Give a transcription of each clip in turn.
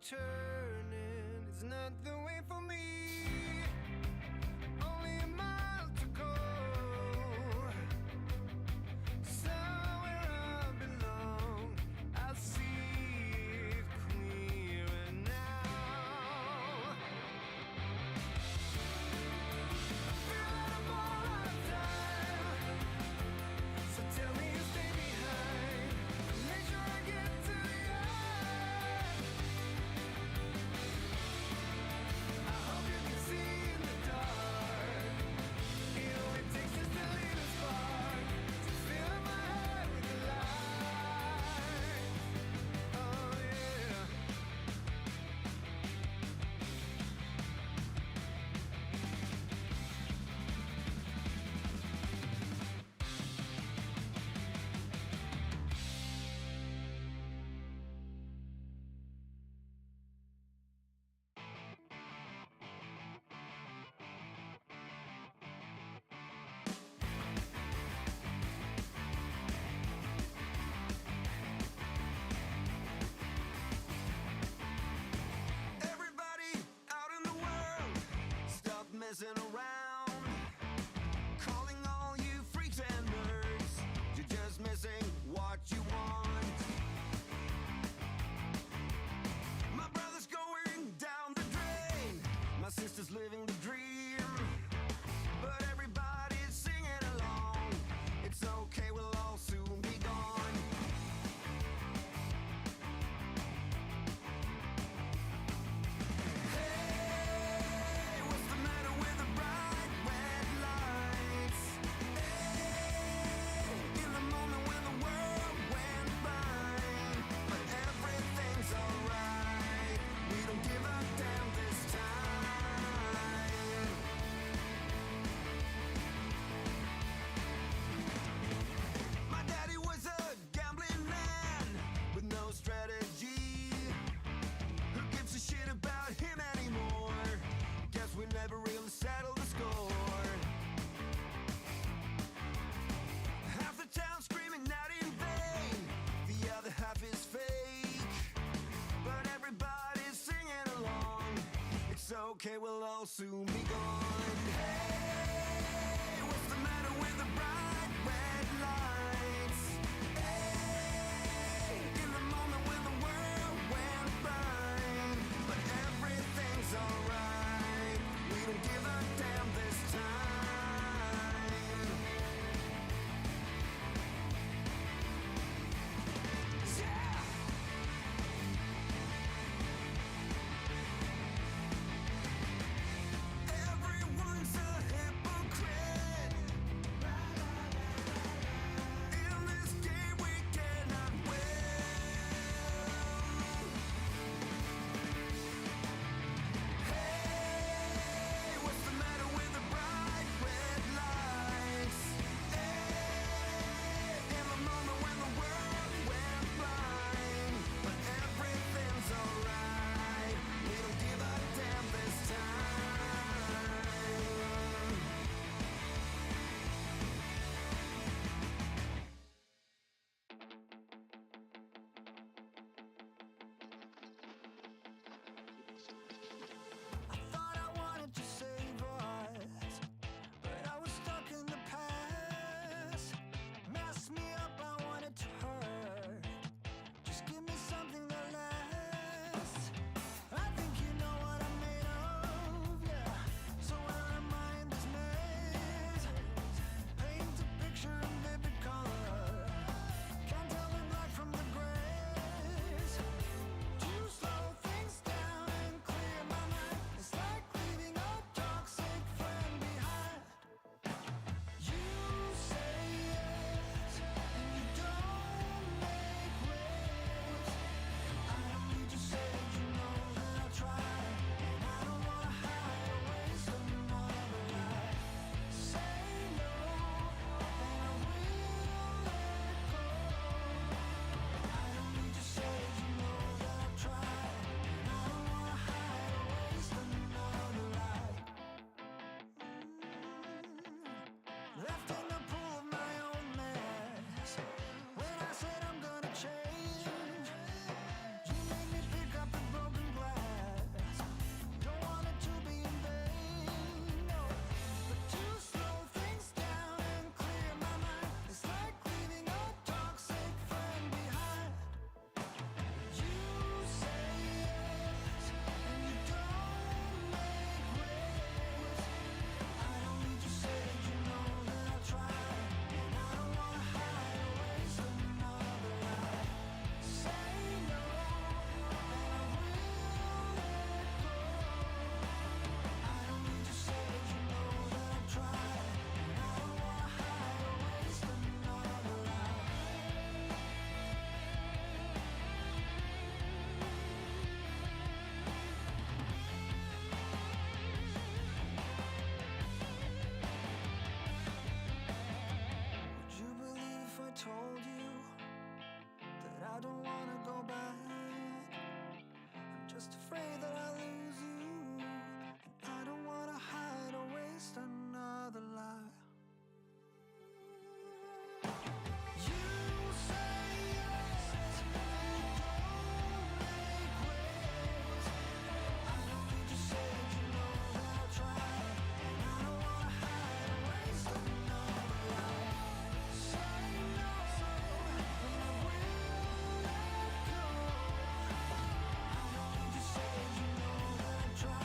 turning is not the way for me. Only a mile to go, somewhere I belong. I see it clearer now. I feel like I'm all out of time, so tell me you stay behind. Make sure I get to the end. I hope you can see in the dark. It only takes just a little spark to fill my head with the light. Oh yeah. Everybody out in the world, stop messing around. Calling all you freaks and nerds, you're just missing what you want. My brother's going down the drain, my sister's living the dream, but everybody's singing along. It's okay, we'll all soon be gone. Hey, what's the matter with the bright red lights? Hey, in the moment when the world went blind, but everything's alright. We don't give a damn this time. My daddy was a gambling man with no strategy. Who gives a shit about him anymore? Guess we never really settled the score. Half the town screaming out in vain, the other half is fake, but everybody's singing along. It's okay, we'll all soon be gone. Hey, what's the matter with the bright red lights? Hey, in the moment when the world went blind, but everything's alright. We don't give a damn this time. Yeah! Everyone's a I don't wanna go back. I'm just afraid that I'll lose you. And I don't wanna hide or waste another life. You say yes, you don't make waves. I don't need to say it, you know that I'll try. And I don't wanna hide or waste another life. Say no, and I will let go. I don't need to say it, you know that I'll try.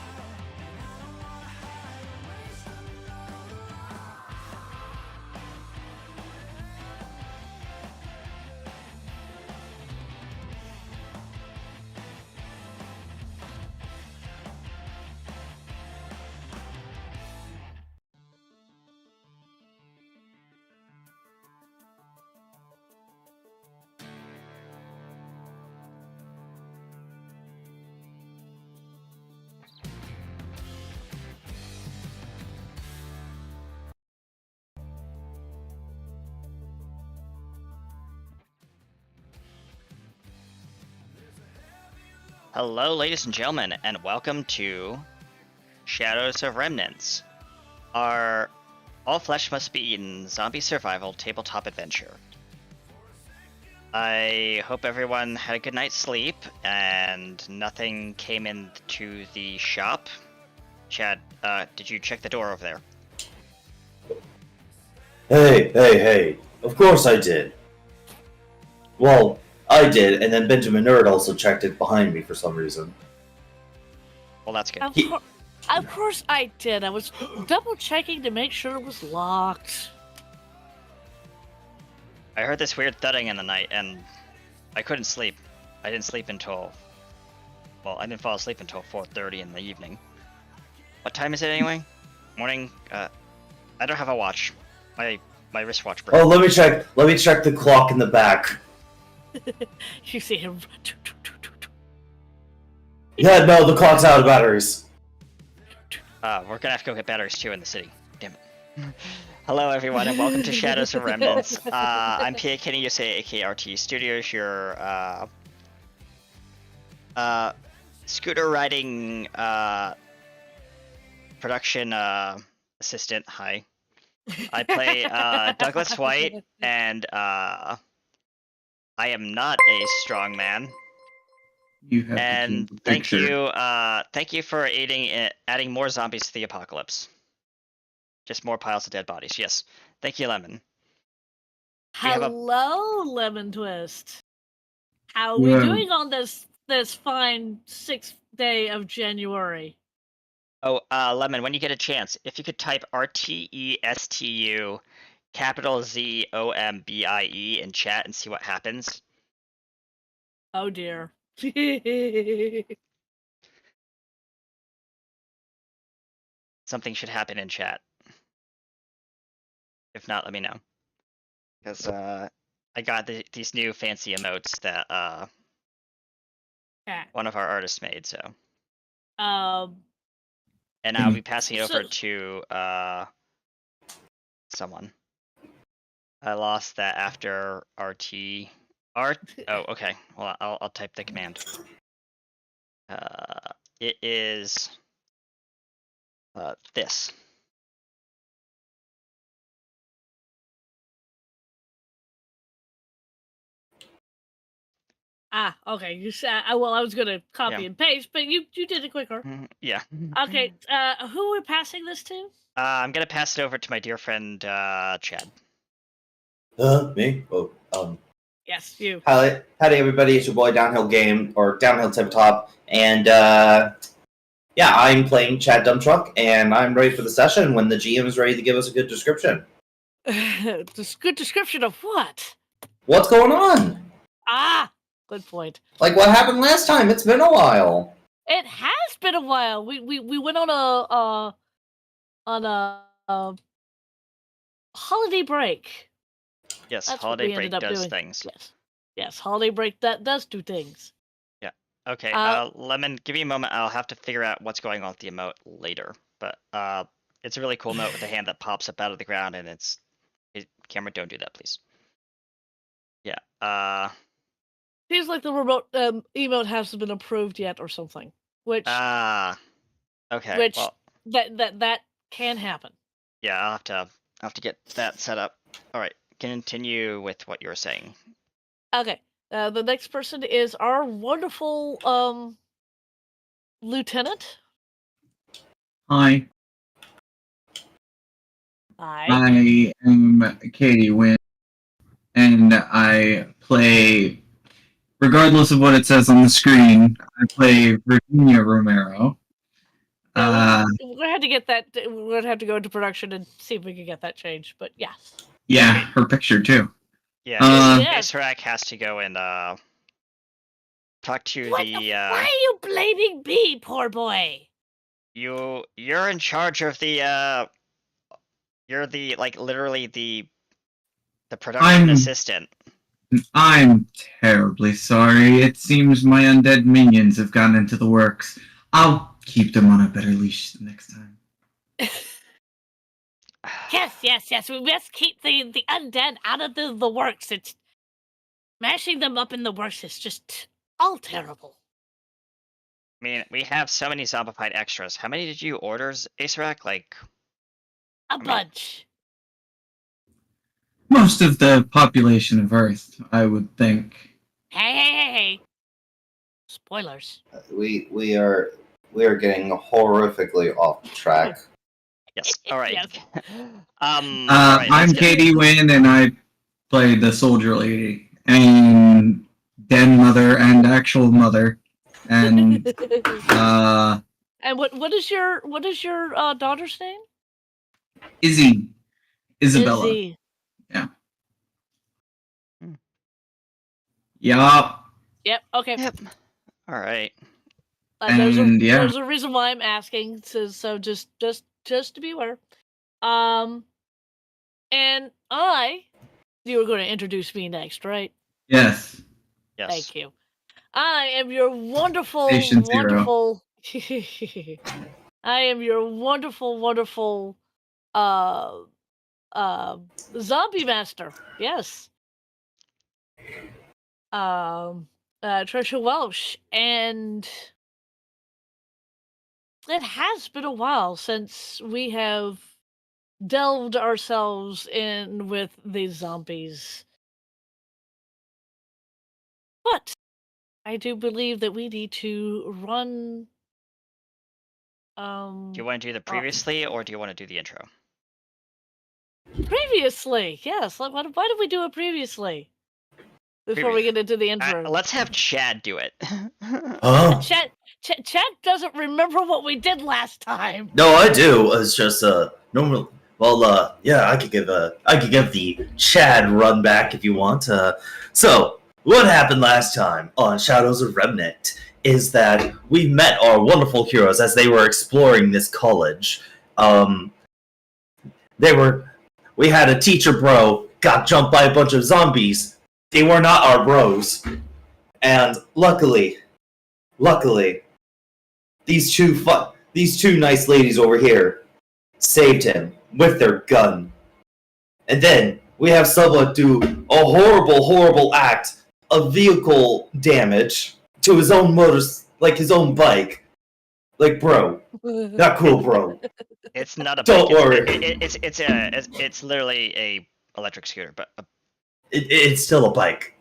And I don't wanna hide or waste another life. Hello, ladies and gentlemen, and welcome to Shadows of Remnants, our all flesh must be eaten zombie survival tabletop adventure. I hope everyone had a good night's sleep and nothing came into the shop. Chad, did you check the door over there? Hey. Of course I did. Well, I did, and then Benjamin Nerd also checked it behind me for some reason. Well, that's good. Of course I did. I was double checking to make sure it was locked. I heard this weird thudding in the night, and I couldn't sleep. I didn't sleep until... Well, I didn't fall asleep until 4:30 in the evening. What time is it anyway? Morning? I don't have a watch. My wristwatch broke. Oh, let me check the clock in the back. You see him. Yeah, no, the clock's out of batteries. We're gonna have to go get batteries too in the city. Damn it. Hello everyone and welcome to Shadows of Remnants. I'm PA Kenny Yosei, aka RT Studios, your scooter riding production assistant. Hi. I play Douglas White, and I am not a strong man. You have And to thank you for adding more zombies to the apocalypse. Just more piles of dead bodies. Yes, thank you, Lemon. Hello, Lemon Twist. How are we doing on this fine 6th day of January? Oh, Lemon, when you get a chance, if you could type RTESTU capital ZOMBIE in chat and see what happens. Oh dear. Something should happen in chat. If not, let me know. Because I got these new fancy emotes that one of our artists made, so. And I'll be passing it over to someone. I lost that after RT. Oh, okay. Well, I'll type the command. It is this. Okay. You said I was gonna copy and paste, but you did it quicker. Yeah. Okay. Who are we passing this to? I'm gonna pass it over to my dear friend Chad. Me? Oh, Yes, you. Howdy everybody, it's your boy Downhill Game, or Downhill Tabletop, and yeah, I'm playing Chad Dumbtruck, and I'm ready for the session when the GM is ready to give us a good description. This good description of what? What's going on? Good point. Like what happened last time? It's been a while. It has been a while. We went on a holiday break. Yes, That's holiday break does doing. things. Yes, holiday break that does do things. Yeah. Okay. Lemon, give me a moment. I'll have to figure out what's going on with the emote later. But it's a really cool emote with a hand that pops up out of the ground, and camera, don't do that, please. Yeah. Seems like the remote emote hasn't been approved yet, or something. Which Okay. which Well, that can happen. yeah, I'll have to get that set up. All right. Continue with what you were saying. Okay. The next person is our wonderful lieutenant. Hi, Hi. I am Katie Wynn, and I play, regardless of what it says on the screen, I play Virginia Romero. We're gonna have to get that. We're gonna have to go into production and see if we can get that changed. But yes. Yeah, her picture too. Yeah, Yeah. Isaac has to go and talk to Why are you blaming me, poor boy? You're in charge of the you're the literally the production assistant. I'm terribly sorry. It seems my undead minions have gone into the works. I'll keep them on a better leash next time. Yes. We must keep the undead out of the works. It's mashing them up in the works is just all terrible. I mean, we have so many zombified extras. How many did you order, Acerak? Like A bunch. Most of the population of Earth, I would think. Hey. Spoilers. We are getting horrifically off track. Yes. All right. Yes. All right, I'm Katie Wynn, and I play the soldier lady, and den mother, and actual mother, and And what is your daughter's name? Isabella. Izzy. Yeah. Hmm. Yup. Yep. Okay. Yep. All right. There's a reason why I'm asking. So just to be aware. And you were going to introduce me next, right? Yes. Yes. Thank you. I am your wonderful, Patient wonderful. I am your wonderful, zombie master. Yes. Trisha Welsh, and it has been a while since we have delved ourselves in with the zombies. But I do believe that we need to run. Do you want to do the previously, or do you want to do the intro? Previously, yes. Like, why did we do it previously? Before we get into the intro. Let's have Chad do it. Huh? Chad doesn't remember what we did last time. No, I do. It's just normal. Well, yeah, I could give the Chad run back if you want. So what happened last time on Shadows of Remnant is that we met our wonderful heroes as they were exploring this college. We had a teacher bro got jumped by a bunch of zombies. They were not our bros, and luckily, these two nice ladies over here saved him with their gun. And then we have someone do a horrible act of vehicle damage to his own his own bike. Like, bro, not cool, bro. It's not a Don't bike. worry. It's literally a electric scooter, but It's still a bike.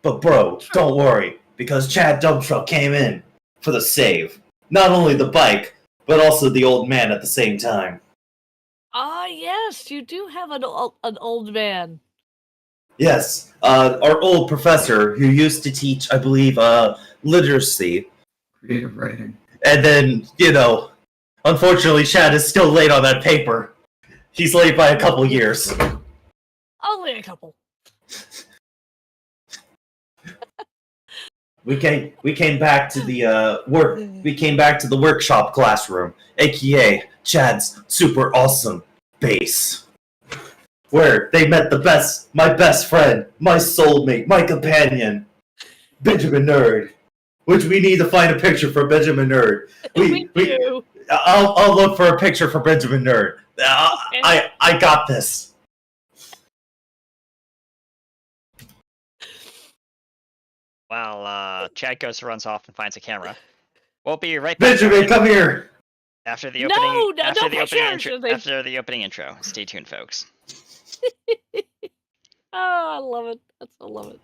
But bro, don't worry, because Chad Dumptruck came in for the save. Not only the bike, but also the old man at the same time. Ah, yes, you do have an old man. Yes, our old professor who used to teach, I believe, literacy. Creative writing. And then, unfortunately, Chad is still late on that paper. He's late by a couple years. Only a couple. We came back to the workshop classroom, aka Chad's super awesome base, where they met my best friend, my soulmate, my companion, Benjamin Nerd. Which we need to find a picture for Benjamin Nerd. We do. I'll look for a picture for Benjamin Nerd. I got this. While Chad goes runs off and finds a camera. We'll be right back Benjamin, come here! after the No, opening. no, after no the opening pictures! intro. They- After the opening intro. Stay tuned, folks. Oh, I love it. I love it.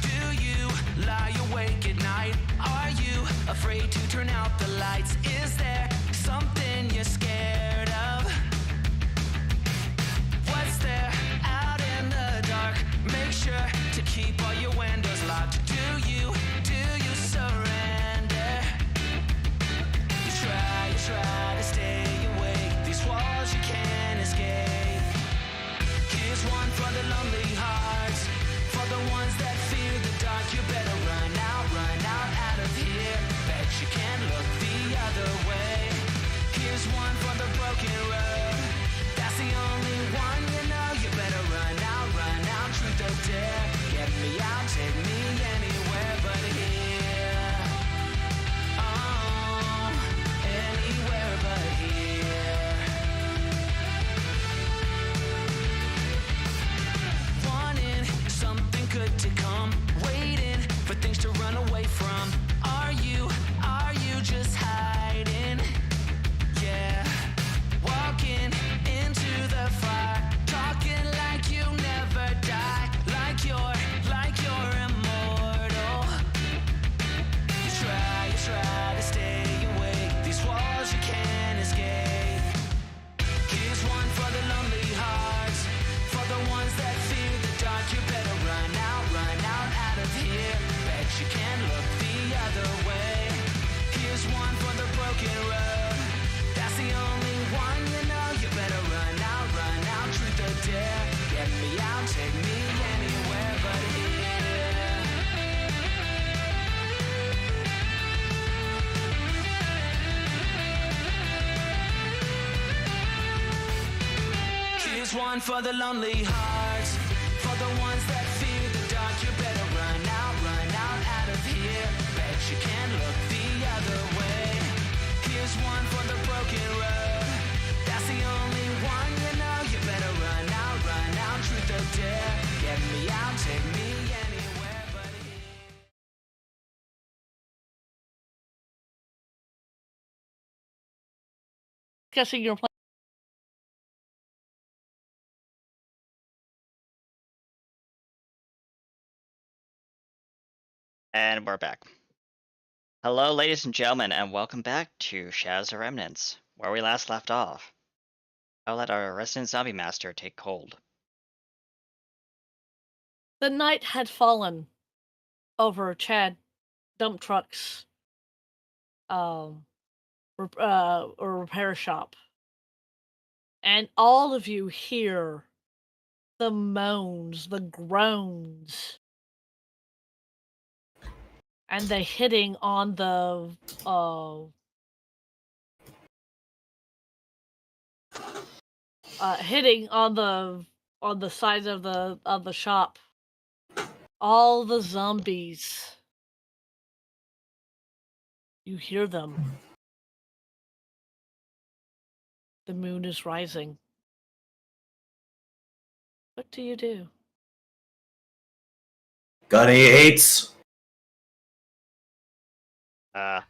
Do you lie awake at night? Are you afraid to turn out the lights? Is there something you're scared of? What's there out in the dark? Make sure to keep all your windows locked. Do you surrender? You try to stay awake. These walls you can't escape. Here's one for the lonely hearts, for the ones that fear the dark. You better run out of here. Bet you can't look the other way. Here's one for the broken road. That's the only one you know. You better run out, truth or dare. Get me out, take me anywhere but here. Oh, anywhere but here. Wanting something good to come, waiting for things to run away from. Are you just hiding? Yeah, walking into the fire, talking like you never die, like you're immortal. You try to stay awake. These walls you can't escape. Here's one for the lonely hearts, for the ones that fear the dark. You better run out of here. Bet you can't look the other way. Here's one for the broken road. That's the only one you know. You better run out, truth or dare. Get me out, take me anywhere but here. Here's one for the lonely hearts, for the ones that fear the dark. You better run out of here. Bet you can't look the other way. Here's one for the broken road. That's the only one you know. You better run out, truth or dare. Get me out, take me anywhere but here. Guessing you're playing. And we're back. Hello, ladies and gentlemen, and welcome back to Shadows of Remnants, where we last left off. I'll let our resident zombie master take hold. The night had fallen over Chad dump trucks, or repair shop, and all of you hear the moans, the groans, and the hitting on the hitting on the sides of the shop. All the zombies. You hear them. The moon is rising. What do you do? Got any eights? All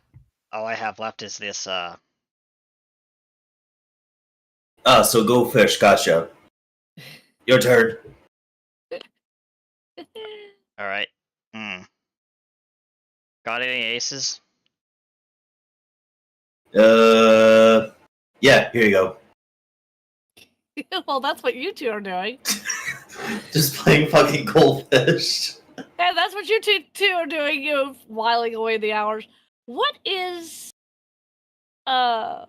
I have left is this, So go fish, gotcha. Your turn. alright. Got any aces? Yeah, here you go. Well, that's what you two are doing. Just playing fucking goldfish. And that's what you two are doing, you whiling away the hours. What is what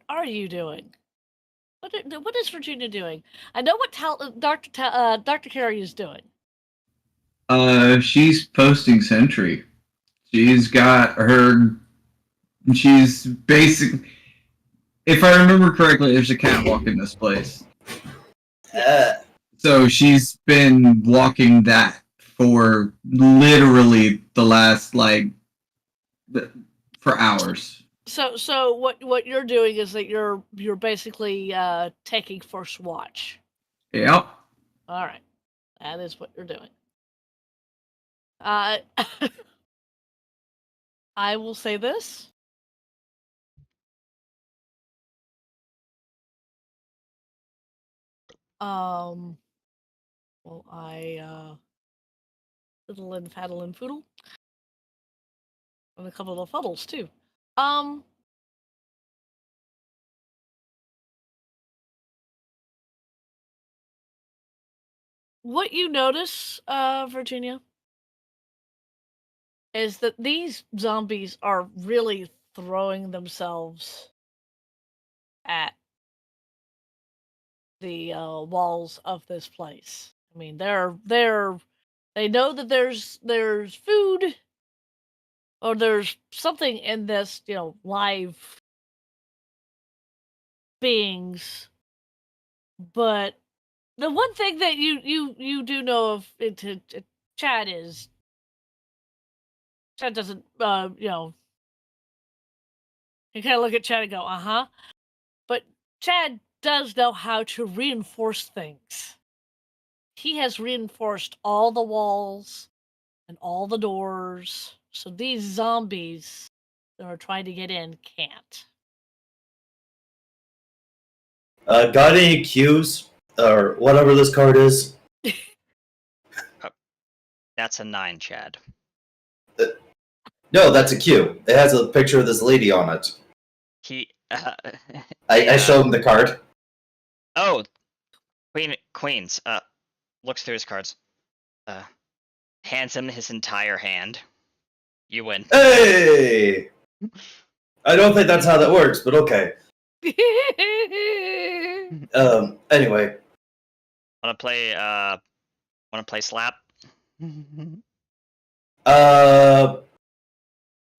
are you doing? What is Virginia doing? I know what Dr. Carey is doing. She's posting sentry. She's basically, if I remember correctly, there's a catwalk in this place. So she's been walking that for literally the last for hours. So what you're doing is that you're basically taking first watch. Yep. All right, that is what you're doing. I will say this. Well, I fiddle and faddle and poodle, and a couple of fuddles too. What you notice, Virginia, is that these zombies are really throwing themselves at the walls of this place. I mean, they know that there's food or there's something in this, live beings. But the one thing that you do know of Chad is Chad doesn't you kind of look at Chad and go, uh-huh. But Chad does know how to reinforce things. He has reinforced all the walls and all the doors, so these zombies that are trying to get in can't. Got any cues or whatever this card is? That's a 9, Chad. No, that's a cue. It has a picture of this lady on it. He. I showed him the card. Oh, Queens. Looks through his cards. Hands him his entire hand. You win. Hey! I don't think that's how that works, but okay. Anyway. Wanna play slap?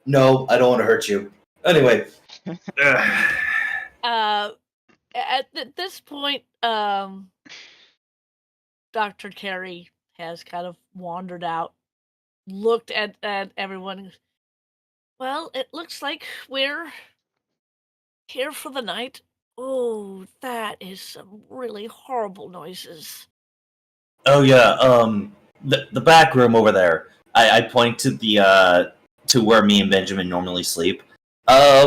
No, I don't want to hurt you. Anyway. At this point, Dr. Carey has kind of wandered out, looked at everyone. Well, it looks like we're here for the night. Oh, that is some really horrible noises. Oh yeah, the back room over there. I point to the to where me and Benjamin normally sleep.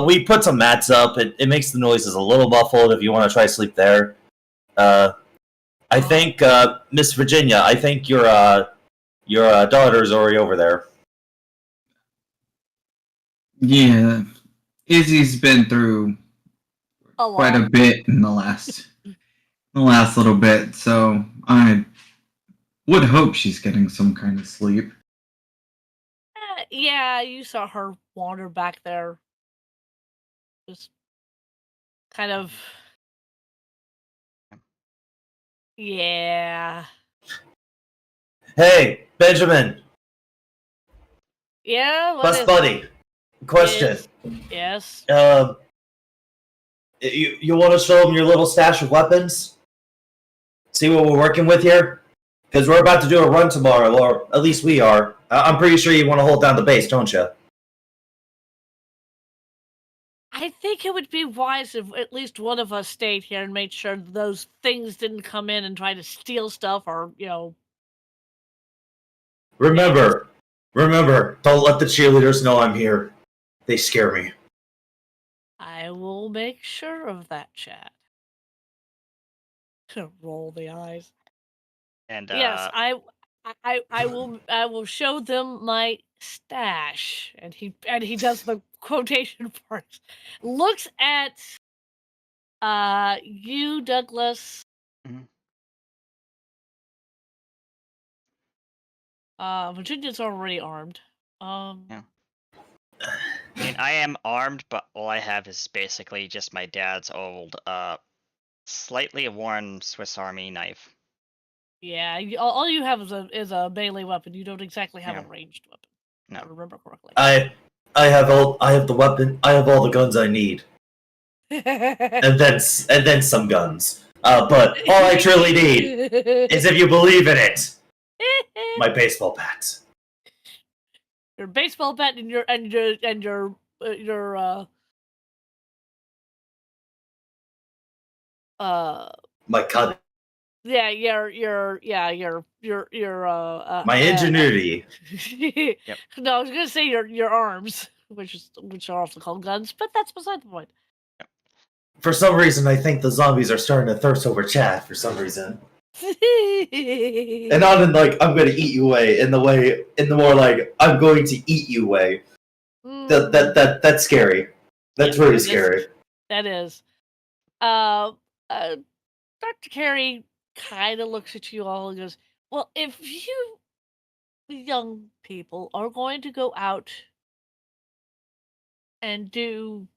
We put some mats up. It makes the noises a little muffled if you want to try sleep there. I think Miss Virginia, I think your daughter's already over there. Yeah, Izzy's been through quite a bit in the last little bit, so I would hope she's getting some kind of sleep. Yeah, you saw her wander back there. Just kind of. Yeah. Hey, Benjamin. Yeah, Best buddy. Question. Yes. You want to show them your little stash of weapons? See what we're working with here? Because we're about to do a run tomorrow, or at least we are. I'm pretty sure you want to hold down the base, don't you? I think it would be wise if at least one of us stayed here and made sure those things didn't come in and try to steal stuff or, Remember, don't let the cheerleaders know I'm here. They scare me. I will make sure of that, Chad. Roll the eyes. And yes, I will show them my stash, and he does the quotation marks. Looks at you, Douglas. Virginia's already armed. Yeah. I mean, I am armed, but all I have is basically just my dad's old, slightly worn Swiss Army knife. Yeah, all you have is a melee weapon. You don't exactly have a ranged weapon. No. If I remember correctly. I have the weapon. I have all the guns I need, and then some guns. But all I truly need is if you believe in it, my baseball bat. Your baseball bat and your My cut. yeah, your My ingenuity. Yep. No, I was gonna say your arms, which are also called guns, but that's beside the point. For some reason, I think the zombies are starting to thirst over Chad. For some reason, and not in like I'm going to eat you way, in the more like I'm going to eat you way. That's scary. That's really scary. That is. Dr. Carey kind of looks at you all and goes, "Well, if you young people are going to go out and do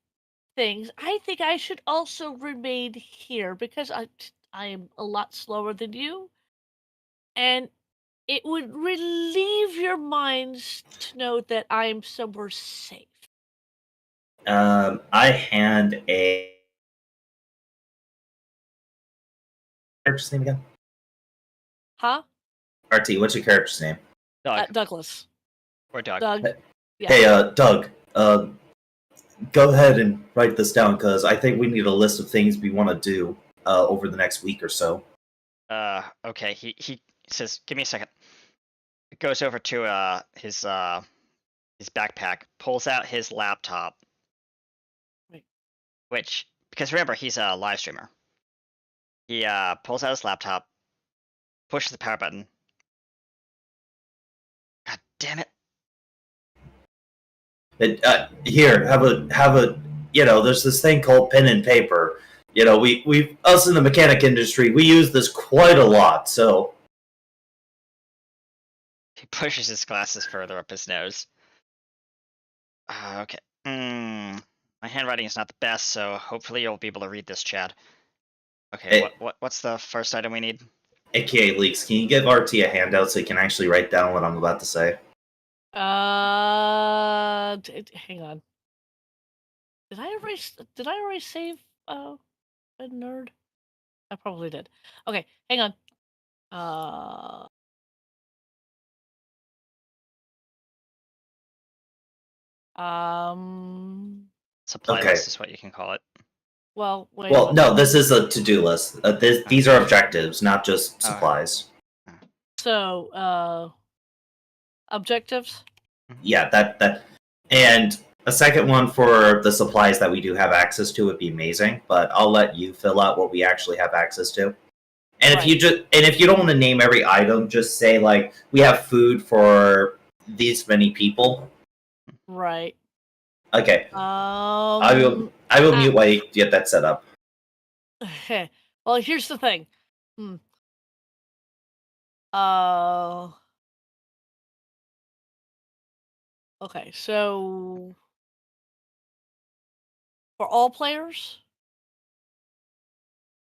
things, I think I should also remain here because I am a lot slower than you, and it would relieve your minds to know that I am somewhere safe." I hand a character's name again. Huh? RT, what's your character's name? Doug. Douglas. Or Doug. Doug. Yeah. Hey, Doug. Go ahead and write this down because I think we need a list of things we want to do over the next week or so. Okay. He says, "Give me a second." Goes over to his backpack, pulls out his laptop, Right. which because remember he's a live streamer. He pulls out his laptop, pushes the power button. God damn it! Here, have a. There's this thing called pen and paper. We us in the mechanic industry, we use this quite a lot. So He pushes his glasses further up his nose. Okay. My handwriting is not the best, so hopefully you'll be able to read this, Chad. Okay. Hey. What's the first item we need? AKA Leaks, can you give RT a handout so he can actually write down what I'm about to say? Hang on. Did I already save a nerd? I probably did. Okay, hang on. Supply Okay. list is what you can call it. Well, wait. Well, no, this is a to-do list. These are objectives, not just supplies. So, objectives? Yeah, that, and a second one for the supplies that we do have access to would be amazing. But I'll let you fill out what we actually have access to. And Right. if you don't want to name every item, just say like we have food for these many people. Right. Okay. I will mute while you get that set up. Well, here's the thing. Okay, so for all players,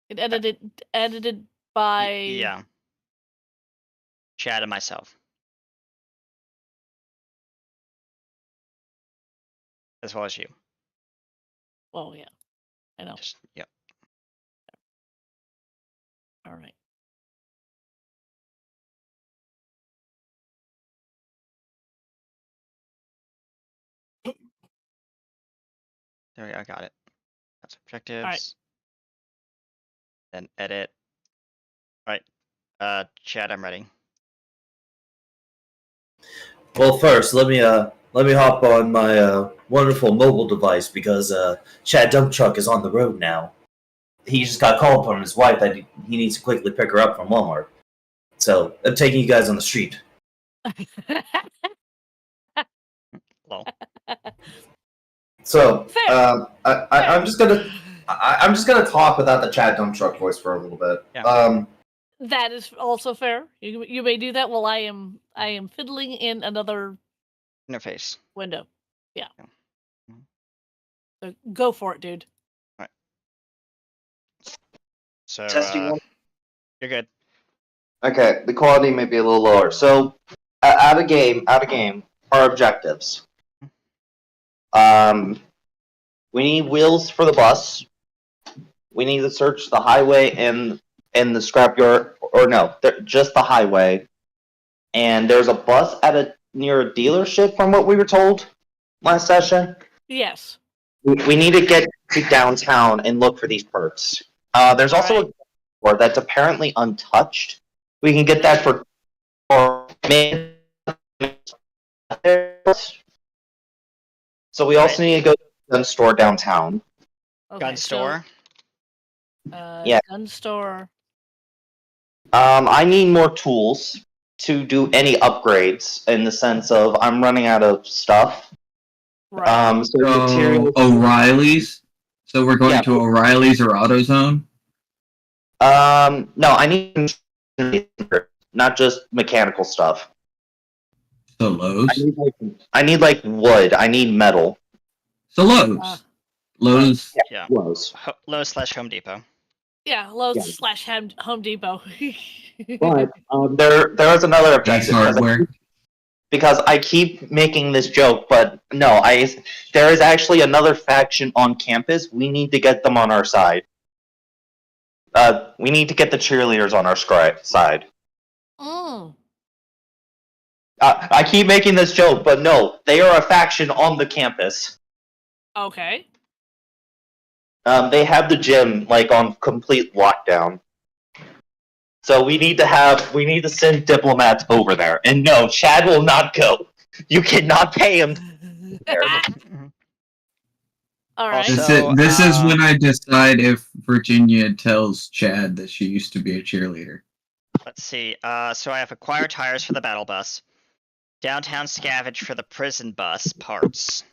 it edited by Yeah. Chad and myself. As well as you. Well, yeah, I know. Just, yep. All right. There we go. I got it. That's objectives. Then edit. All right. Chad, I'm ready. Well, first let me hop on my wonderful mobile device because Chad Dump Truck is on the road now. He just got called from his wife that he needs to quickly pick her up from Walmart. So I'm taking you guys on the street. Lol. So Fair. I'm just gonna talk without the Chad Dump Truck voice for a little bit. Yeah. That is also fair. You may do that while I am fiddling in another Interface. window. Yeah. Mhm. So go for it, dude. So Testing one. you're good. Okay, the quality may be a little lower. So, out of game, our objectives. We need wheels for the bus. We need to search the highway and the scrapyard, or no, just the highway. And there's a bus near a dealership, from what we were told last session. Yes. We need to get to downtown and look for these perks. There's also a store that's apparently untouched. We can get that for so we also need to go to the gun store downtown. Okay, Gun store. Yeah. Gun store. I need more tools to do any upgrades in the sense of I'm running out of stuff. Right. So materials. O'Reilly's. So we're going Yeah. to O'Reilly's or AutoZone. No, I need not just mechanical stuff. So Lowe's. I need like wood. I need metal. So Lowe's. Lowe's. Yeah. Lowe's. Lowe's/Home Depot. Yeah, Lowe's / Home Depot. But there is another Ace objective Hardware. because I keep making this joke, but no, there is actually another faction on campus. We need to get them on our side. We need to get the cheerleaders on our side. Mm. I keep making this joke, but no, they are a faction on the campus. Okay. They have the gym like on complete lockdown. So we need to send diplomats over there. And no, Chad will not go. You cannot pay him there. All right. This is when I decide if Virginia tells Chad that she used to be a cheerleader. Let's see. So I have acquired tires for the battle bus. Downtown scavenge for the prison bus parts.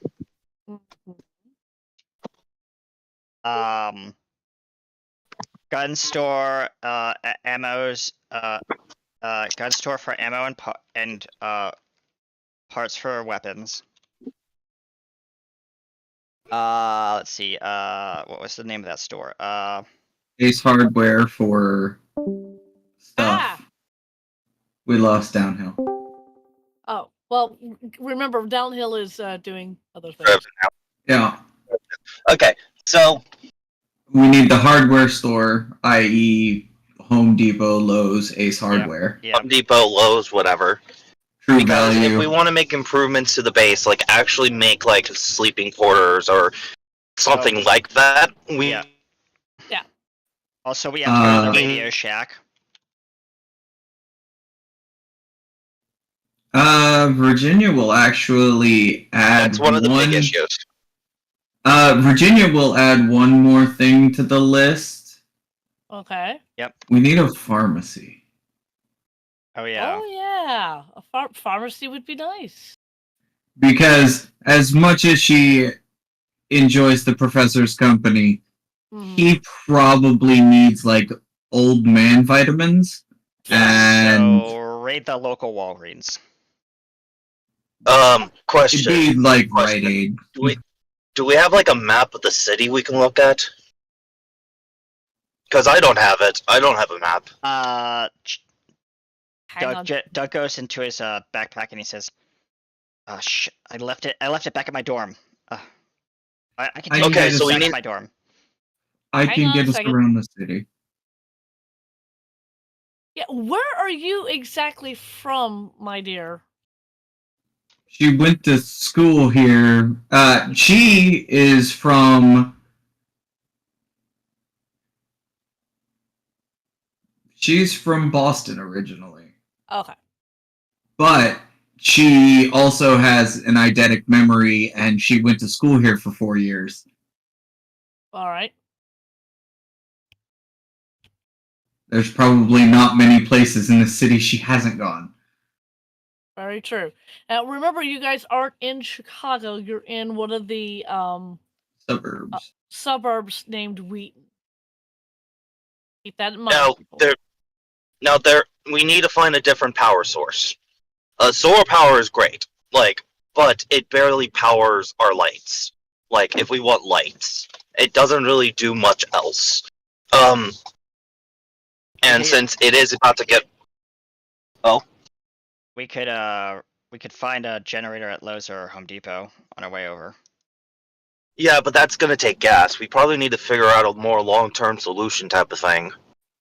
Gun store, ammos. Gun store for ammo and parts for weapons. Let's see. What was the name of that store? Ace Hardware for stuff. Ah. We lost Downhill. Oh, well, remember, Downhill is doing other things. Yeah. Okay, so We need the hardware store, i.e. Home Depot, Lowe's, Ace Hardware. Yeah. Home Depot, Lowe's, whatever. True Because value. if we want to make improvements to the base, like actually make like sleeping quarters or something like that, Yeah. Also, we have to go to the Radio Shack. Virginia will actually add that's one of the big issues. Virginia will add one more thing to the list. Okay. We need a pharmacy. Oh yeah. Oh yeah, a pharmacy would be nice. Because as much as she enjoys the professor's company, he probably needs like old man vitamins. And So raid the local Walgreens. Question. it'd be like Rite Aid. Do we have like a map of the city we can look at? Because I don't have it. I don't have a map. Hang on. Doug goes into his backpack and he says, shit, I left it back at my dorm. I can take Okay, it so we back need- at my dorm. I Hang can on a get us second. around the city. Yeah, where are you exactly from, my dear? She went to school here. She is from... She's from Boston originally. Okay. But she also has an eidetic memory, and she went to school here for 4 years. All right. There's probably not many places in the city she hasn't gone. Very true. Now, remember, you guys aren't in Chicago. You're in one of the Suburbs. suburbs named Wheaton. Keep that in mind. We need to find a different power source. Solar power is great, but it barely powers our lights. Like, if we want lights, it doesn't really do much else. And since it is about to get, We could find a generator at Lowe's or Home Depot on our way over. Yeah, but that's gonna take gas. We probably need to figure out a more long-term solution type of thing.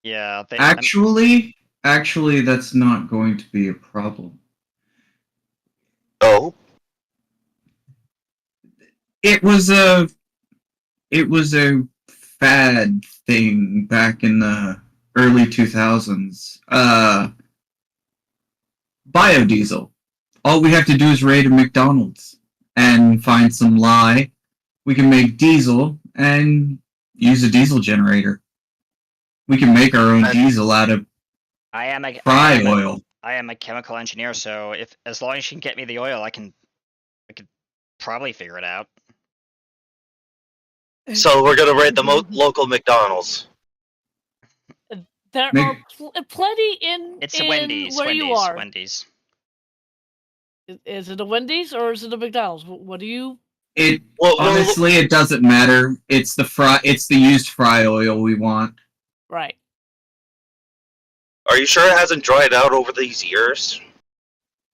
Yeah, Actually, that's not going to be a problem. Oh, It was a fad thing back in the early 2000s. Biodiesel. All we have to do is raid a McDonald's and find some lye. We can make diesel and use a diesel generator. We can make our own diesel out of fry oil. I am a chemical engineer, so as long as you can get me the oil, I could probably figure it out. so we're gonna raid the local McDonald's. There are plenty in. It's in a Wendy's. Where Wendy's. you are. Wendy's. Is it a Wendy's or is it a McDonald's? What do you? Honestly, it doesn't matter. It's the used fry oil we want. Right. Are you sure it hasn't dried out over these years?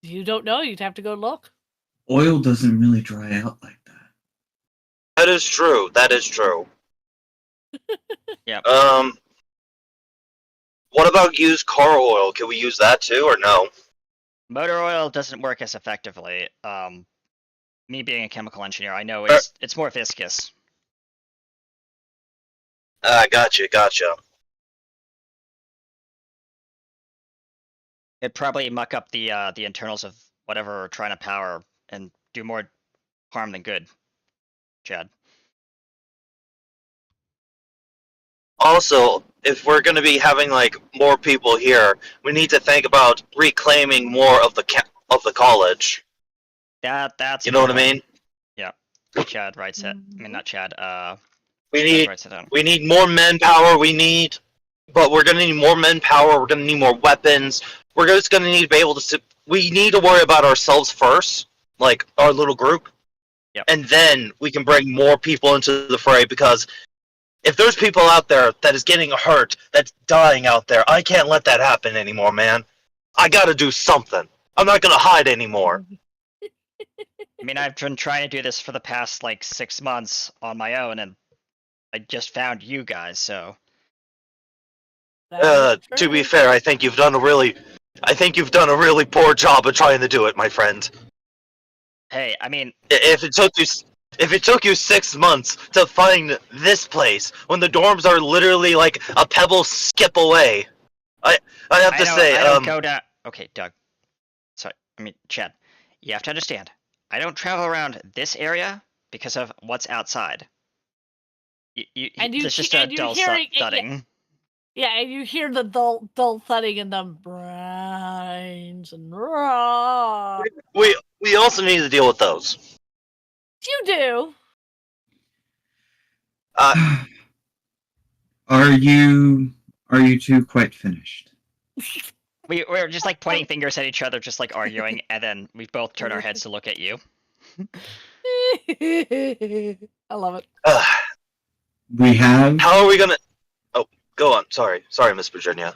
You don't know. You'd have to go look. Oil doesn't really dry out like that. That is true. That is true. Yeah. What about used car oil? Can we use that too, or no? Motor oil doesn't work as effectively. Me being a chemical engineer, I know it's more viscous. Gotcha. It'd probably muck up the internals of whatever we're trying to power and do more harm than good. Chad. Also, if we're going to be having like more people here, we need to think about reclaiming more of the college. That's you know what I mean? Yeah. Chad writes it. I mean, not Chad. We need more manpower. But we're going to need more manpower. We're going to need more weapons. We're just going to need to be able to. We need to worry about ourselves first, like our little group, and then we can bring more people into the fray. Because if there's people out there that is getting hurt, that's dying out there, I can't let that happen anymore, man. I got to do something. I'm not going to hide anymore. I mean, I've been trying to do this for the past like 6 months on my own, and I just found you guys. So, to be fair, I think you've done a really poor job of trying to do it, my friend. Hey, I mean, if it took you 6 months to find this place when the dorms are literally like a pebble skip away, I have to say, I don't go down. Okay, Doug. Sorry, I mean, Chad. You have to understand. I don't travel around this area because of what's outside. There's just a dull thudding. Yeah, and you hear the dull thudding in the brains and raw. We also need to deal with those. You do. Are you two quite finished? We're just like pointing fingers at each other, just like arguing, and then we both turn our heads to look at you. I love it. We have. How are we gonna? Oh, go on. Sorry, Miss Virginia.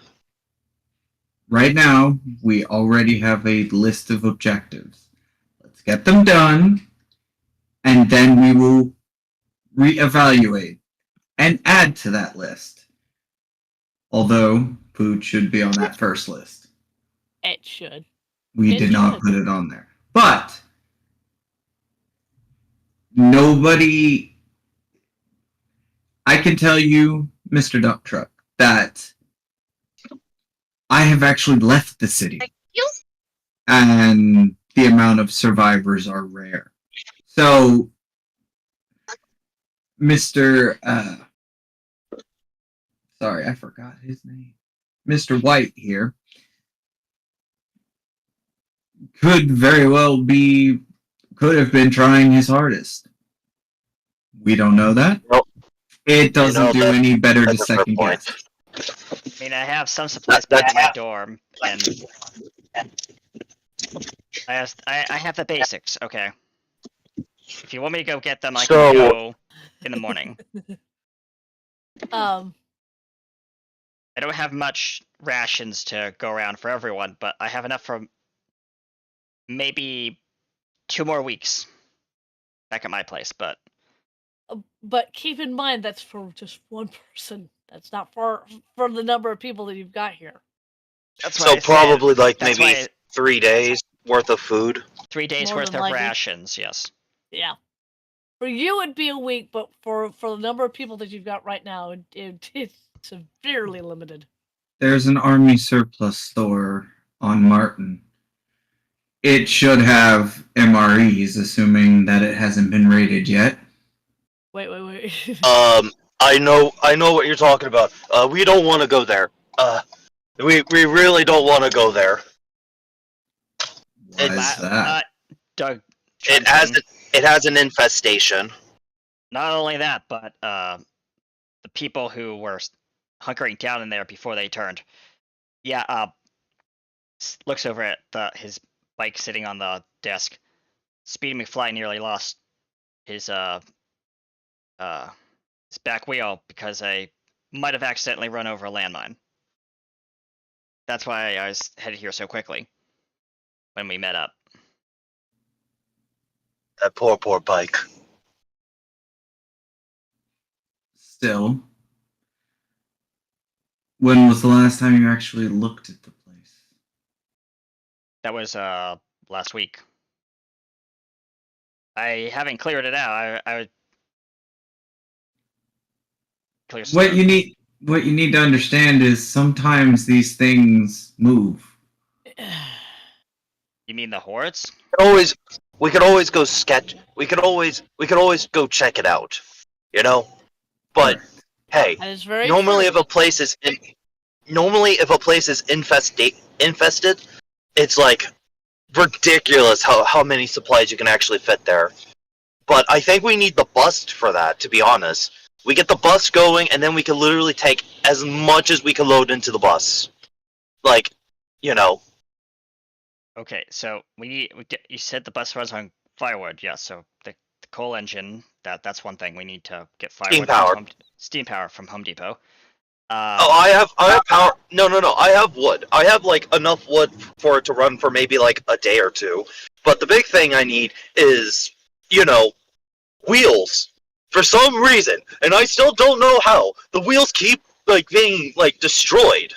Right now, we already have a list of objectives. Let's get them done, and then we will reevaluate and add to that list. Although food should be on that first list. It should. We did not put it on there. But nobody. I can tell you, Mr. Duck Truck, that I have actually left the city. And the amount of survivors are rare. So, Mr. Sorry, I forgot his name. Mr. White here could have been trying his hardest. We don't know that. Nope. It doesn't do any better to second guess. I mean, I have some supplies back in my dorm, and I have the basics. Okay. If you want me to go get them, I can go in the morning. I don't have much rations to go around for everyone, but I have enough for maybe 2 more weeks back at my place. But But keep in mind that's for just one person. That's not for the number of people that you've got here. That's why So I said- probably like that's maybe why 3 days worth of food. 3 days More worth than of likely. rations. Yes. Yeah. For you, it'd be a week, but for the number of people that you've got right now, it's severely limited. There's an army surplus store on Martin. It should have MREs, assuming that it hasn't been raided yet. Wait. I know what you're talking about. We don't want to go there. We really don't want to go there. Why is that? Doug. It Johnson, has an infestation. Not only that, but the people who were hunkering down in there before they turned. Yeah. Looks over at his bike sitting on the desk. Speedy McFly nearly lost his back wheel because I might have accidentally run over a landmine. That's why I was headed here so quickly when we met up. That poor bike. Still, when was the last time you actually looked at the place? That was last week. I haven't cleared it out. I would clear some What you need to understand is sometimes these things move. You mean the hordes? We could always go sketch. We could always go check it out. You know, but Correct. hey, That is very normally true. if a place is infested, it's like ridiculous how many supplies you can actually fit there. But I think we need the bus for that, to be honest. We get the bus going, and then we can literally take as much as we can load into the bus. Like, you know. Okay, so you said the bus runs on firewood, yes. So the coal engine, that's one thing. We need to get firewood power. Steam power from Home Depot. I have power. No. I have wood. I have like enough wood for it to run for maybe like a day or two. But the big thing I need is, wheels. For some reason, and I still don't know how, the wheels keep like being like destroyed.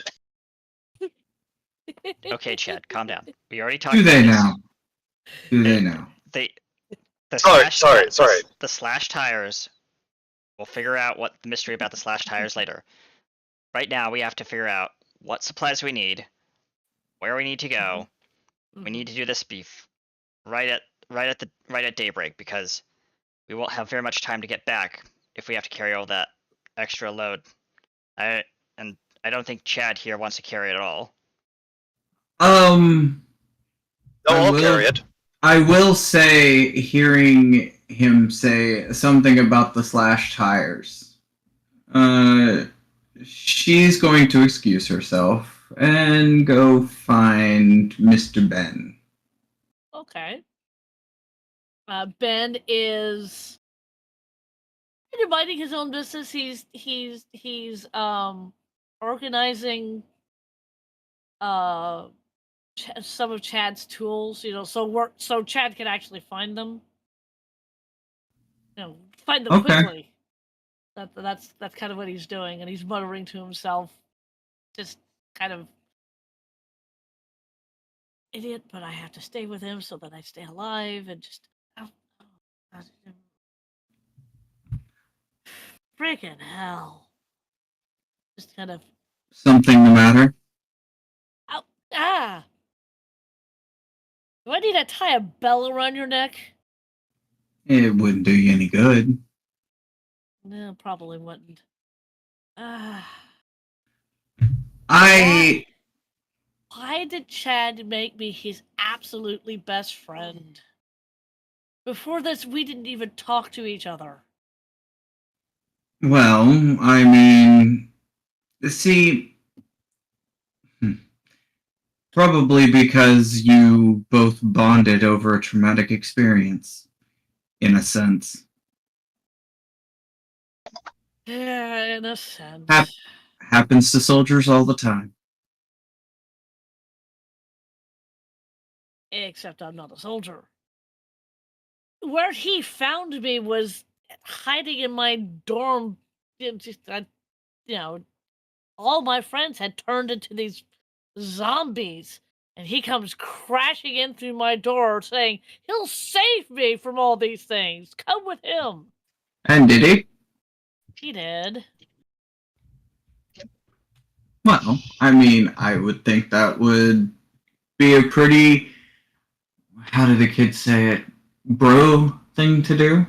Okay, Chad, calm down. We already talked Do about they this. now? Do they now? Sorry. The slash tires. We'll figure out what the mystery about the slash tires later. Right now, we have to figure out what supplies we need, where we need to go. We need to do this beef right at daybreak because we won't have very much time to get back if we have to carry all that extra load. I don't think Chad here wants to carry it at all. No, I'll carry it. I will say, hearing him say something about the slash tires, she's going to excuse herself and go find Mr. Ben. Okay. Ben is minding his own business. He's organizing some of Chad's tools, so Chad can actually find them. Find them quickly. That's kind of what he's doing, and he's muttering to himself, just kind of idiot, but I have to stay with him so that I stay alive, and just freaking hell. Just kind of Something the matter? Do I need to tie a bell around your neck? It wouldn't do you any good. No, probably wouldn't. I Why did Chad make me his absolutely best friend? Before this, we didn't even talk to each other. Well, I mean, see, probably because you both bonded over a traumatic experience, in a sense. Yeah, in a sense. Happens to soldiers all the time. Except I'm not a soldier. Where he found me was hiding in my dorm. All my friends had turned into these zombies, and he comes crashing in through my door saying he'll save me from all these things. Come with him. And did he? He did. Well, I mean, I would think that would be a pretty, how did the kids say it, bro thing to do.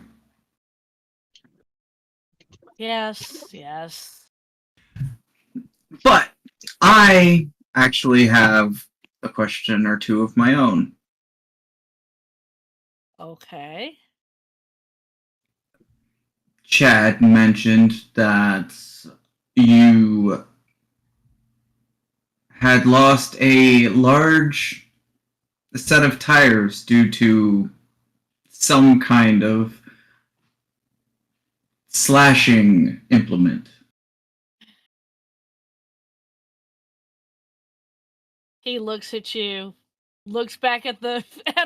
Yes. But I actually have a question or two of my own. Okay. Chad mentioned that you had lost a large set of tires due to some kind of slashing implement. He looks at you, looks back at the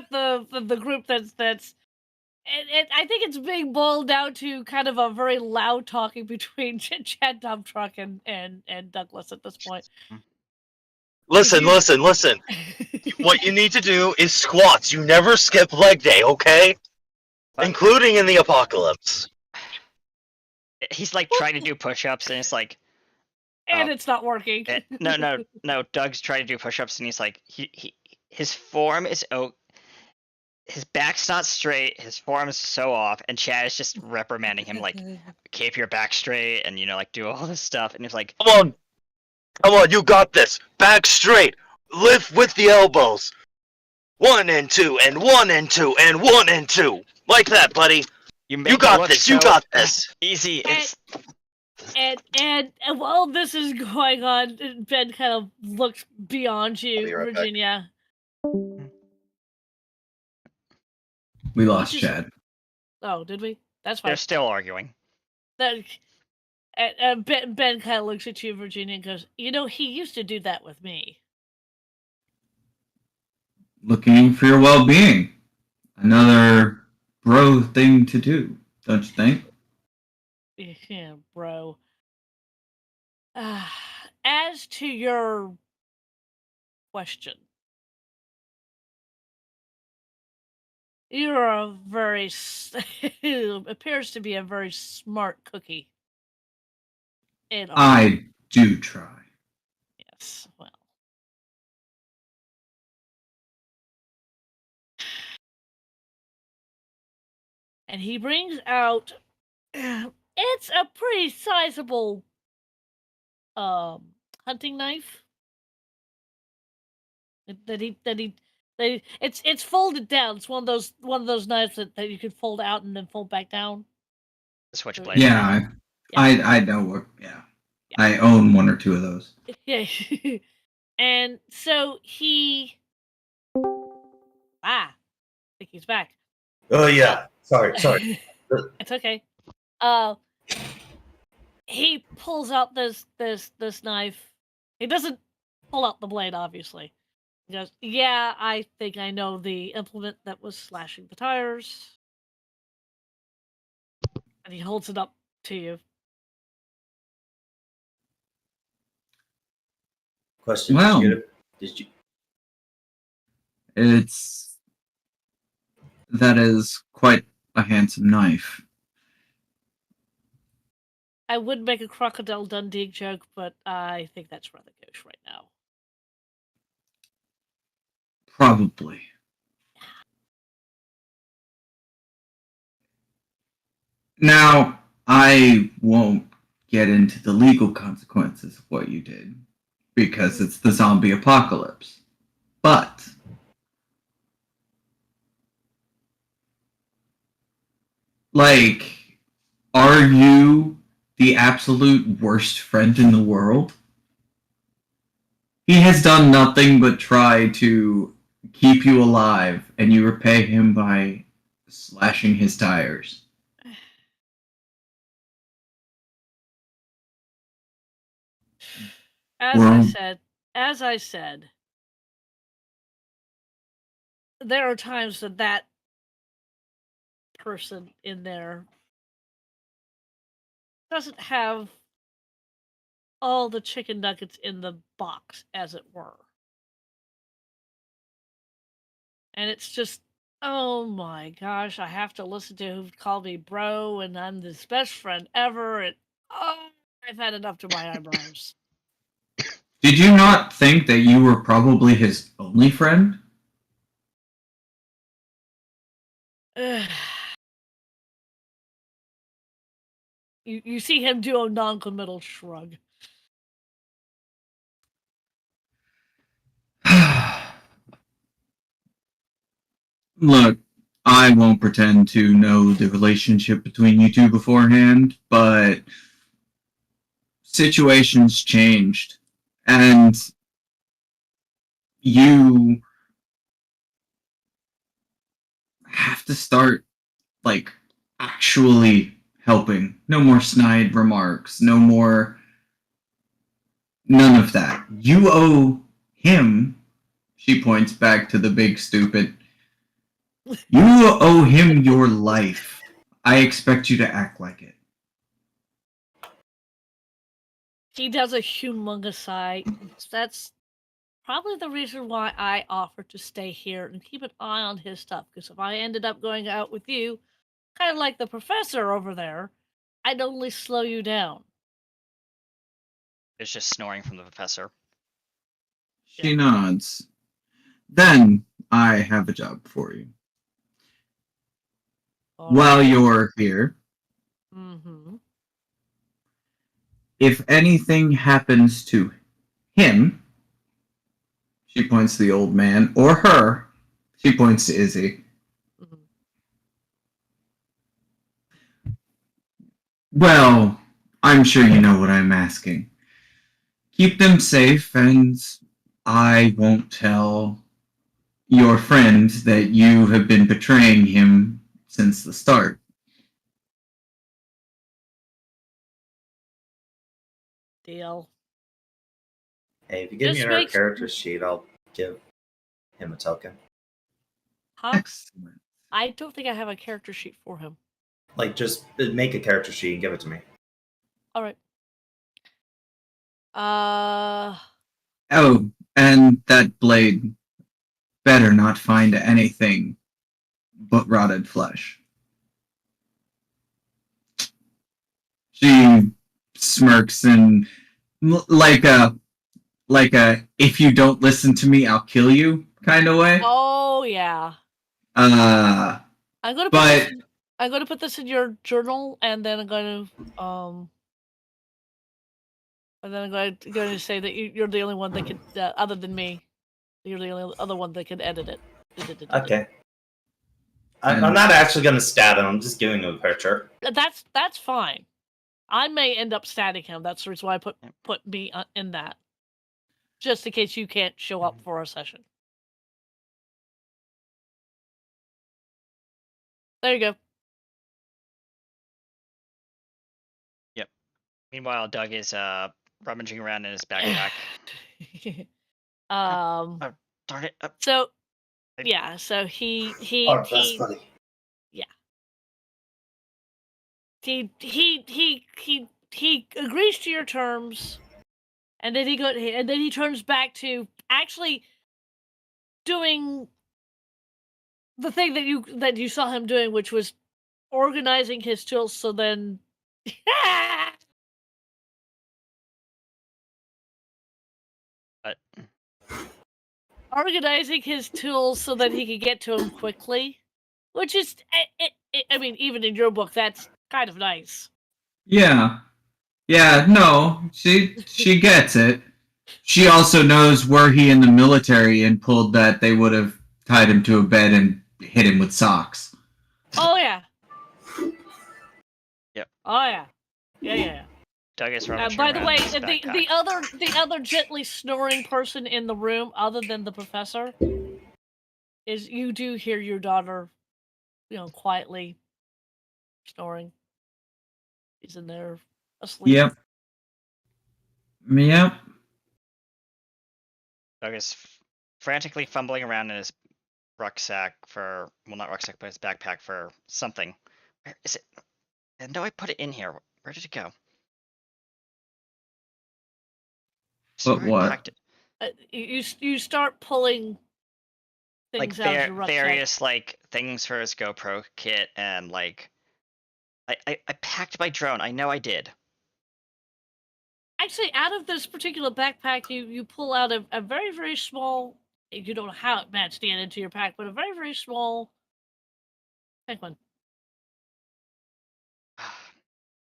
the group that's and I think it's being boiled down to kind of a very loud talking between Chad Dumptruck and Douglas at this point. Listen. What you need to do is squats. You never skip leg day, okay? Including in the apocalypse. He's like trying to do push-ups, and it's like, And it's not working. no. Doug's trying to do push-ups, and he's like, his form is his back's not straight, his form is so off, and Chad is just reprimanding him like, keep your back straight, and like do all this stuff, and he's like, Come on, you got this. Back straight. Lift with the elbows. 1 and 2 and 1 and 2 and 1 and 2. Like that, buddy. you got this. You got this. Easy. It's And while this is going on, Ben kind of looks beyond you, be right back. Virginia. We lost Chad. Oh, did we? That's fine. they're still arguing. Ben kind of looks at you, Virginia, and goes, he used to do that with me. Looking for your well-being. Another bro thing to do, don't you think? Yeah, bro. As to your question, you're a very appears to be a very smart cookie. I do try. Yes, well. And he brings out it's a pretty sizable hunting knife it's folded down. It's one of those knives that you can fold out and then fold back down. Switchblade. Yeah, I know what. Yeah, I own 1 or 2 of those. Yeah, and so he. I think he's back. Oh yeah, sorry. It's okay. He pulls out this knife. He doesn't pull out the blade, obviously. He goes, yeah, I think I know the implement that was slashing the tires. And he holds it up to you. Question. Well, Did you? That is quite a handsome knife. I would make a Crocodile Dundee joke, but I think that's rather gauche right now. Probably. Now, I won't get into the legal consequences of what you did, because it's the zombie apocalypse. But are you the absolute worst friend in the world? He has done nothing but try to keep you alive, and you repay him by slashing his tires. As I said, there are times that person in there doesn't have all the chicken nuggets in the box, as it were. And it's just, oh my gosh, I have to listen to who called me bro, and I'm his best friend ever, and oh, I've had enough to my eyebrows. Did you not think that you were probably his only friend? You see him do a non-committal shrug. Look, I won't pretend to know the relationship between you two beforehand, but situations changed, and you have to start, like, actually helping. No more snide remarks, no more. None of that. You owe him, she points back to the big stupid. You owe him your life. I expect you to act like it. He does a humongous sigh. That's probably the reason why I offered to stay here and keep an eye on his stuff. Because if I ended up going out with you, kind of like the professor over there, I'd only slow you down. It's just snoring from the professor. She nods. Then I have a job for you. While you're here, if anything happens to him, she points to the old man, or her, she points to Izzy. Well, I'm sure you know what I'm asking. Keep them safe, and I won't tell your friend that you have been betraying him since the start. Deal. Hey, if you give This me our makes- character sheet, I'll give him a token. Huh? Excellent. I don't think I have a character sheet for him. Like, just make a character sheet and give it to me. All right. Oh, and that blade better not find anything but rotted flesh. She smirks and like a if you don't listen to me, I'll kill you kind of way. Oh yeah. Uh, I'm gonna but put this in your journal, and then I'm going to say that you're the only one that could, other than me, you're the only other one that can edit it. Okay. I'm not actually going to stat him. I'm just giving him a picture. That's fine. I may end up statting him. That's the reason why I put me in that, just in case you can't show up for a session. There you go. Yep. Meanwhile, Doug is rummaging around in his backpack. Darn it. So, yeah. So he Our best buddy. Yeah. He agrees to your terms, and then he turns back to actually doing the thing that you saw him doing, which was organizing his tools. So then, organizing his tools so that he could get to him quickly, which is, I mean, even in your book, that's kind of nice. yeah, no, she gets it. She also knows were he in the military and pulled that, they would have tied him to a bed and hit him with socks. Oh yeah. Yep. Oh yeah. Yeah. Doug is rummaging By the around way, in his backpack. the other gently snoring person in the room, other than the professor, is you do hear your daughter, quietly snoring. She's in there asleep. Yep. Doug is frantically fumbling around in his rucksack not rucksack, but his backpack for something. Where is it? I know I put it in here. Where did it go? But what? You start pulling Like things out of your rucksack. various like things for his GoPro kit and like I packed my drone. I know I did. Actually, out of this particular backpack, you pull out a very, very small, you don't know how it matched in into your pack, but a very, very small penguin.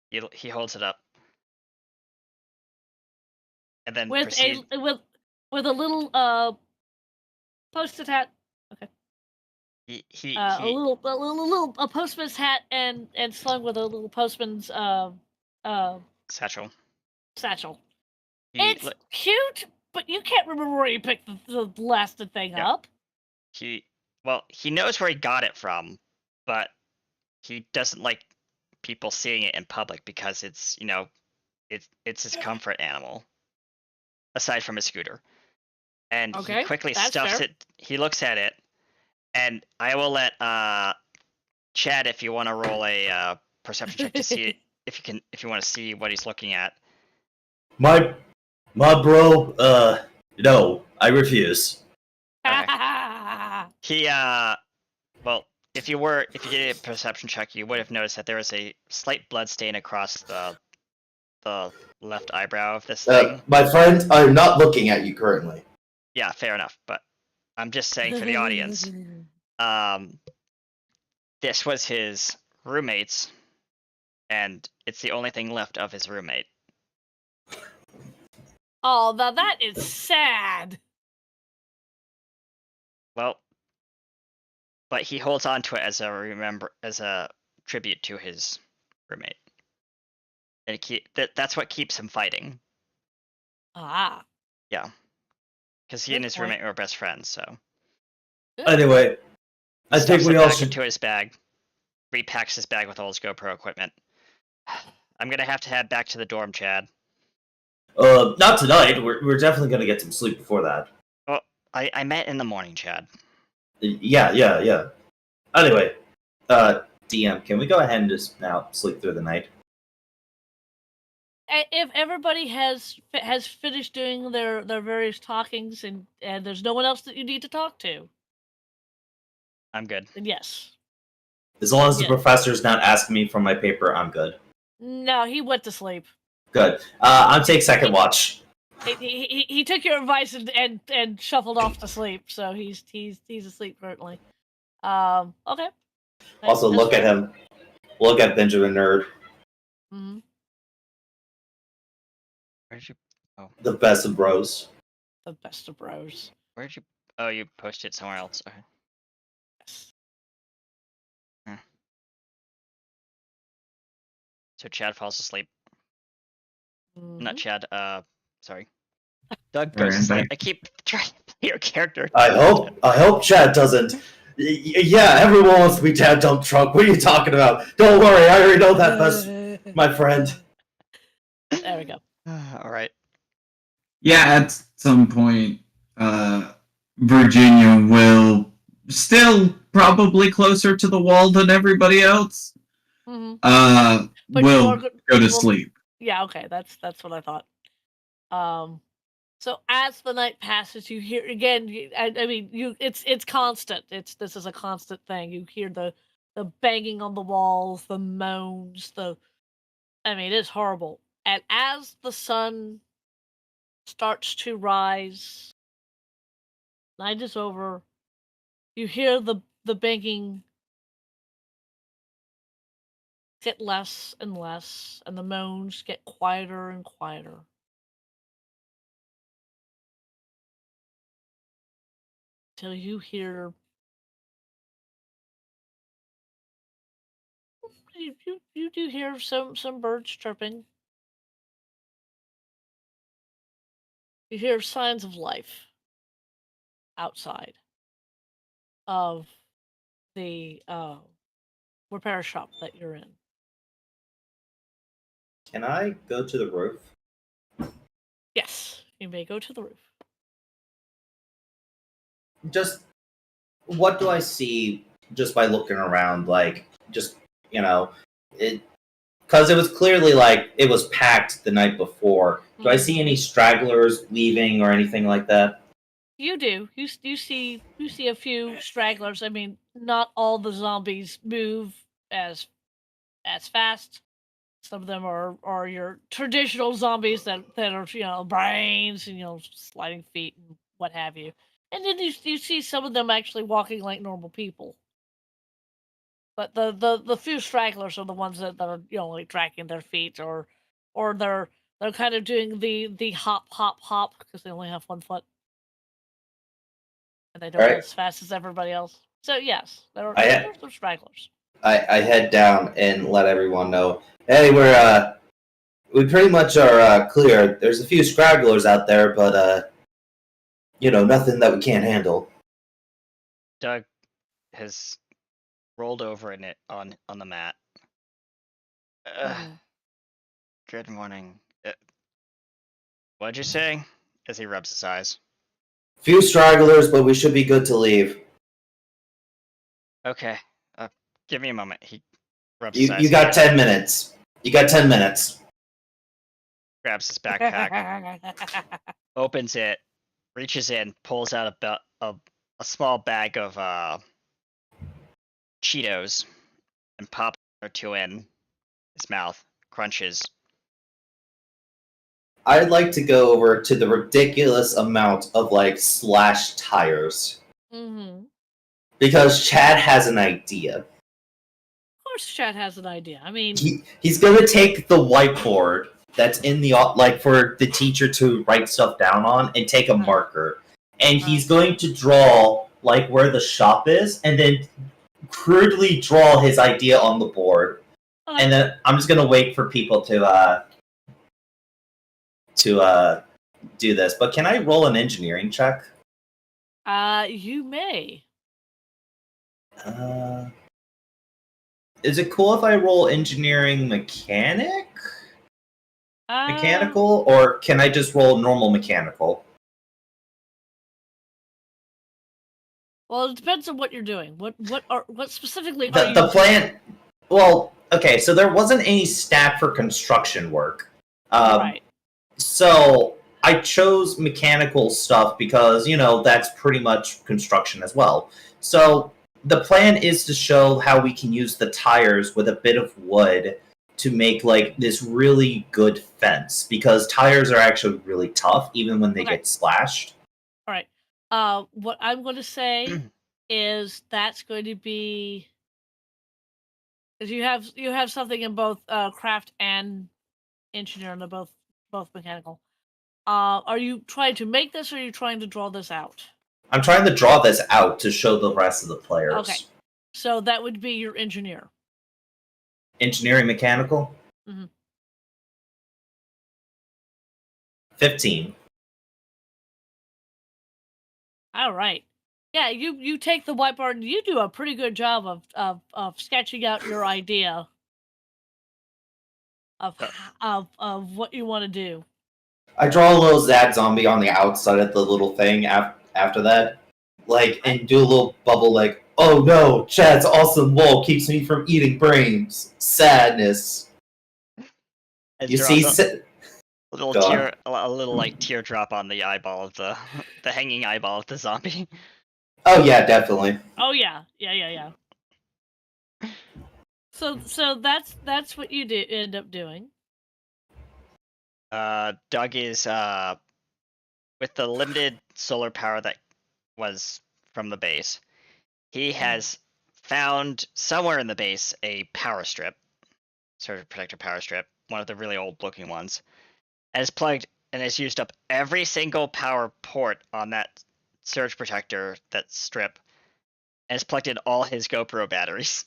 He holds it up. And then With proceed. with a little post-it hat. Okay. A postman's hat and slung with a little postman's satchel. Satchel. It's cute, but you can't remember where you picked the blasted thing up. He knows where he got it from, but he doesn't like people seeing it in public because it's it's his comfort animal. Aside from his scooter. And he quickly stuffs it. He looks at it, and I will let Chad, if you want to roll a perception check to see if you want to see what he's looking at. My bro, no, I refuse. Okay. He well, if you did a perception check, you would have noticed that there was a slight blood stain across the left eyebrow of this thing. My friend, I'm not looking at you currently. Yeah, fair enough, but I'm just saying for the audience. This was his roommate's, and it's the only thing left of his roommate. Oh, now that is sad. Well, but he holds on to it as a tribute to his roommate. And that's what keeps him fighting. Ah. Yeah. Because he and his roommate were best friends, so. Anyway, I think we all should... into his bag. Repacks his bag with all his GoPro equipment. I'm gonna have to head back to the dorm, Chad. Not tonight. We're definitely gonna get some sleep before that. Well, I meant in the morning, Chad. Yeah. Anyway, DM, can we go ahead and just now sleep through the night? If everybody has finished doing their various talkings and there's no one else that you need to talk to, I'm good. then yes. As long as the professor's not asking me for my paper, I'm good. No, he went to sleep. Good. I'll take second watch. He took your advice and shuffled off to sleep, so he's asleep currently. Okay. Also, look at him. Look at Benjamin Nerd. Mm-hmm. Where'd you? Oh. The best of bros. The best of bros. Where'd you? Oh, you posted it somewhere else. Okay. Yes. So Chad falls asleep. Mm-hmm. Not Chad. Sorry. Doug goes to sleep. I keep trying to play your character. I hope Chad doesn't. Yeah, everyone wants to be Chad Dump Trunk. What are you talking about? Don't worry, I already know that best, my friend. There we go. All right. Yeah, at some point, Virginia will still probably closer to the wall than everybody else. Mm-hmm. Will go to sleep. Yeah, okay, that's what I thought. So as the night passes, you hear again. I mean, it's constant. This is a constant thing. You hear the banging on the walls, the moans, I mean, it's horrible. And as the sun starts to rise, night is over. You hear the banging get less and less, and the moans get quieter and quieter. Till you hear you do hear some birds chirping. You hear signs of life outside of the repair shop that you're in. Can I go to the roof? Yes, you may go to the roof. Just, what do I see just by looking around? Like, just, because because it was clearly like it was packed the night before. Do I see any stragglers leaving or anything like that? You do. You see a few stragglers. I mean, not all the zombies move as fast. Some of them are your traditional zombies that are brains and sliding feet and what have you. And then you see some of them actually walking like normal people. But the few stragglers are the ones that are like dragging their feet or they're kind of doing the hop because they only have one foot and they don't go as fast as everybody else. So yes, there are some stragglers. I head down and let everyone know. Hey, we pretty much are clear. There's a few stragglers out there, but nothing that we can't handle. Doug has rolled over in it on the mat. Good morning. What'd you say? As he rubs his eyes. Few stragglers, but we should be good to leave. Okay. Give me a moment. He rubs his eyes. You got 10 minutes. You got 10 minutes. Grabs his backpack, opens it, reaches in, pulls out a small bag of Cheetos, and pops one or two in his mouth, crunches. I'd like to go over to the ridiculous amount of slashed tires. Mm-hmm. Because Chad has an idea. Of course Chad has an idea. I mean... He's going to take the whiteboard that's in the... for the teacher to write stuff down on and take a marker. And he's going to draw, where the shop is, and then crudely draw his idea on the board. And then I'm just going to wait for people to do this. But can I roll an engineering check? You may. Is it cool if I roll engineering mechanical, or can I just roll normal mechanical? Well, it depends on what you're doing. What specifically are you... The plan... Well, okay, so there wasn't any stat for construction work. Right. So I chose mechanical stuff because, that's pretty much construction as well. So the plan is to show how we can use the tires with a bit of wood to make, this really good fence. Because tires are actually really tough, even when they get slashed. All right. What I'm going to say is that's going to be... Because you have something in both craft and engineering, they're both mechanical. Are you trying to make this, or are you trying to draw this out? I'm trying to draw this out to show the rest of the players. Okay, so that would be your engineer. Engineering mechanical? Mm-hmm. 15. All right. Yeah, you take the whiteboard and you do a pretty good job of sketching out your idea of what you want to do. I draw a little Zad zombie on the outside of the little thing after that. And do a little bubble oh no, Chad's awesome wall keeps me from eating brains. Sadness. You see... A little teardrop on the eyeball of the hanging eyeball of the zombie. Oh yeah, definitely. Oh yeah. So that's what you end up doing. Doug is with the limited solar power that was from the base. He has found somewhere in the base a power strip, surge protector power strip, one of the really old looking ones. And it's plugged and has used up every single power port on that surge protector, that strip, and it's plugged in all his GoPro batteries.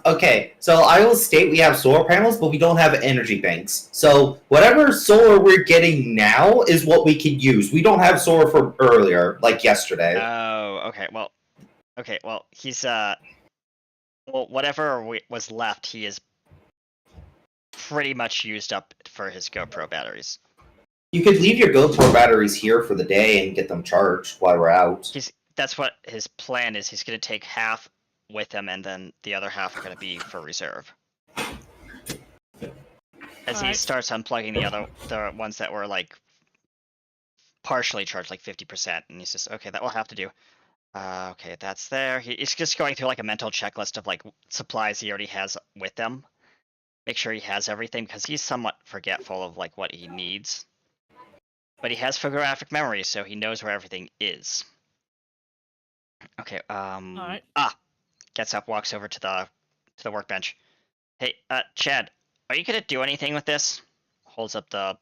Okay, so I will state we have solar panels, but we don't have energy banks. So whatever solar we're getting now is what we can use. We don't have solar from earlier, like yesterday. Oh, okay. Well, he's whatever was left, he is pretty much used up for his GoPro batteries. You could leave your GoPro batteries here for the day and get them charged while we're out. That's what his plan is. He's going to take half with him, and then the other half are going to be for reserve. as he Alright. starts unplugging the ones that were like partially charged, like 50%, and he's just, okay, that will have to do. Okay, that's there. He's just going through like a mental checklist of like supplies he already has with him. Make sure he has everything because he's somewhat forgetful of like what he needs. But he has photographic memory, so he knows where everything is. Okay. Alright. Gets up, walks over to the workbench. Hey, Chad, are you gonna do anything with this? Holds up the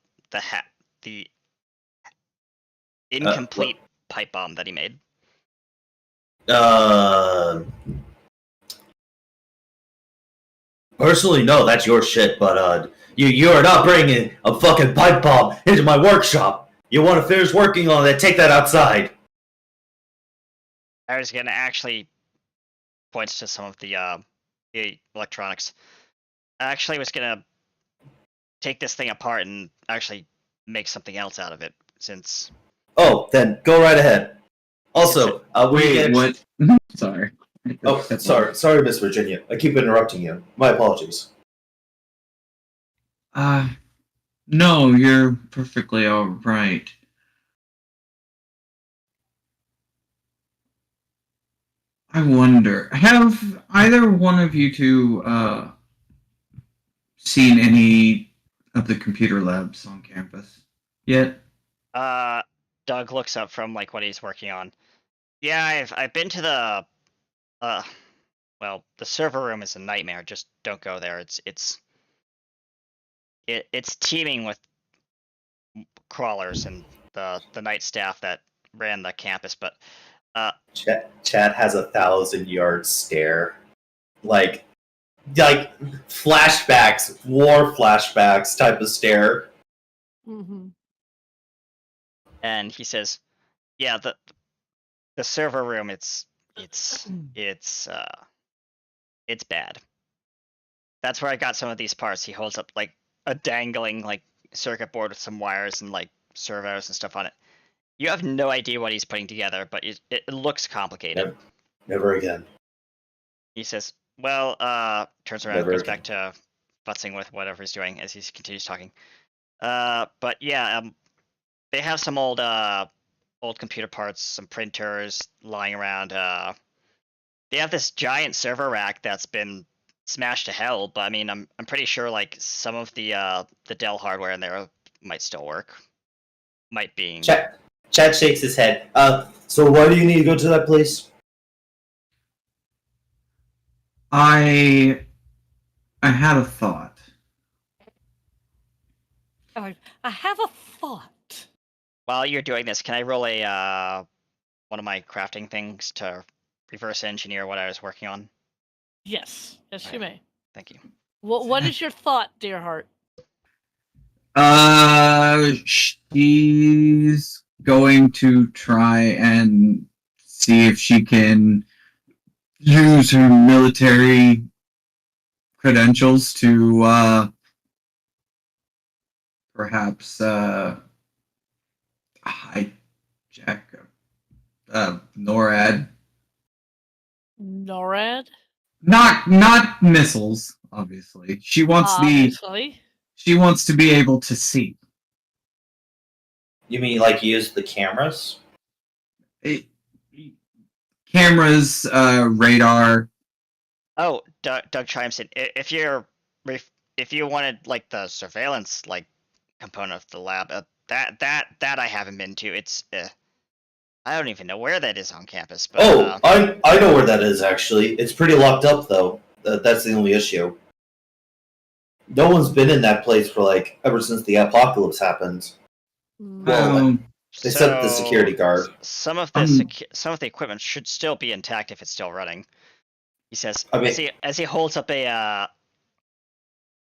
incomplete pipe bomb that he made. Personally, no, that's your shit, but, you are not bringing a fucking pipe bomb into my workshop! You want to finish working on it, take that outside! I was gonna actually points to some of the electronics. I actually was gonna take this thing apart and actually make something else out of it, since... Oh, then go right ahead. Also, Wait, what? Sorry. Oh, sorry, Miss Virginia. I keep interrupting you. My apologies. No, you're perfectly alright. I wonder, have either one of you two, seen any of the computer labs on campus yet? Doug looks up from like what he's working on. Yeah, I've been to the well, the server room is a nightmare. Just don't go there. It's teeming with crawlers and the night staff that ran the campus. But Chad has 1,000-yard stare, like flashbacks, war flashbacks type of stare. Mm-hmm. And he says, "Yeah, the server room. It's bad. That's where I got some of these parts." He holds up like a dangling like circuit board with some wires and like servos and stuff on it. You have no idea what he's putting together, but it looks complicated. Never again. He says, "Well," turns around and Never goes again. back to futzing with whatever he's doing as he continues talking. But yeah, they have some old computer parts, some printers lying around. They have this giant server rack that's been smashed to hell, but I mean, I'm pretty sure like some of the Dell hardware in there might still work. Might be. Chad shakes his head. So why do you need to go to that place? I had a thought. I have a thought. While you're doing this, can I roll a one of my crafting things to reverse engineer what I was working on? Yes, you may. Thank you. What is your thought, dear heart? She's going to try and see if she can use her military credentials to perhaps hijack NORAD. NORAD? Not missiles, obviously. She wants Obviously. she wants to be able to see. You mean like use the cameras? Cameras, radar. Oh, Doug chimes in. If you wanted like the surveillance like component of the lab, that I haven't been to. It's I don't even know where that is on campus. But, I know where that is actually. It's pretty locked up though. That's the only issue. No one's been in that place for like ever since the apocalypse happened. Well, except the security guard. Some of the equipment should still be intact if it's still running. He says as he holds up a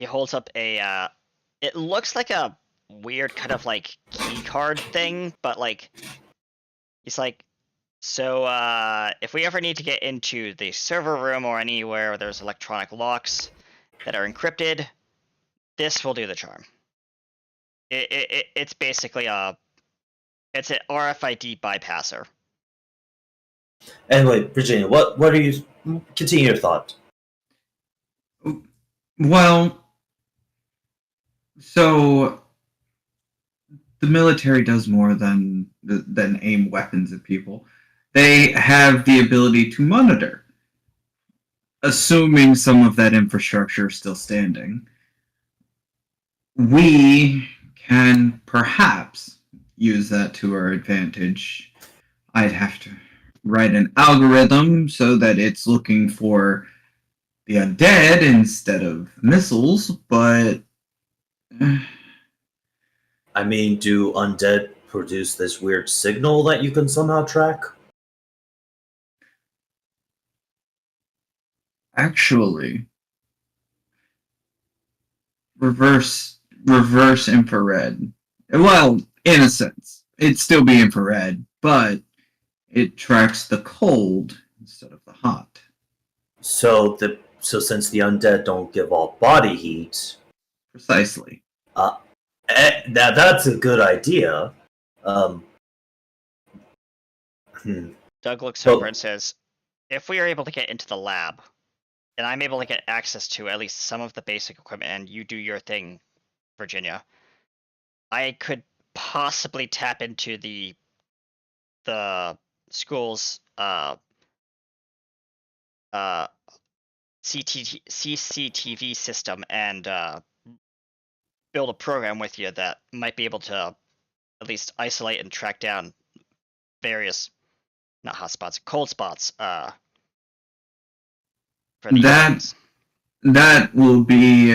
it looks like a weird kind of like key card thing, but like he's like, so if we ever need to get into the server room or anywhere where there's electronic locks that are encrypted, this will do the charm. It's basically it's an RFID bypasser. Anyway, Virginia, what are you? Continue your thought. Well, So the military does more than aim weapons at people. They have the ability to monitor, assuming some of that infrastructure is still standing. We can perhaps use that to our advantage. I'd have to write an algorithm so that it's looking for the undead instead of missiles, but I mean, do undead produce this weird signal that you can somehow track? actually, reverse infrared. Well, in a sense, it'd still be infrared, but it tracks the cold instead of the hot. So since the undead don't give off body heat, Precisely. that's a good idea. Um, Doug looks Well- over and says, if we are able to get into the lab, and I'm able to get access to at least some of the basic equipment, and you do your thing, Virginia, I could possibly tap into the school's CCTV system and build a program with you that might be able to at least isolate and track down various, not hot spots, cold spots. For the That- humans. That will be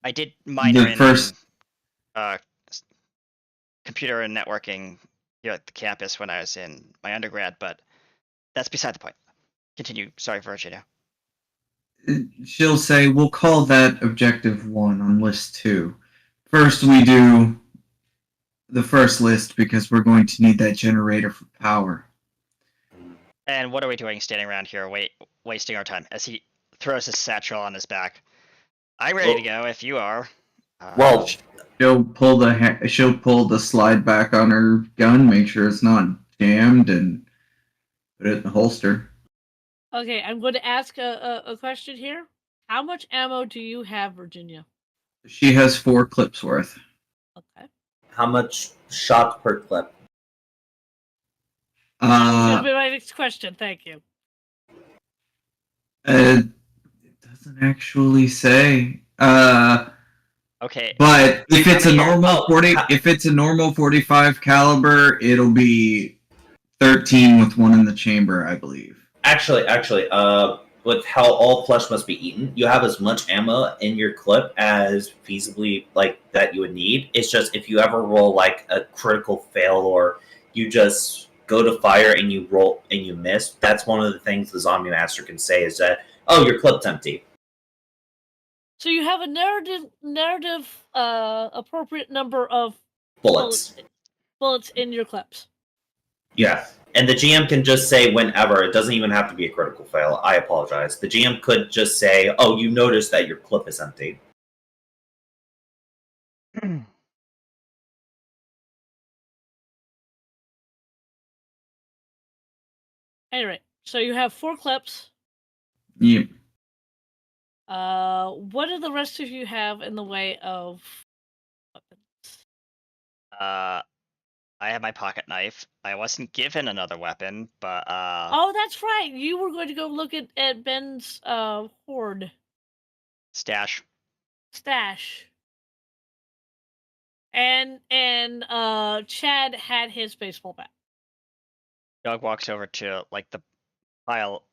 I did minor the first. computer and networking here at the campus when I was in my undergrad, but that's beside the point. Continue. Sorry, Virginia. She'll say, we'll call that Objective 1 on List 2. First, we do the first list because we're going to need that generator for power. And what are we doing standing around here wasting our time? As he throws his satchel on his back. I'm ready to go if you are. well, She'll pull the slide back on her gun, make sure it's not jammed, and put it in the holster. Okay, I'm going to ask a question here. How much ammo do you have, Virginia? She has 4 clips worth. Okay. how much shot per clip? That was going Uh, to be my next question. Thank you. it doesn't actually say. Okay. But if it's a many- normal 40, if it's a normal 45 caliber, it'll be 13 with one in the chamber, I believe. Actually, with how all flesh must be eaten, you have as much ammo in your clip as feasibly that you would need. It's just if you ever roll like a critical fail or you just go to fire and you roll and you miss, that's one of the things the zombie master can say is that, oh, your clip's empty. So you have a narrative appropriate number of Bullets. bullets in your clips. Yeah. And the GM can just say whenever, it doesn't even have to be a critical fail. I apologize. The GM could just say, oh, you notice that your clip is empty. Anyway, so you have 4 clips. Yep. What do the rest of you have in the way of weapons? I have my pocket knife. I wasn't given another weapon, but Oh, that's right. You were going to go look at Ben's hoard stash. stash. And Chad had his baseball bat. Doug walks over to like the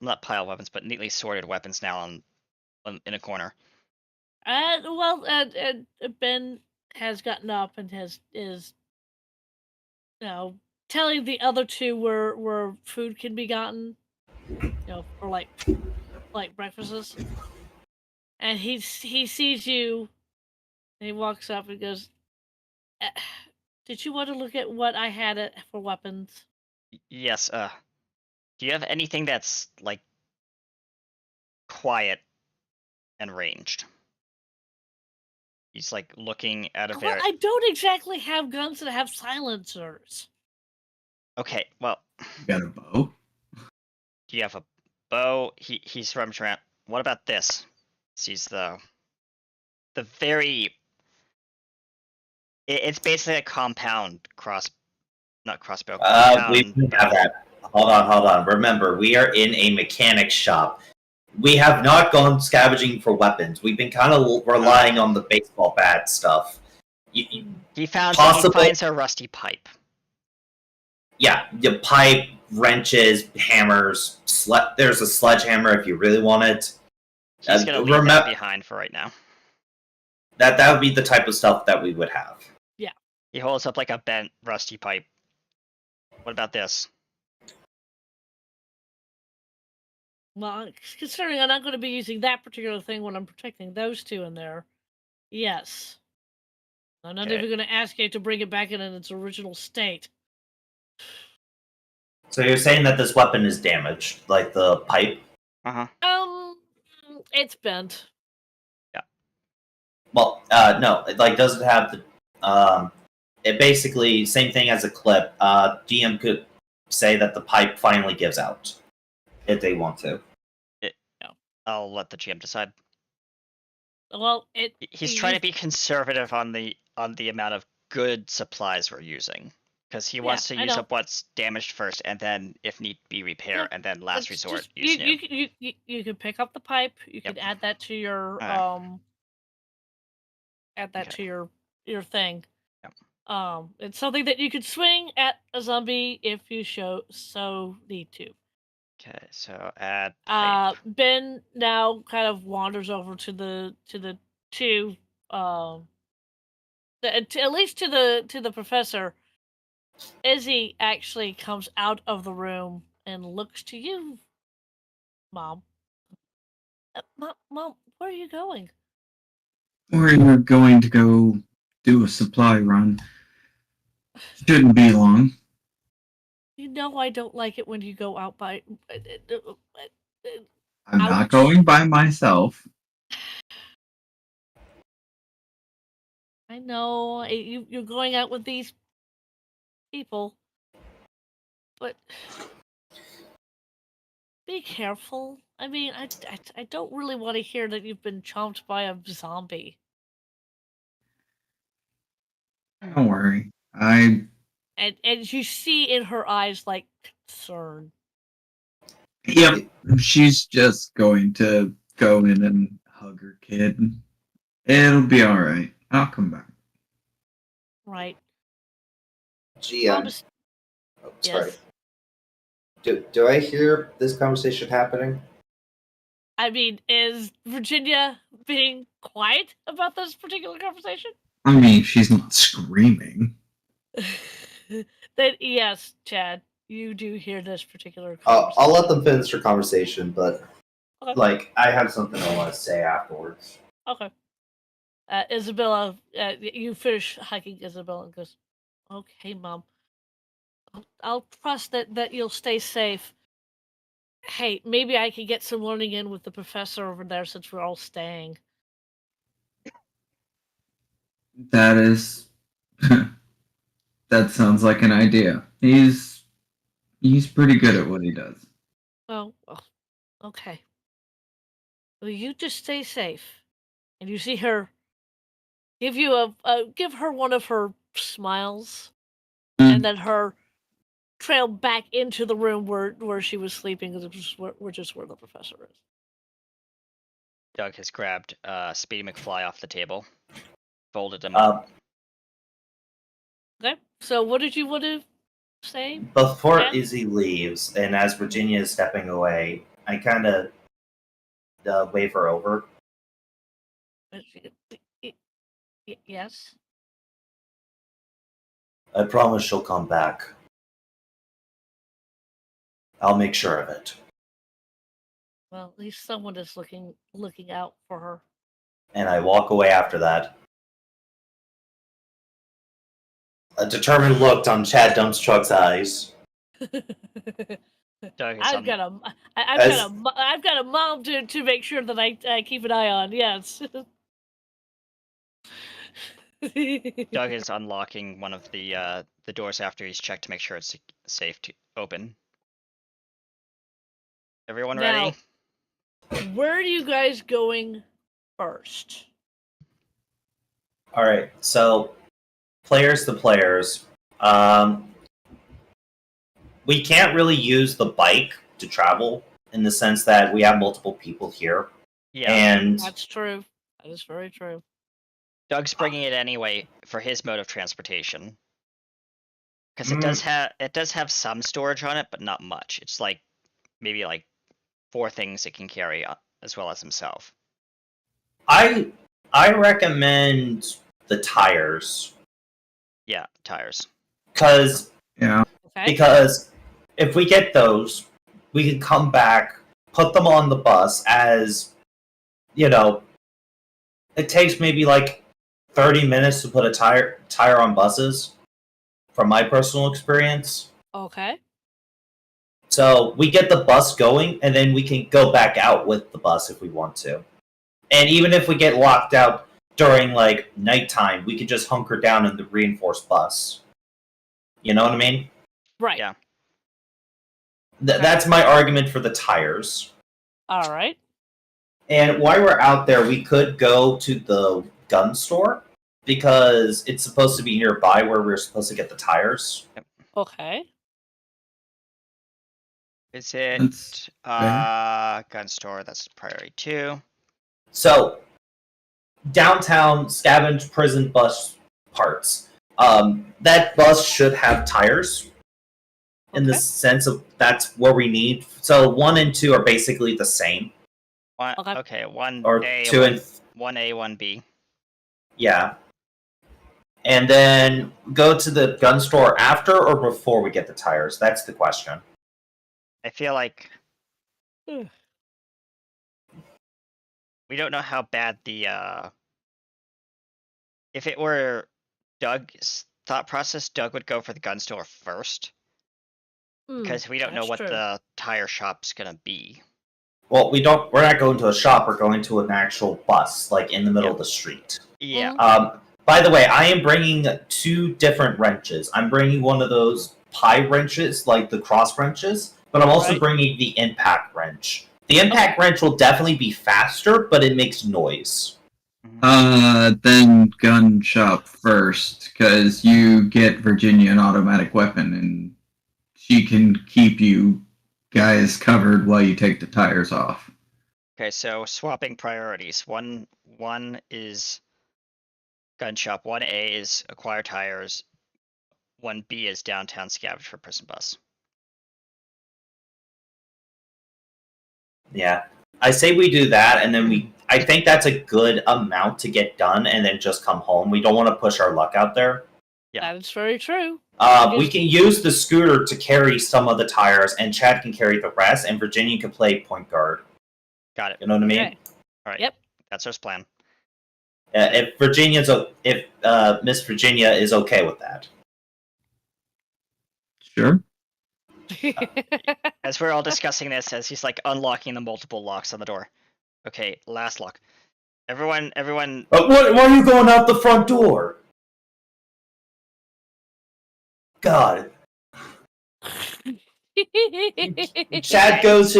not pile of weapons, but neatly sorted weapons now in a corner. Ben has gotten up and is telling the other 2 where food can be gotten, for like breakfasts. And he sees you, and he walks up and goes, "Did you want to look at what I had for weapons?" Yes. Do you have anything that's like quiet and ranged? He's like looking at a Well, very. I don't exactly have guns that have silencers. Okay. Well, You got a bow? do you have a bow? He's rummaging around. What about this? Sees the very It's basically a compound not crossbow. We Compound. have that. Hold on. Remember, we are in a mechanic shop. We have not gone scavenging for weapons. We've been kind of relying on the baseball bat stuff. He Possible- finds a rusty pipe. Yeah, the pipe, wrenches, hammers. There's a sledgehammer if you really want it. He's gonna leave that behind for right now. That would be the type of stuff that we would have. He holds up like a bent, rusty pipe. What about this? Well, considering I'm not going to be using that particular thing when I'm protecting those two in there, yes. I'm not even going to ask you to bring it back in its original state. So you're saying that this weapon is damaged, like the pipe? It's bent. Yeah. Well, no. Does it have the it basically same thing as a clip. GM could say that the pipe finally gives out if they want to. I'll let the GM decide. Well, he's trying to be conservative on the amount of good supplies we're using, because he wants to use up what's damaged first, and then if need be repair, and then last resort use new. You can pick up the pipe. You can add that to your to your thing. It's something that you could swing at a zombie if you so need to. Okay, so add pipe. Ben now kind of wanders over to the two, at least to the professor. Izzy actually comes out of the room and looks to you, Mom. Mom, where are you going? We're going to go do a supply run. Shouldn't be long. You know I don't like it when you go out by... I'm not going by myself. I know, you're going out with these people, but be careful. I mean, I don't really want to hear that you've been chomped by a zombie. Don't worry. And you see in her eyes, like, concern. Yep. She's just going to go in and hug her kid. It'll be alright. I'll come back. Right. GM. Sorry. Do I hear this conversation happening? I mean, is Virginia being quiet about this particular conversation? I mean, she's not screaming. Then yes, Chad, you do hear this particular conversation. I'll let them finish their conversation, but I have something I want to say afterwards. Okay. Isabella, you finish hiking Isabella and goes, "Okay, Mom. I'll trust that you'll stay safe. Hey, maybe I can get some learning in with the professor over there since we're all staying." That is... that sounds like an idea. He's pretty good at what he does. Oh, okay. Well, you just stay safe. And you see her give her one of her smiles, and then her trail back into the room where she was sleeping, which is where the professor is. Doug has grabbed Speedy McFly off the table, folded him up. Okay, so what did you want to say? Before Izzy leaves, and as Virginia is stepping away, I kind of wave her over. Yes? I promise she'll come back. I'll make sure of it. Well, at least someone is looking out for her. And I walk away after that. A determined look on Chad Dumpstruck's eyes. I've got a mom to make sure that I keep an eye on. Yes. Doug is unlocking one of the doors after he's checked to make sure it's safe to open. Everyone ready? Where are you guys going first? Alright, so players to players, we can't really use the bike to travel in the sense that we have multiple people here. Yeah, And That's true. That is very true. Doug's bringing it anyway for his mode of transportation. Because it does have some storage on it, but not much. It's like maybe like 4 things it can carry as well as himself. I recommend the tires. Yeah, tires. Because Yeah. Okay. if we get those, we can come back, put them on the bus as, you know, it takes maybe like 30 minutes to put a tire on buses, from my personal experience. Okay. So we get the bus going, and then we can go back out with the bus if we want to. And even if we get locked out during like nighttime, we can just hunker down in the reinforced bus. You know what I mean? Right. Yeah. That's my argument for the tires. All right. And while we're out there, we could go to the gun store because it's supposed to be nearby where we're supposed to get the tires. Okay. Is it That's gun store? That's priority 2. So, downtown scavenge prison bus parts. That bus should have tires in the Okay. sense of that's where we need. So 1 and 2 are basically the same. Okay, 1A, Or 2 and 1A, 1B. yeah. And then go to the gun store after or before we get the tires. That's the question. I feel like Ugh. we don't know how bad the if it were Doug's thought process, Doug would go for the gun store first because we don't know that's what true. the tire shop's gonna be. Well, we're not going to a shop, we're going to an actual bus, like in the middle of the street. Yeah. By the way, I am bringing 2 different wrenches. I'm bringing one of those pie wrenches, like the cross wrenches, but I'm also Right. bringing the impact wrench. The impact wrench will definitely be faster, but it makes noise. Then gun shop first, because you get Virginia an automatic weapon, and she can keep you guys covered while you take the tires off. Okay, so swapping priorities. One is gun shop. 1A is acquire tires. 1B is downtown scavenge for prison bus. Yeah. I say we do that, and then I think that's a good amount to get done, and then just come home. We don't want to push our luck out there. Yeah. That is very true. We can use the scooter to carry some of the tires, and Chad can carry the rest, and Virginia can play point guard. Got it. You know what I mean? Okay. All right. Yep. That's our plan. If Miss Virginia is okay with that. Sure. As we're all discussing this, as he's like unlocking the multiple locks on the door. Okay, last lock. Everyone. Why are you going out the front door? God. Chad goes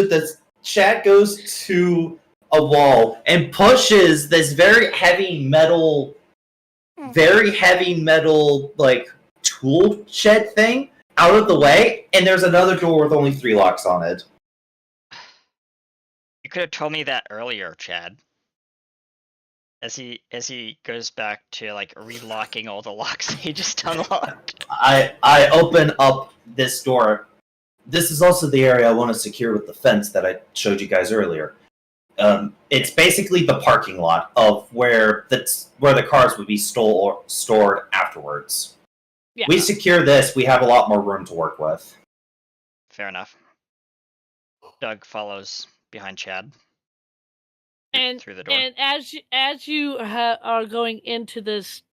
to a wall and pushes this very heavy metal like tool shed thing out of the way, and there's another door with only 3 locks on it. You could have told me that earlier, Chad. As he goes back to like relocking all the locks he just unlocked. I open up this door. This is also the area I want to secure with the fence that I showed you guys earlier. It's basically the parking lot of where the cars would be stored afterwards. Yeah. We secure this, we have a lot more room to work with. Fair enough. Doug follows behind Chad. And through the door. And as you are going into this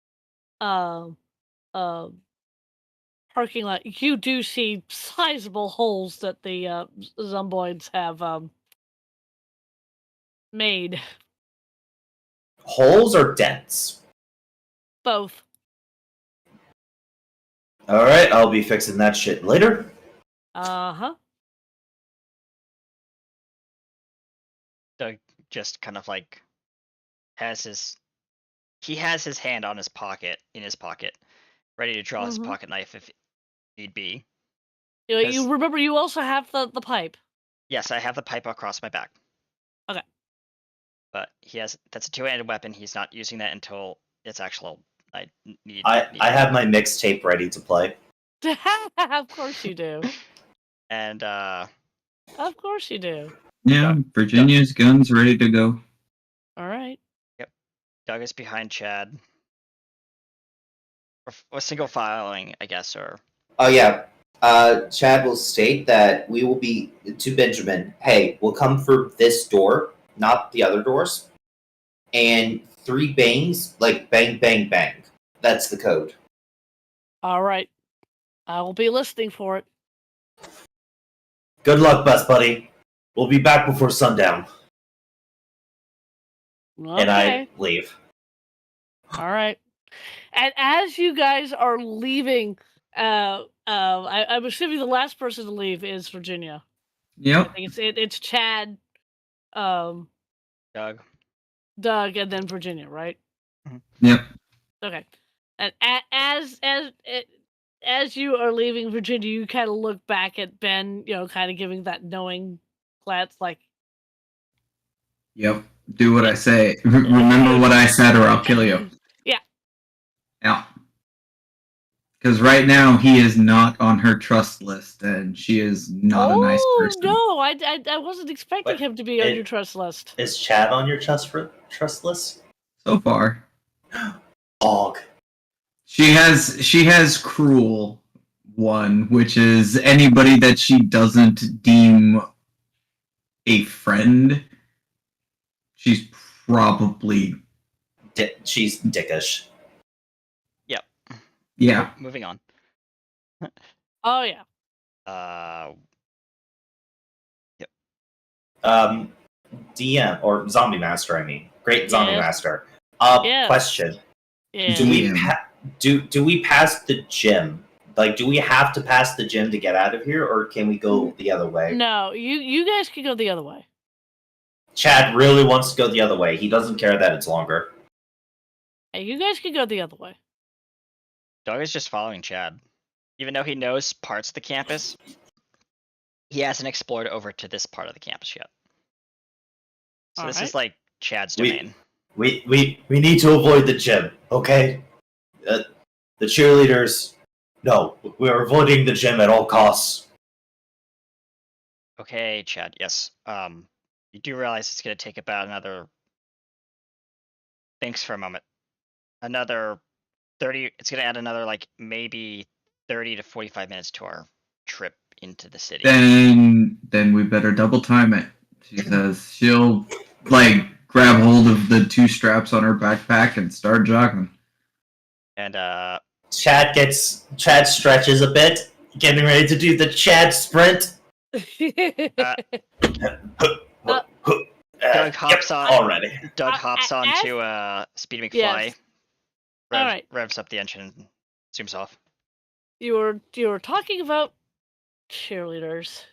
parking lot, you do see sizable holes that the zomboids have made. Holes or dents? Both. Alright, I'll be fixing that shit later. Uh-huh. Doug just kind of like has his hand on his pocket, in his pocket, ready to draw his Mhm. pocket knife if need be. You Because- remember you also have the pipe. Yes, I have the pipe across my back. Okay. But that's a two-handed weapon. He's not using that until it's actual. I I have my mixtape ready to play. Of course you do. And Of course you do. Yeah, Virginia's guns ready to go. All right. Doug is behind Chad. Or single filing, I guess, or Oh yeah. Chad will state that we will be to Benjamin. Hey, we'll come for this door, not the other doors. And 3 bangs, like bang, bang, bang. That's the code. All right. I will be listening for it. Good luck, best buddy. We'll be back before sundown. Okay. And I leave. All right. And as you guys are leaving, I'm assuming the last person to leave is Virginia. I Yep. think it's Chad, Doug. Doug, and then Virginia, right? Yep. Okay. And as you are leaving Virginia, you kind of look back at Ben, kind of giving that knowing glance, like, Yep. Do what I say. Remember what I said, or I'll kill you. Yeah. Yeah. Because right now he is not on her trust list, and she is not a nice person. No, I wasn't expecting What? him to be on your trust list. Is Chad on your trust list? So far, Dog. she has cruel one, which is anybody that she doesn't deem a friend. She's probably She's dickish. yeah. Moving on. Oh yeah. DM or Zombie Master, I mean. Great Zombie Yes. Master. Yes. Question. Yeah. Do we pass the gym? Like, do we have to pass the gym to get out of here, or can we go the other way? No, you guys can go the other way. Chad really wants to go the other way. He doesn't care that it's longer. Hey, you guys can go the other way. Doug is just following Chad. Even though he knows parts of the campus, he hasn't explored over to this part of the campus yet. So this is like Chad's domain. We need to avoid the gym, okay? The cheerleaders. No, we're avoiding the gym at all costs. Okay, Chad. Yes. You do realize it's going to take about another. Thanks for a moment. Another 30. It's going to add another maybe 30 to 45 minutes to our trip into the city. Then we better double time it. She says she'll grab hold of the 2 straps on her backpack and start jogging. And Chad stretches a bit, getting ready to do the Chad sprint. Doug hops on already. Doug hops onto Speedy McFly. Yes. All right. Revs up the engine and zooms off. You were talking about cheerleaders.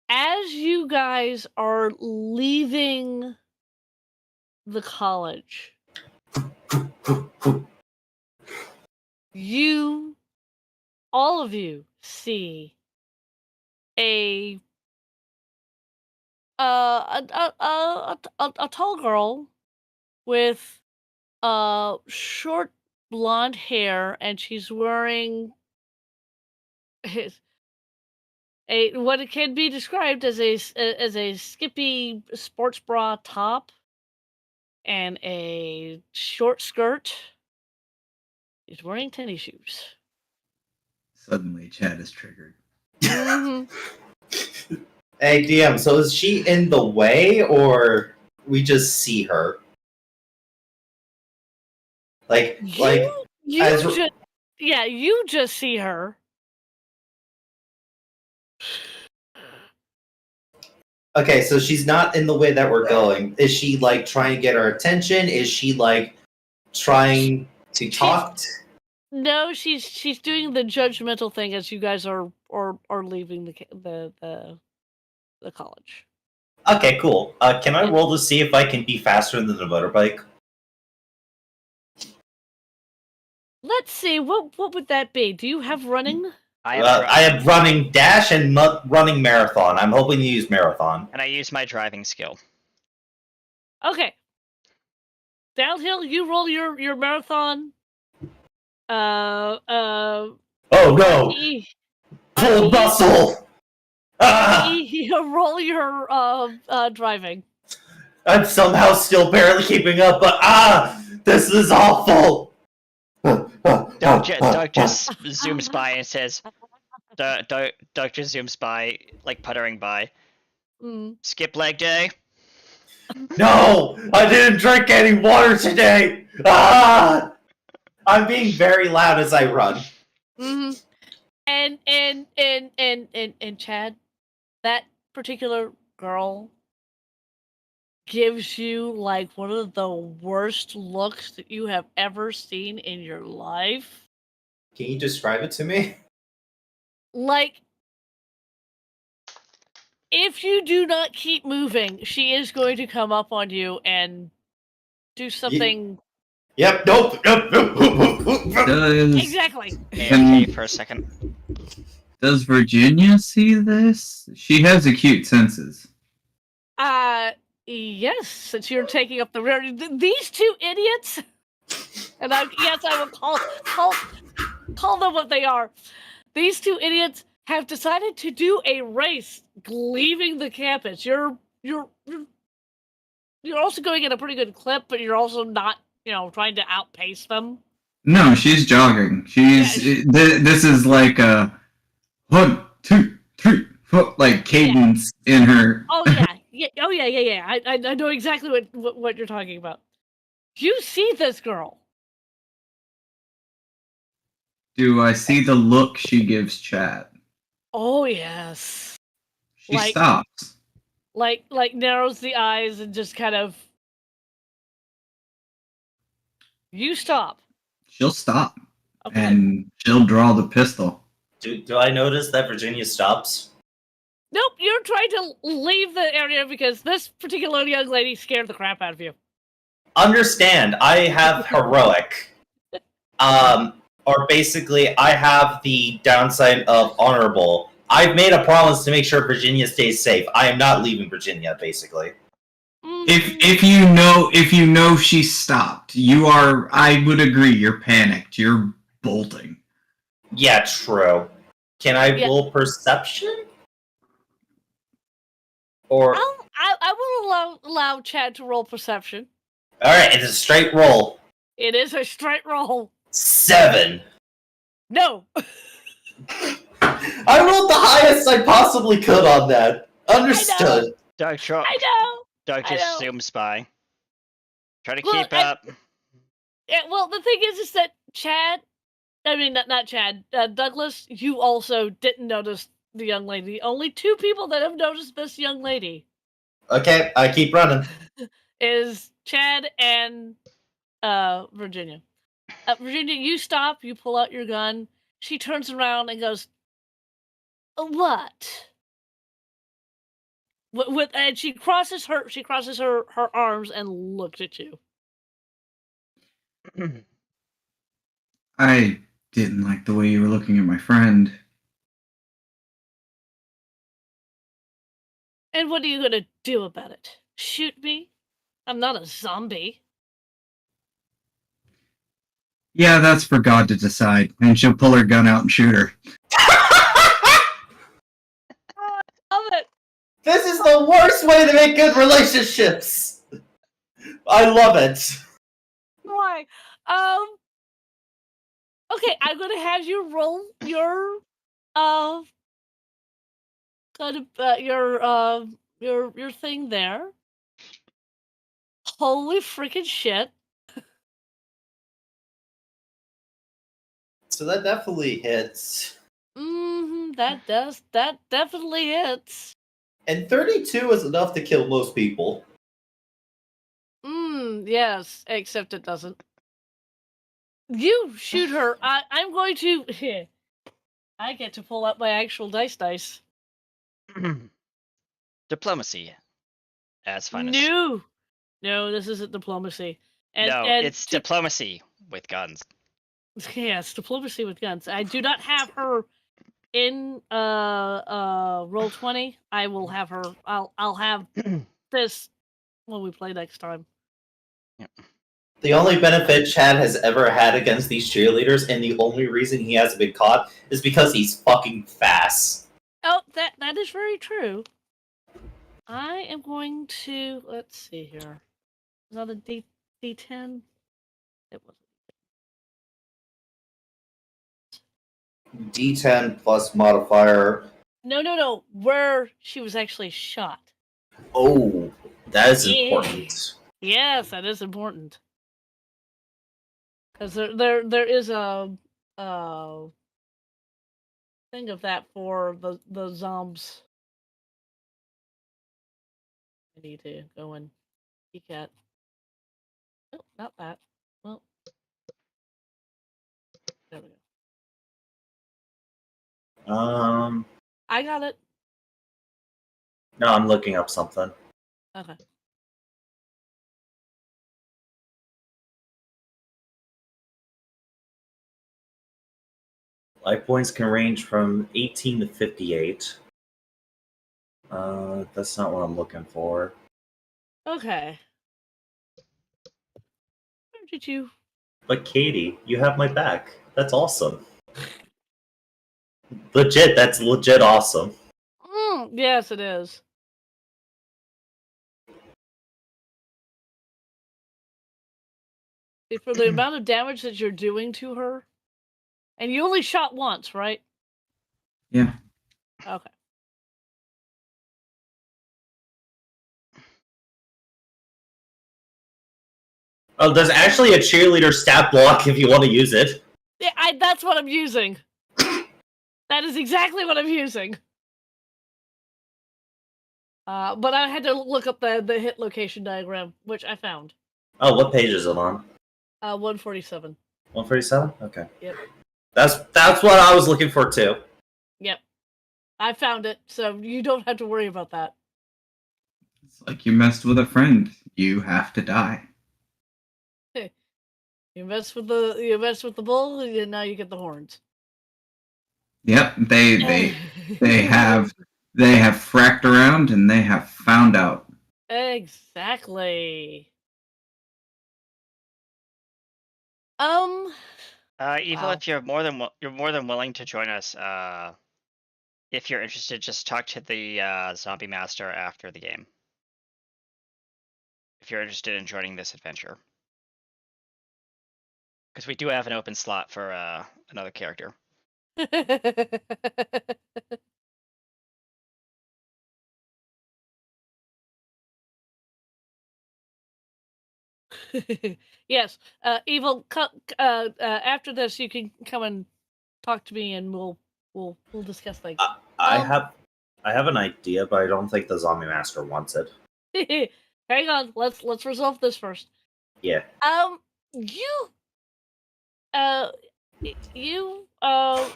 As you guys are leaving the college, all of you see a tall girl with short blonde hair, and she's wearing what it can be described as a skippy sports bra top and a short skirt. She's wearing tennis shoes. Suddenly, Chad is triggered. Hey, DM, so is she in the way, or we just see her? You just see her. Okay, so she's not in the way that we're going. Is she trying to get our attention? Is she trying to talk? No, she's doing the judgmental thing as you guys are leaving the college. Okay, cool. Can I roll to see if I can be faster than the motorbike? Let's see. What would that be? Do you have running? I have I am running dash and running marathon. I'm hoping to use marathon. and I use my driving skill. Okay. Downhill, you roll your marathon. Oh no! E, Pull muscle! Ah! you roll your driving. I'm somehow still barely keeping up, but this is awful. Doug just zooms by and says, Doug just zooms by, like puttering by. Skip leg day. No, I didn't drink any water today. I'm being very loud as I run. Mm-hmm. And Chad, that particular girl gives you like one of the worst looks that you have ever seen in your life. Can you describe it to me? Like, if you do not keep moving, she is going to come up on you and do something. Yep, nope. Exactly. AFK for a second. Does Virginia see this? She has acute senses. Yes, since you're taking up the rear. These two idiots, and I will call them what they are. These two idiots have decided to do a race leaving the campus. You're also going at a pretty good clip, but you're also not, trying to outpace them. No, she's jogging. This is like a 1, 2, 3, 4, like cadence in her. Oh yeah. Yeah. I know exactly what you're talking about. You see this girl. Do I see the look she gives Chad? Oh yes. She stops. Like narrows the eyes and just kind of. You stop. She'll stop. Okay. And she'll draw the pistol. Do I notice that Virginia stops? Nope, you're trying to leave the area because this particular young lady scared the crap out of you. Understand, I have heroic. Or basically, I have the downside of honorable. I've made a promise to make sure Virginia stays safe. I am not leaving Virginia, basically. If you know she stopped, I would agree, you're panicked. You're bolting. Yeah, true. Can I roll perception? Or I will allow Chad to roll perception. alright, it's a straight roll. It is a straight roll. 7. No. I rolled the highest I possibly could on that. Understood. Doug I know. Doug just zooms by. Try to Well, keep up. Yeah, well, the thing is that Chad, I mean, not Chad, Douglas, you also didn't notice the young lady. The only two people that have noticed this young lady. Okay, I keep running. Is Chad and Virginia. Virginia, you stop, you pull out your gun. She turns around and goes, "What?" And she crosses her arms and looks at you. I didn't like the way you were looking at my friend. And what are you gonna do about it? Shoot me? I'm not a zombie. Yeah, that's for God to decide. And she'll pull her gun out and shoot her. Love it. This is the worst way to make good relationships. I love it. Why? Okay, I'm gonna have you roll your your thing there. Holy freaking shit! So that definitely hits. That definitely hits. And 32 is enough to kill most people. Yes, except it doesn't. You shoot her. I'm going to. I get to pull out my actual dice. Diplomacy. As fun as. No, this isn't diplomacy. And it's diplomacy with guns. Yes, diplomacy with guns. I do not have her in roll 20. I will have her. I'll have this when we play next time. The only benefit Chad has ever had against these cheerleaders, and the only reason he hasn't been caught, is because he's fucking fast. Oh, that is very true. I am going to let's see here. Another D10. It was D10 plus modifier. no. Where she was actually shot. Oh, that is Yeah. important. Yes, that is important. Because there is a thing of that for the zombs. I need to go and peek at. Oh, not that. Well, there we go. I got it. No, I'm looking up something. Okay. Life points can range from 18 to 58. That's not what I'm looking for. Okay. Where did you? But Katie, you have my back. That's awesome. Legit, that's legit awesome. Yes, it is. For the amount of damage that you're doing to her, and you only shot once, right? Yeah. Okay. Oh, there's actually a cheerleader stat block if you want to use it. Yeah, that's what I'm using. That is exactly what I'm using. But I had to look up the hit location diagram, which I found. Oh, what page is it on? 147. 147? Okay. Yep. That's what I was looking for too. Yep. I found it, so you don't have to worry about that. It's like you messed with a friend. You have to die. You mess with the bull, and now you get the horns. Yep, they have fracked around and they have found out. Exactly. Evil, Wow. if you're more than willing to join us, if you're interested, just talk to the zombie master after the game. If you're interested in joining this adventure, because we do have an open slot for another character. Yes, Evil. After this, you can come and talk to me, and we'll discuss things. I have an idea, but I don't think the zombie master wants it. Hang on, let's resolve this first. Yeah. You,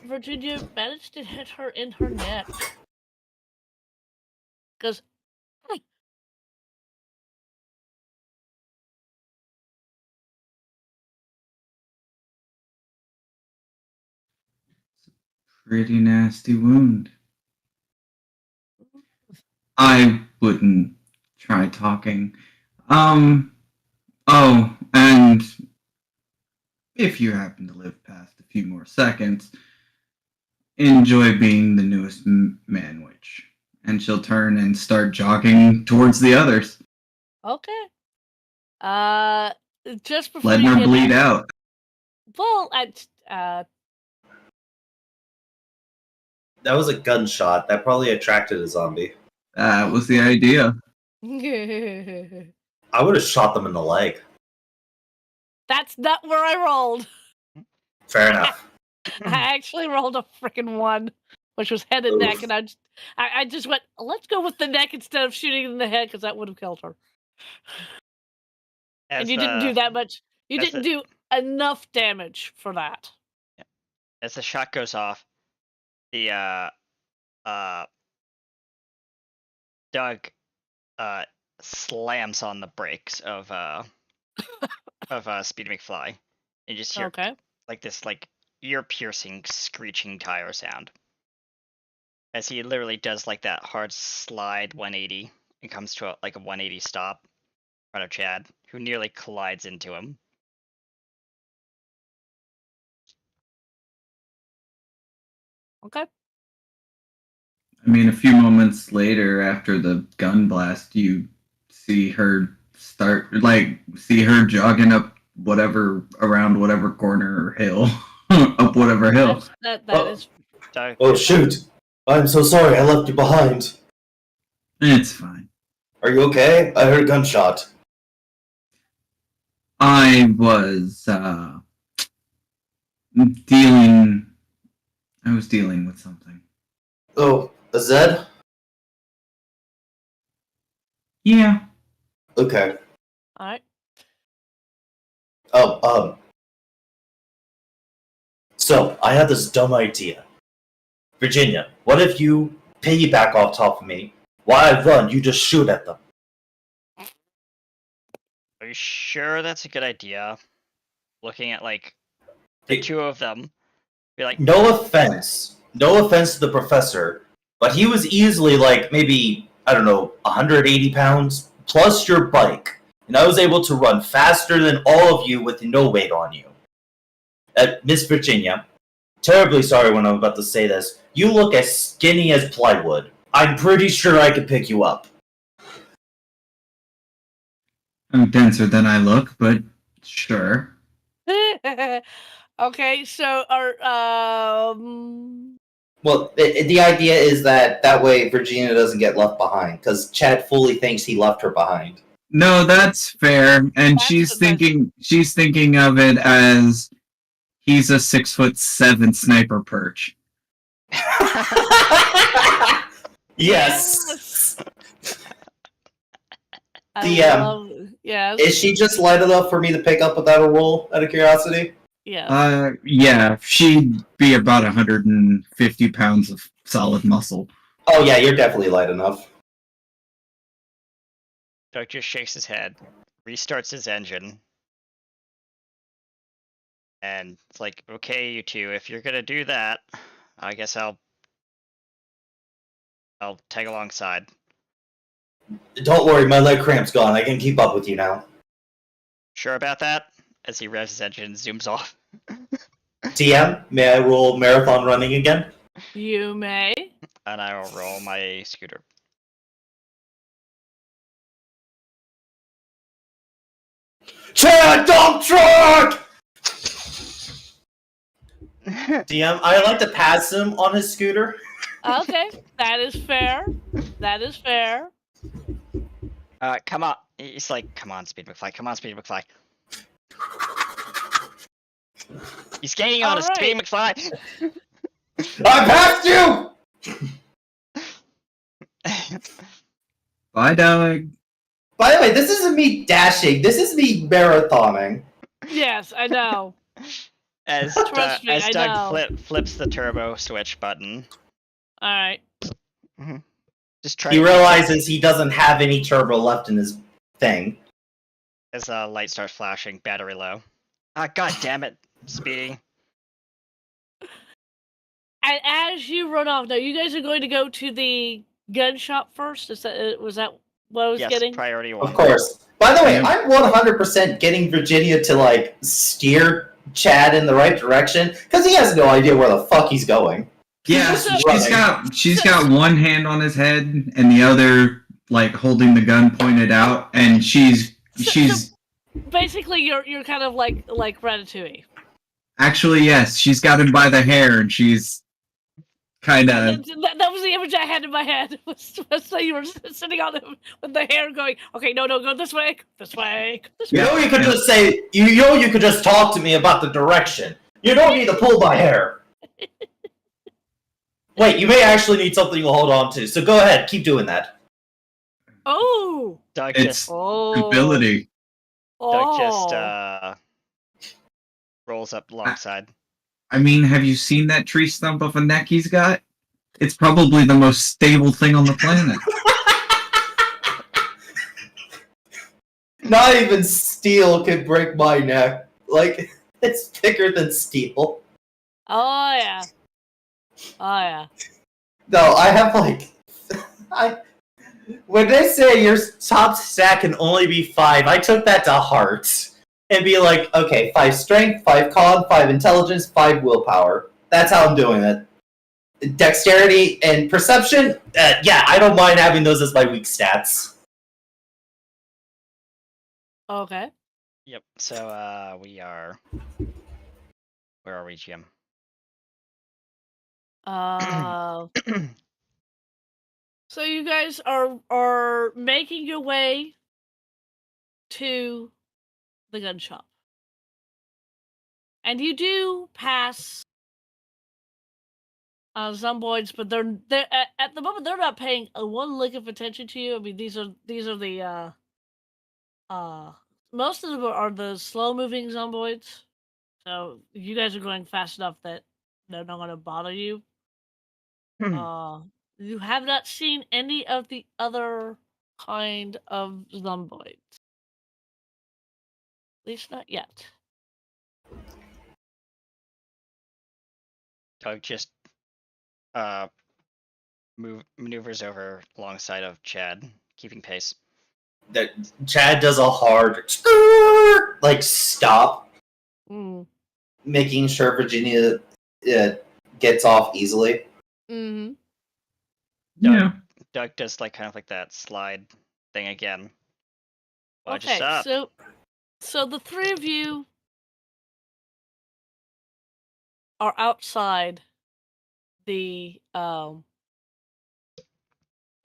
Virginia, managed to hit her in her neck. Because, Pretty nasty wound. I wouldn't try talking. Oh, and if you happen to live past a few more seconds, enjoy being the newest man witch. And she'll turn and start jogging towards the others. okay. Just before Letting you her get bleed out. Well, That was a gunshot. That probably attracted a zombie. That was the idea. I would have shot them in the leg. That's not where I rolled. Fair enough. I actually rolled a freaking 1, which was head and neck, Oof. and I just went, let's go with the neck instead of shooting in the head, because that would have killed her. And you didn't do that much. You didn't do enough damage for that. As the shot goes off, the Doug slams on the brakes of Speedy McFly. And you just hear Okay. like this like ear-piercing screeching tire sound. As he literally does like that hard slide 180 and comes to like a 180 stop in front of Chad, who nearly collides into him. Okay. I mean, a few moments later, after the gun blast, you see her see her jogging up around whatever corner or hill, up whatever hill. That Oh. is. Oh shoot! I'm so sorry. I left you behind. It's fine. Are you okay? I heard a gunshot. I was dealing with something. Oh, a Zed? Yeah. Okay. All right. Oh, So, I had this dumb idea. Virginia, what if you piggyback off top of me? While I run, you just shoot at them. Are you sure that's a good idea? Looking at like the two of them, be like, No offense to the professor, but he was easily like maybe, I don't know, 180 pounds plus your bike. And I was able to run faster than all of you with no weight on you. Miss Virginia, terribly sorry when I'm about to say this, you look as skinny as plywood. I'm pretty sure I could pick you up. I'm denser than I look, but sure. Okay, so Well, the idea is that way Virginia doesn't get left behind, because Chad fully thinks he left her behind. No, that's fair. And That's she's the best. thinking of it as he's a 6'7" sniper perch. Yes. I DM. love, yes. Is she just light enough for me to pick up without a roll, out of curiosity? Yes. Yeah, she'd be about 150 pounds of solid muscle. Oh yeah, you're definitely light enough. Doug just shakes his head, restarts his engine, and it's like, okay, you two, if you're gonna do that, I guess I'll tag alongside. Don't worry, my leg cramp's gone. I can keep up with you now. Sure about that? As he revs his engine and zooms off. TM, may I roll marathon running again? You may. And I will roll my scooter. Chad, dump truck! DM, I like to pass him on his scooter. Okay, that is fair. That is fair. Come on. He's like, come on, Speed McFly. Come on, Speed McFly. He's gaining on us, Alright. Speed McFly. I passed you! Bye, Doug. By the way, this isn't me dashing. This is me marathoning. Yes, I know. As Trust me, I know. Doug flips the turbo switch button. All right. Just try He to realizes he doesn't have any turbo left in his thing. as light starts flashing, battery low. Ah, god damn it, Speedy. And as you run off, now you guys are going to go to the gun shop first. Was that what I was Yes, getting? priority one. Of course. By the way, Yeah. I'm 100% getting Virginia to like steer Chad in the right direction because he has no idea where the fuck he's going. Yeah, So- she's got one hand on his head and the other like holding the gun pointed out, and she's Basically, you're kind of like Ratatouille. actually, yes, she's got him by the hair, and she's kind of That was the image I had in my head. Was so you were sitting on him with the hair going, okay, no, go this way, this way, this way. You know, you could just say, you know, you could just talk to me about the direction. You don't need to pull my hair. Wait, you may actually need something to hold on to, so go ahead, keep doing that. Oh, Doug It's- just ability. rolls up alongside. I mean, have you seen that tree stump of a neck he's got? It's probably the most stable thing on the planet. Not even steel could break my neck. Like, It's bigger than steel. Oh yeah. Oh yeah. No, I have like I when they say your top stat can only be 5, I took that to heart. And be like, okay, 5 strength, 5 con, 5 intelligence, 5 willpower. That's how I'm doing it. Dexterity and perception, yeah, I don't mind having those as my weak stats. Okay. Yep. So we are. Where are we, Jim? So you guys are making your way to the gun shop, and you do pass zomboids, but they're at the moment they're not paying one lick of attention to you. I mean, these are the most of them are the slow moving zomboids, so you guys are going fast enough that they're not going to bother you. You have not seen any of the other kind of zomboids. At least not yet. Doug just maneuvers over alongside of Chad, keeping pace. That Chad does a hard like stop, making sure Virginia gets off easily. Mm-hmm. Doug does like kind of like that slide thing again. Why'd you Okay, stop? so the three of you are outside the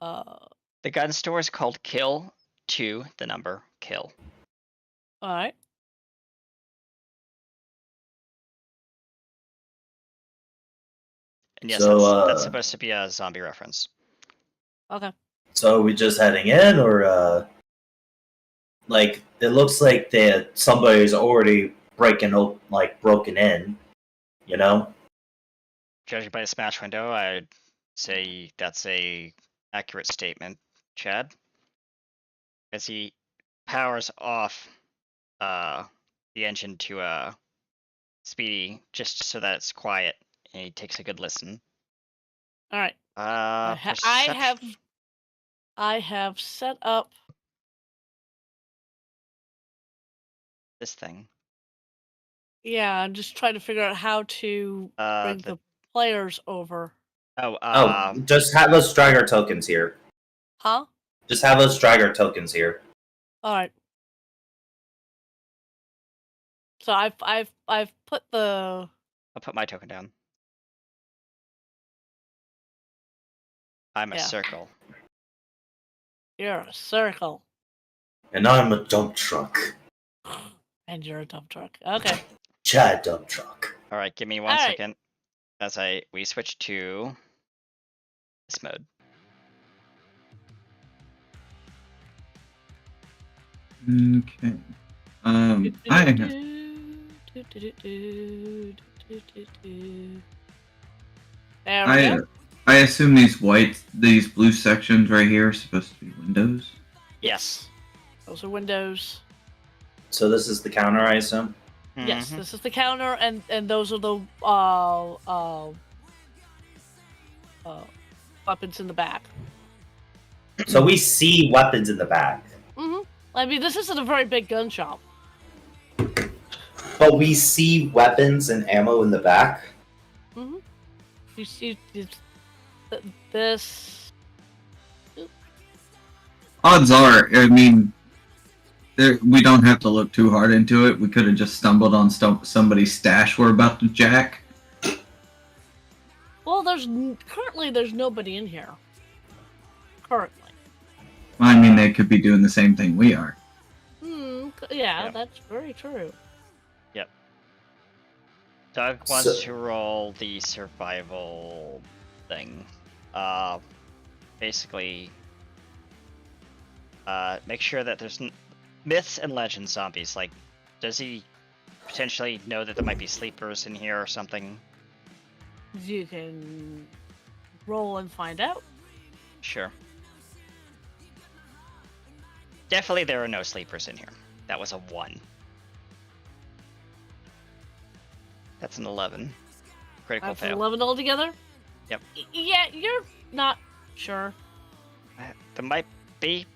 The gun store is called Kill 2, the number Kill. all right. And yes, So, that's supposed to be a zombie reference. Okay. So are we just heading in, or like it looks like that somebody's already broken in, you know? Judging by the smash window, I'd say that's a accurate statement, Chad. As he powers off the engine to Speedy just so that it's quiet, and he takes a good listen. All right. Perception. I have set up This thing. Yeah, I'm just trying to figure out how to bring the players over. Just have us drag our tokens here. Huh? Just have us drag our tokens here. All right. So I've put the. I'll put my token down. I'm a circle. You're a circle. And I'm a dump truck. And you're a dump truck. Okay. Chad dump truck. All right, give me one second as we switch to this mode. Okay. I assume these blue sections right here are supposed to be windows. Yes. Those are windows. So this is the counter, I assume? Yes, this is the counter, and those are the weapons in the back. So we see weapons in the back. Mm-hmm. I mean, this isn't a very big gun shop. But we see weapons and ammo in the back. Mm-hmm. You see this. Odds are, I mean, we don't have to look too hard into it. We could have just stumbled on somebody's stash we're about to jack. Well, currently there's nobody in here. Currently. I mean, they could be doing the same thing we are. Yeah, that's very true. Yep. Doug wants to roll the survival thing. Basically, make sure that there's myths and legends zombies. Like, does he potentially know that there might be sleepers in here or something? You can roll and find out. Sure. Definitely there are no sleepers in here. That was a 1. That's an 11. Critical That's fail. 11 altogether? Yep. Yeah, you're not sure. There might be.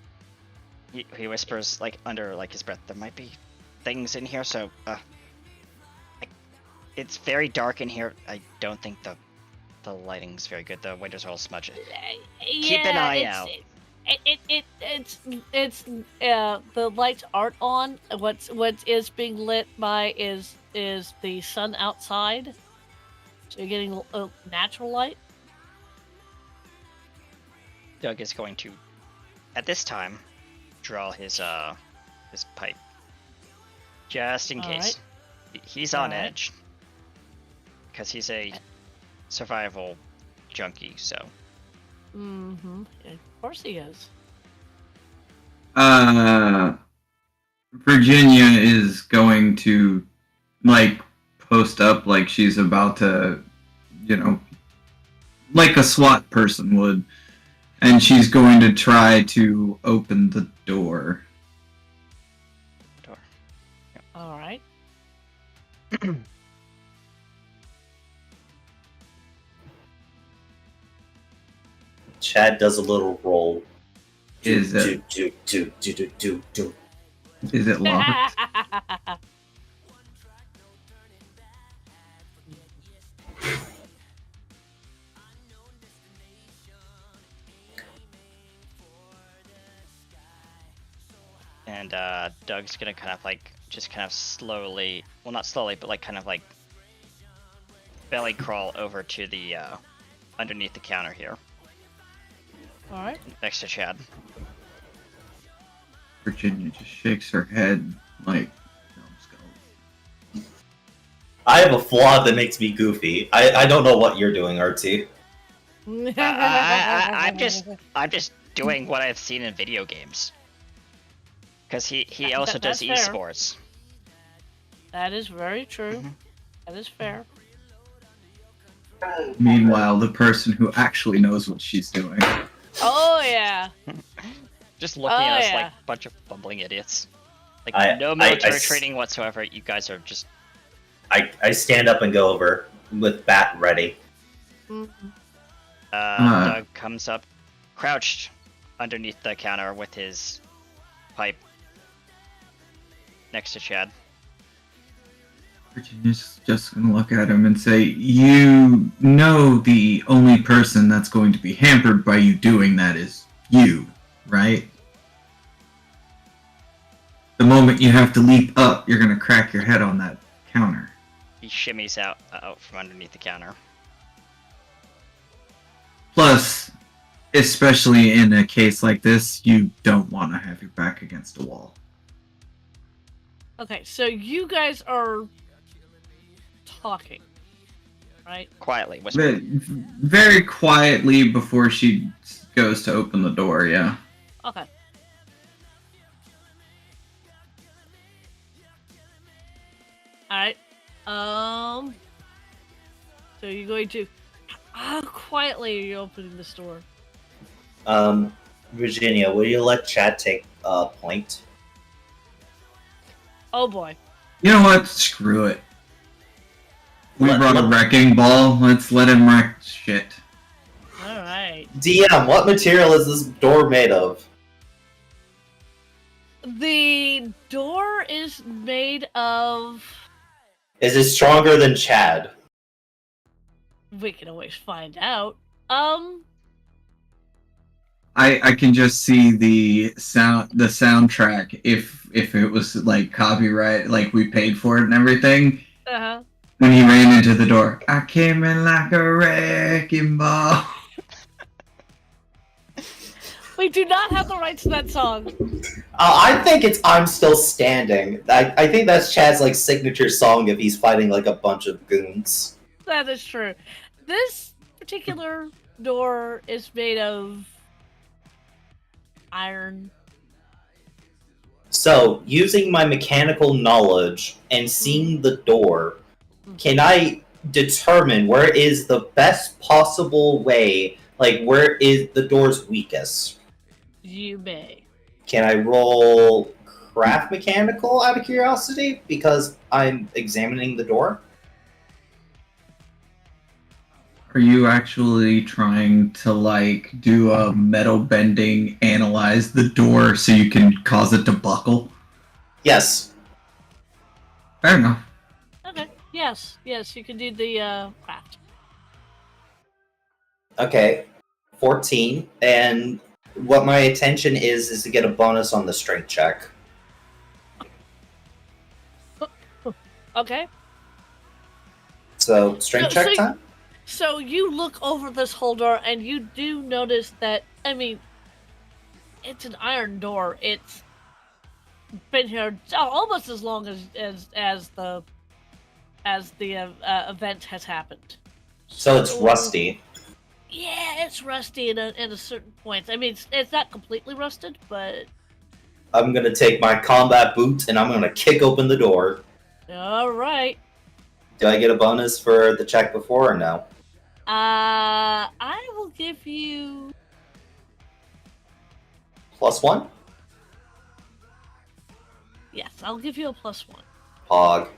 He whispers like under like his breath. There might be things in here. So it's very dark in here. I don't think the lighting's very good. The windows are all smudged. Keep an eye out. It's the lights aren't on. What is being lit by is the sun outside. So you're getting a natural light. Doug is going to, at this time, draw his pipe, just in case. He's on edge because he's a survival junkie. So. Mm-hmm. Of course he is. Virginia is going to like post up like she's about to, like a SWAT person would, and she's going to try to open the door. Yep. All right. Chad does a little roll. Is it locked? And Doug's gonna kind of like just kind of slowly, well not slowly, but like kind of like belly crawl over to the underneath the counter here. All right. Next to Chad. Virginia just shakes her head like, I have a flaw that makes me goofy. I don't know what you're doing, RT. I'm just doing what I've seen in video games. Because he also does that's fair. esports. That is very true. Mhm. That is fair. Meanwhile, the person who actually knows what she's doing. Oh yeah. Just looking at us yeah. like a bunch of bumbling idiots. Like no I military training whatsoever. You guys are just. I stand up and go over with bat ready. Mm-hmm. Doug comes up, crouched underneath the counter with his pipe next to Chad. Virginia's just gonna look at him and say, "You know the only person that's going to be hampered by you doing that is you, right? The moment you have to leap up, you're gonna crack your head on that counter." He shimmies out from underneath the counter. Plus, especially in a case like this, you don't want to have your back against a wall. Okay, so you guys are talking, right? Quietly, whisper. Very quietly before she goes to open the door, yeah. Okay. Alright. So you're going to... How quietly are you opening this door? Virginia, will you let Chad take a point? Oh boy. You know what? Screw it. We Let- brought a let- wrecking ball. Let's let him wreck shit. Alright. DM, what material is this door made of? The door is made of... Is it stronger than Chad? We can always find out. I can just see the soundtrack if it was like copyright, like we paid for it and everything. Uh-huh. When he ran into the door, I came in like a wrecking ball. We do not have the rights to that song. I think it's I'm Still Standing. I think that's Chad's like signature song if he's fighting like a bunch of goons. That is true. This particular door is made of iron. So, using my mechanical knowledge and seeing the door, can I determine where is the best possible way, like where is the door's weakest? You may. Can I roll craft mechanical out of curiosity because I'm examining the door? Are you actually trying to like do a metal bending, analyze the door so you can cause it to buckle? Yes. Fair enough. Okay. Yes. Yes. You can do the craft. Okay, 14, and what my intention is to get a bonus on the strength check. Okay. So strength So- check so- time. So you look over this whole door, and you do notice that. I mean, it's an iron door. It's been here almost as long as the event has happened. So it's rusty. Yeah, it's rusty in a certain point. I mean, it's not completely rusted, but I'm gonna take my combat boots and I'm gonna kick open the door. all right. Do I get a bonus for the check before or no? I will give you. +1? Yes, I'll give you a +1. Hog.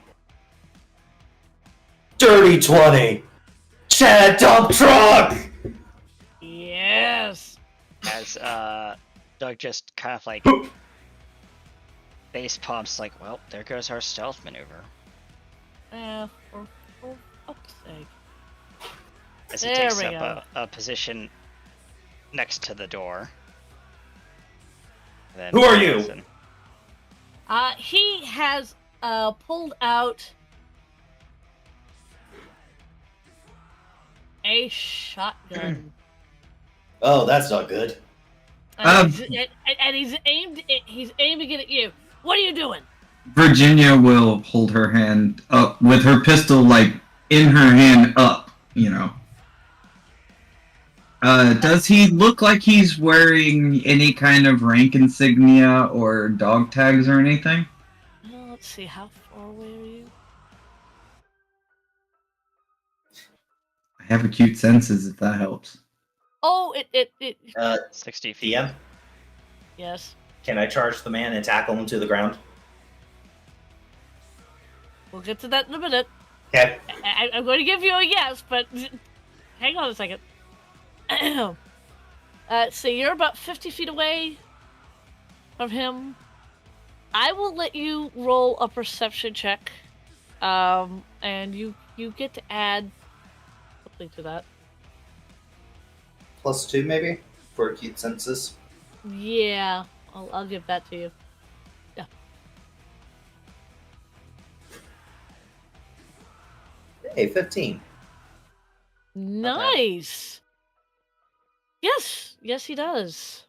Dirty 20! Chad dump truck! Yes. As Doug just kind of like face pumps, like, well, there goes our stealth maneuver. For fuck's sake. As he There takes we up a position next to the door. Then Who are you? listen. He has pulled out a shotgun. Oh, that's not good. And he's aiming it at you. What are you doing? Virginia will hold her hand up with her pistol like in her hand up, you know. Does he look like he's wearing any kind of rank insignia or dog tags or anything? Well, let's see, how far away are you? I have acute senses if that helps. Oh, it 60 feet. DM, yes. can I charge the man and tackle him to the ground? We'll get to that in a minute. Okay. I'm going to give you a yes, but hang on a second. So you're about 50 feet away from him. I will let you roll a perception check, and you get to add something to that. +2 maybe for acute senses. Yeah, I'll give that to you. Yeah. Hey, 15. Nice. Yes, he does.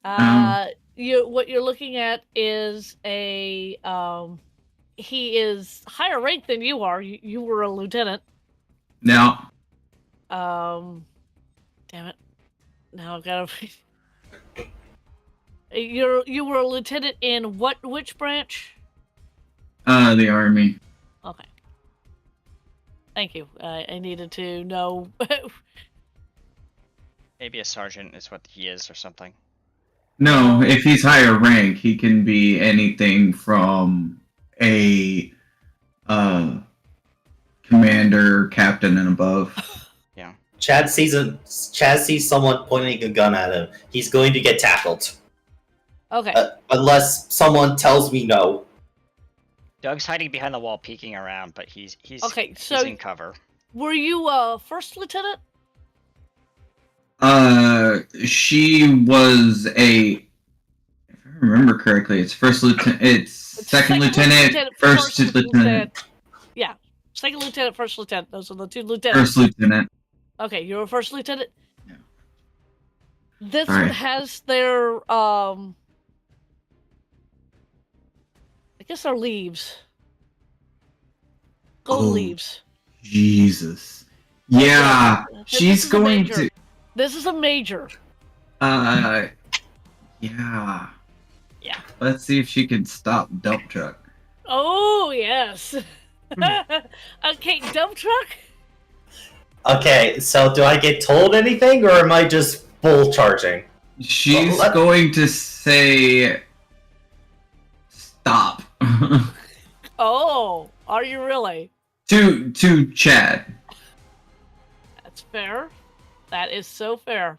What you're looking at is a he is higher ranked than you are. You were a lieutenant. Now, Damn it. Now I've got to. You were a lieutenant in which branch? the army. Okay. Thank you. I needed to know. Maybe a sergeant is what he is or something. No, if he's higher rank, he can be anything from a commander, captain, and above. Chad sees someone pointing a gun at him. He's going to get tackled. Okay. Unless someone tells me no. Doug's hiding behind the wall, peeking around, but he's Okay, he's so in cover. were you first lieutenant? She was a. If I remember correctly, it's first lieutenant. It's second lieutenant, first lieutenant. Yeah, second lieutenant, first lieutenant. Those are the two lieutenants. First lieutenant. Okay, you're a first lieutenant. Yeah. This All one right. has their I guess they're leaves. Gold Oh. leaves. Jesus. Yeah, This she's is a going major. to. This is a major. Yeah. Yeah. Let's see if she can stop dump truck. Oh yes. Okay, dump truck. Okay, so do I get told anything, or am I just full charging? She's Well, let- going to say, "Stop." Oh, are you really? To Chad. That's fair. That is so fair.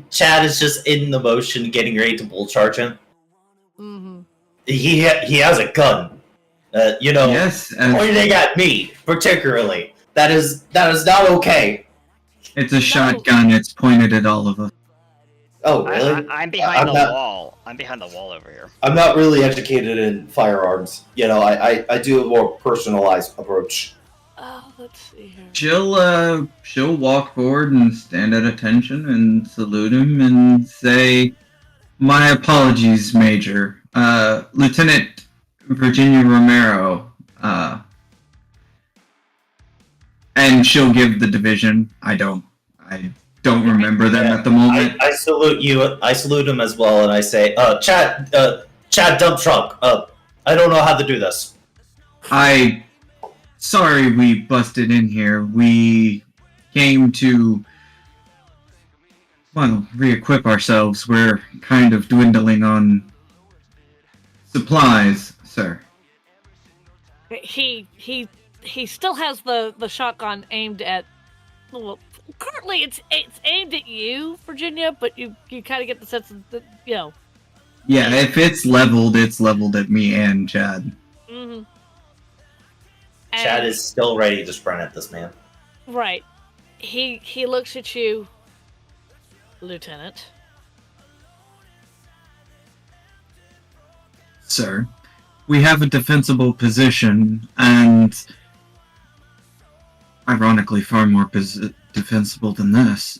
Chad is just in the motion, getting ready to bull charge him. Mm-hmm. He has a gun. Yes, Pointing at me particularly. That is not okay. it's a shotgun. It's pointed at all of us. Oh, really? I'm behind the wall. I'm behind the wall over here. I'm not really educated in firearms. I do a more personalized approach. Let's see here. She'll walk forward and stand at attention and salute him and say, "My apologies, Major. Lieutenant Virginia Romero." And she'll give the division. I don't remember them at the moment. I salute you. I salute him as well, and I say, Chad dump truck. I don't know how to do this. Sorry we busted in here. We came to, well, re-equip ourselves. We're kind of dwindling on supplies, sir. He still has the shotgun aimed at. Well, currently it's aimed at you, Virginia, but you kind of get the sense that Yeah, if it's leveled at me and Chad. Mm-hmm. Chad is still ready to sprint at this man. Right. He looks at you, Lieutenant. Sir, we have a defensible position, and ironically far more defensible than this.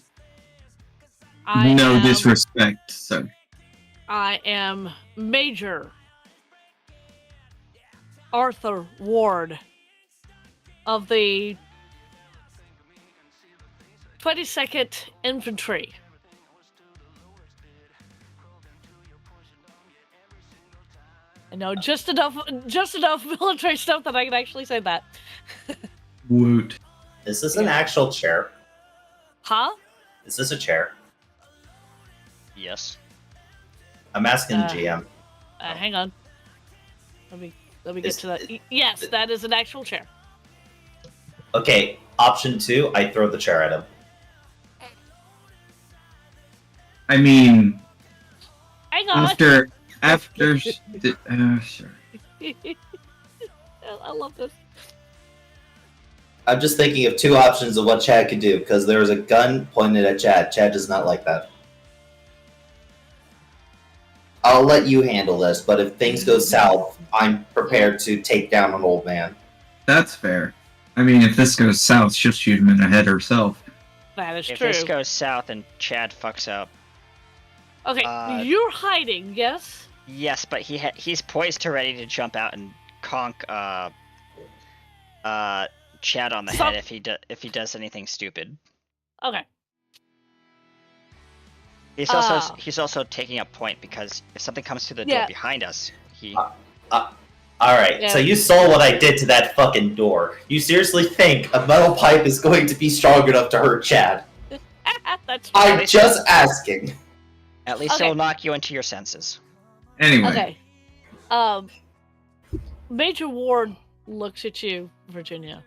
No disrespect, sir. I am Major Arthur Ward of the 22nd Infantry. I know just enough military stuff that I can actually say that. Woot. Is this an actual chair? Huh? Is this a chair? Yes. I'm asking the GM. Hang on. Let me get to that. Yes, that is an actual chair. Okay, option 2, I throw the chair at him. I mean, hang on. Sure. I love this. I'm just thinking of 2 options of what Chad could do, because there was a gun pointed at Chad. Chad does not like that. I'll let you handle this, but if things go south, I'm prepared to take down an old man. That's fair. I mean, if this goes south, she'll shoot him in the head herself. That is If true. this goes south and Chad fucks up. Okay, you're hiding, yes? Yes, but he's poised to ready to jump out and conk Chad on the head if he does anything stupid. Okay. He's also taking a point because if something comes through the door behind us, he. Alright, Yeah. so you saw what I did to that fucking door. You seriously think a metal pipe is going to be strong enough to hurt Chad? That's I'm just asking. At least Okay. it'll knock you into your senses. Anyway, okay. Major Ward looks at you, Virginia.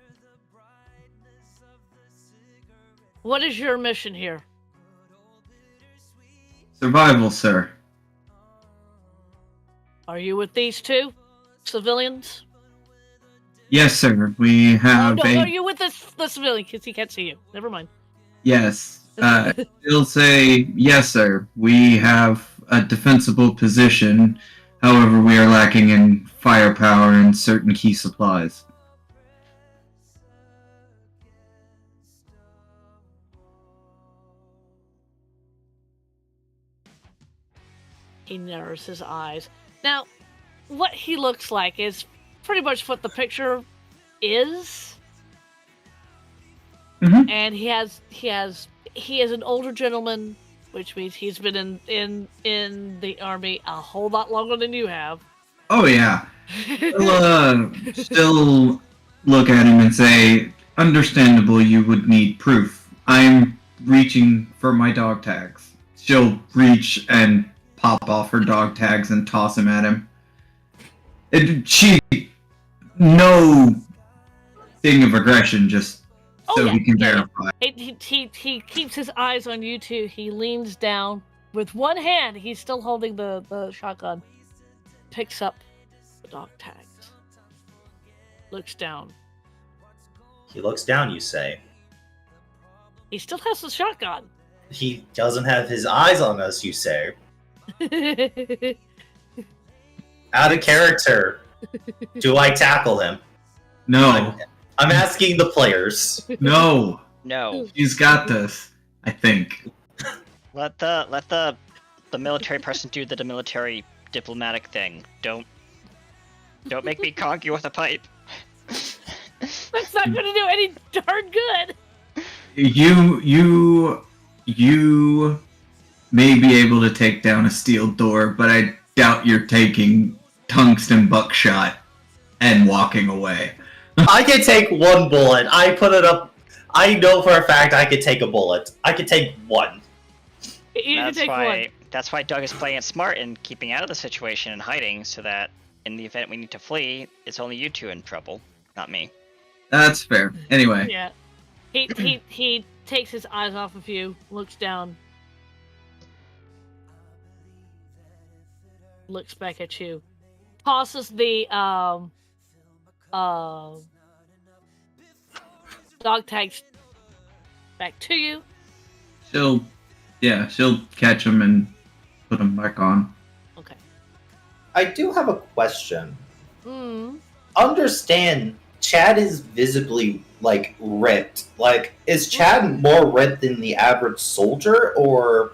What is your mission here? survival, sir. Are you with these 2 civilians? Yes, sir. We have no, are you with the civilian? Because he can't see you. Never mind. Yes. He'll say, yes, sir. We have a defensible position. However, we are lacking in firepower and certain key supplies. He narrows his eyes. Now, what he looks like is pretty much what the picture is. Mhm. And he is an older gentleman, which means he's been in the army a whole lot longer than you have. Oh, yeah. He'll still look at him and say, understandable, you would need proof. I'm reaching for my dog tags. She'll reach and pop off her dog tags and toss him at him. sting of aggression just Oh, so yeah, he can yeah, yeah. verify. He keeps his eyes on you two. He leans down with one hand. He's still holding the shotgun. Picks up the dog tags. Looks down. He looks down, you say. He still has the shotgun. He doesn't have his eyes on us, you say. Out of character. Do I tackle him? No, I'm asking the players. no, No. he's got this. I think. Let the military person do the military diplomatic thing. Don't make me conk you with a pipe. That's not gonna do any darn good. You may be able to take down a steel door, but I doubt you're taking tungsten buckshot and walking away. I can take one bullet. I put it up. I know for a fact I could take a bullet. I could take one. You can take one. That's why Doug is playing it smart and keeping out of the situation and hiding, so that in the event we need to flee, it's only you two in trouble, not me. That's fair. Anyway, Yeah. He takes his eyes off of you, looks down, looks back at you, tosses the dog tags back to you. she'll catch him and put him back on. Okay. I do have a question. Hmm. Understand, Chad is visibly like ripped. Like, is Chad more ripped than the average soldier, or?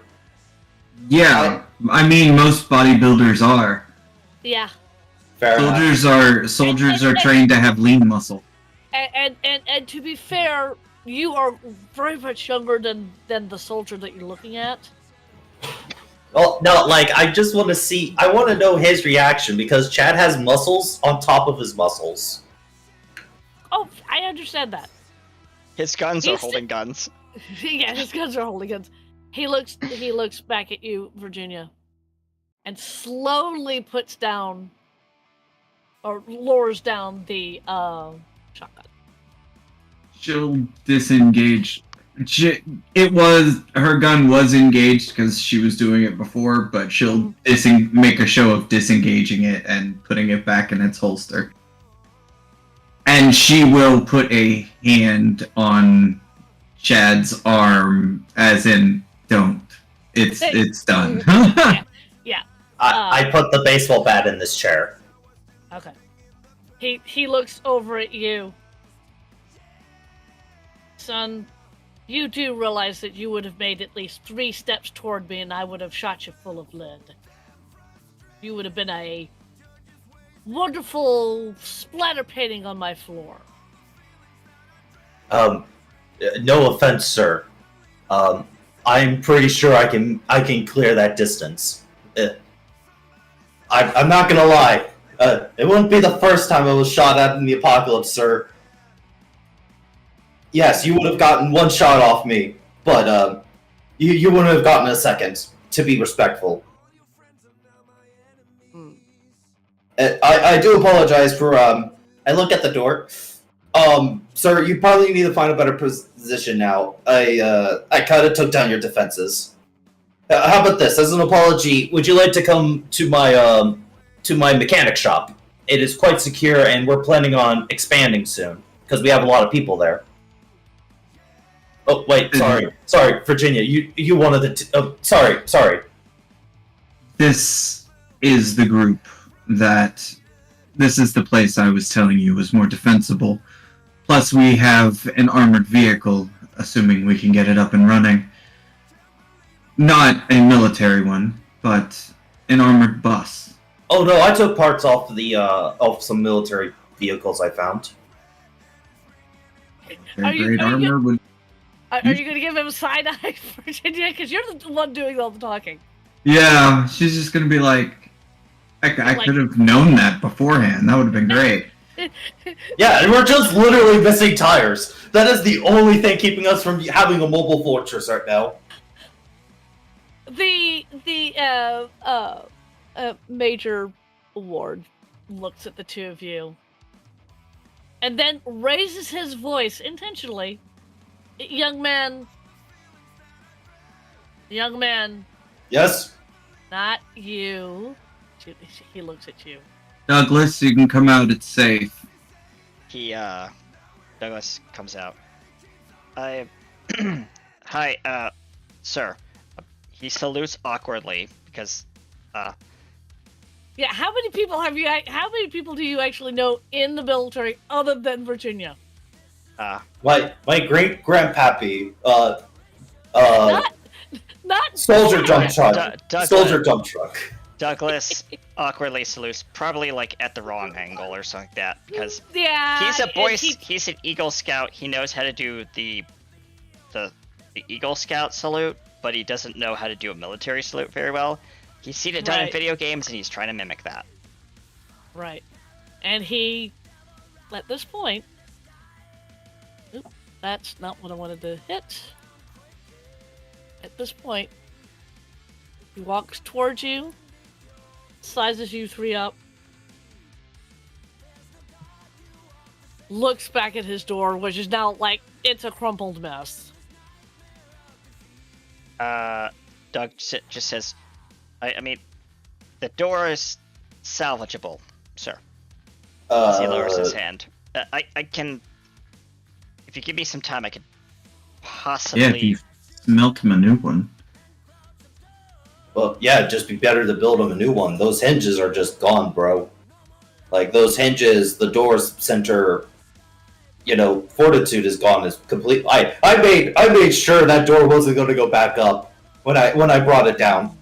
Yeah, I mean most bodybuilders are. Yeah. Fair enough. Soldiers are trained to have lean muscle. And to be fair, you are very much younger than the soldier that you're looking at. Well, no, like, I just want to see. I want to know his reaction because Chad has muscles on top of his muscles. Oh, I understand that. His guns are He's holding guns. Yeah, his guns are holding guns. He looks back at you, Virginia, and slowly puts down or lowers down the shotgun. She'll disengage. Her gun was engaged because she was doing it before, but she'll make a show of disengaging it and putting it back in its holster. And she will put a hand on Chad's arm, as in, don't. It's done. Yeah. I put the baseball bat in this chair. Okay. He looks over at you. Son, you do realize that you would have made at least 3 steps toward me and I would have shot you full of lead. You would have been a wonderful splatter painting on my floor. No offense, sir. I'm pretty sure I can clear that distance. I'm not gonna lie. It wouldn't be the first time I was shot at in the apocalypse, sir. Yes, you would have gotten one shot off me, but you wouldn't have gotten a second. To be respectful. I do apologize for I look at the door. Sir, you probably need to find a better position now. I kind of took down your defenses. How about this? As an apology, would you like to come to my mechanic shop? It is quite secure, and we're planning on expanding soon because we have a lot of people there. Oh wait, sorry, Virginia. You wanted to. Sorry. This is the group that. This is the place I was telling you was more defensible. Plus, we have an armored vehicle, assuming we can get it up and running. Not a military one, but an armored bus. Oh no, I took parts off of some military vehicles I found. Are you Great armor would. Are you going to give him side eye, Virginia? Because you're the one doing all the talking. Yeah, she's just gonna be like, I could have known that beforehand. That would have been great. Yeah, and we're just literally missing tires. That is the only thing keeping us from having a mobile fortress right now. The Major Ward looks at the two of you and then raises his voice intentionally. Young man, Yes? not you. He looks at you. Douglas, you can come out. It's safe. Douglas comes out. Hi, sir. He salutes awkwardly because, Yeah, how many people do you actually know in the military other than Virginia? My great grandpappy, Not soldier dump truck. Douglas. Soldier dump truck. Douglas awkwardly salutes, probably like at the wrong angle or something like that, because yeah, he's a boy. and He's an Eagle Scout. He knows how to do the Eagle Scout salute, but he doesn't know how to do a military salute very well. He's seen it done in Right. video games, and he's trying to mimic that. Right. And he, at this point, that's not what I wanted to hit. At this point, he walks towards you, sizes you three up, looks back at his door, which is now like, it's a crumpled mess. Doug just says, I mean, the door is salvageable, sir. As he lowers his hand. I can, if you give me some time, I could possibly. Yeah, if you smelt him a new one. Well, yeah, it'd just be better to build him a new one. Those hinges are just gone, bro. Like, those hinges, the door's center, fortitude is gone. Is complete. I made sure that door wasn't going to go back up when I brought it down.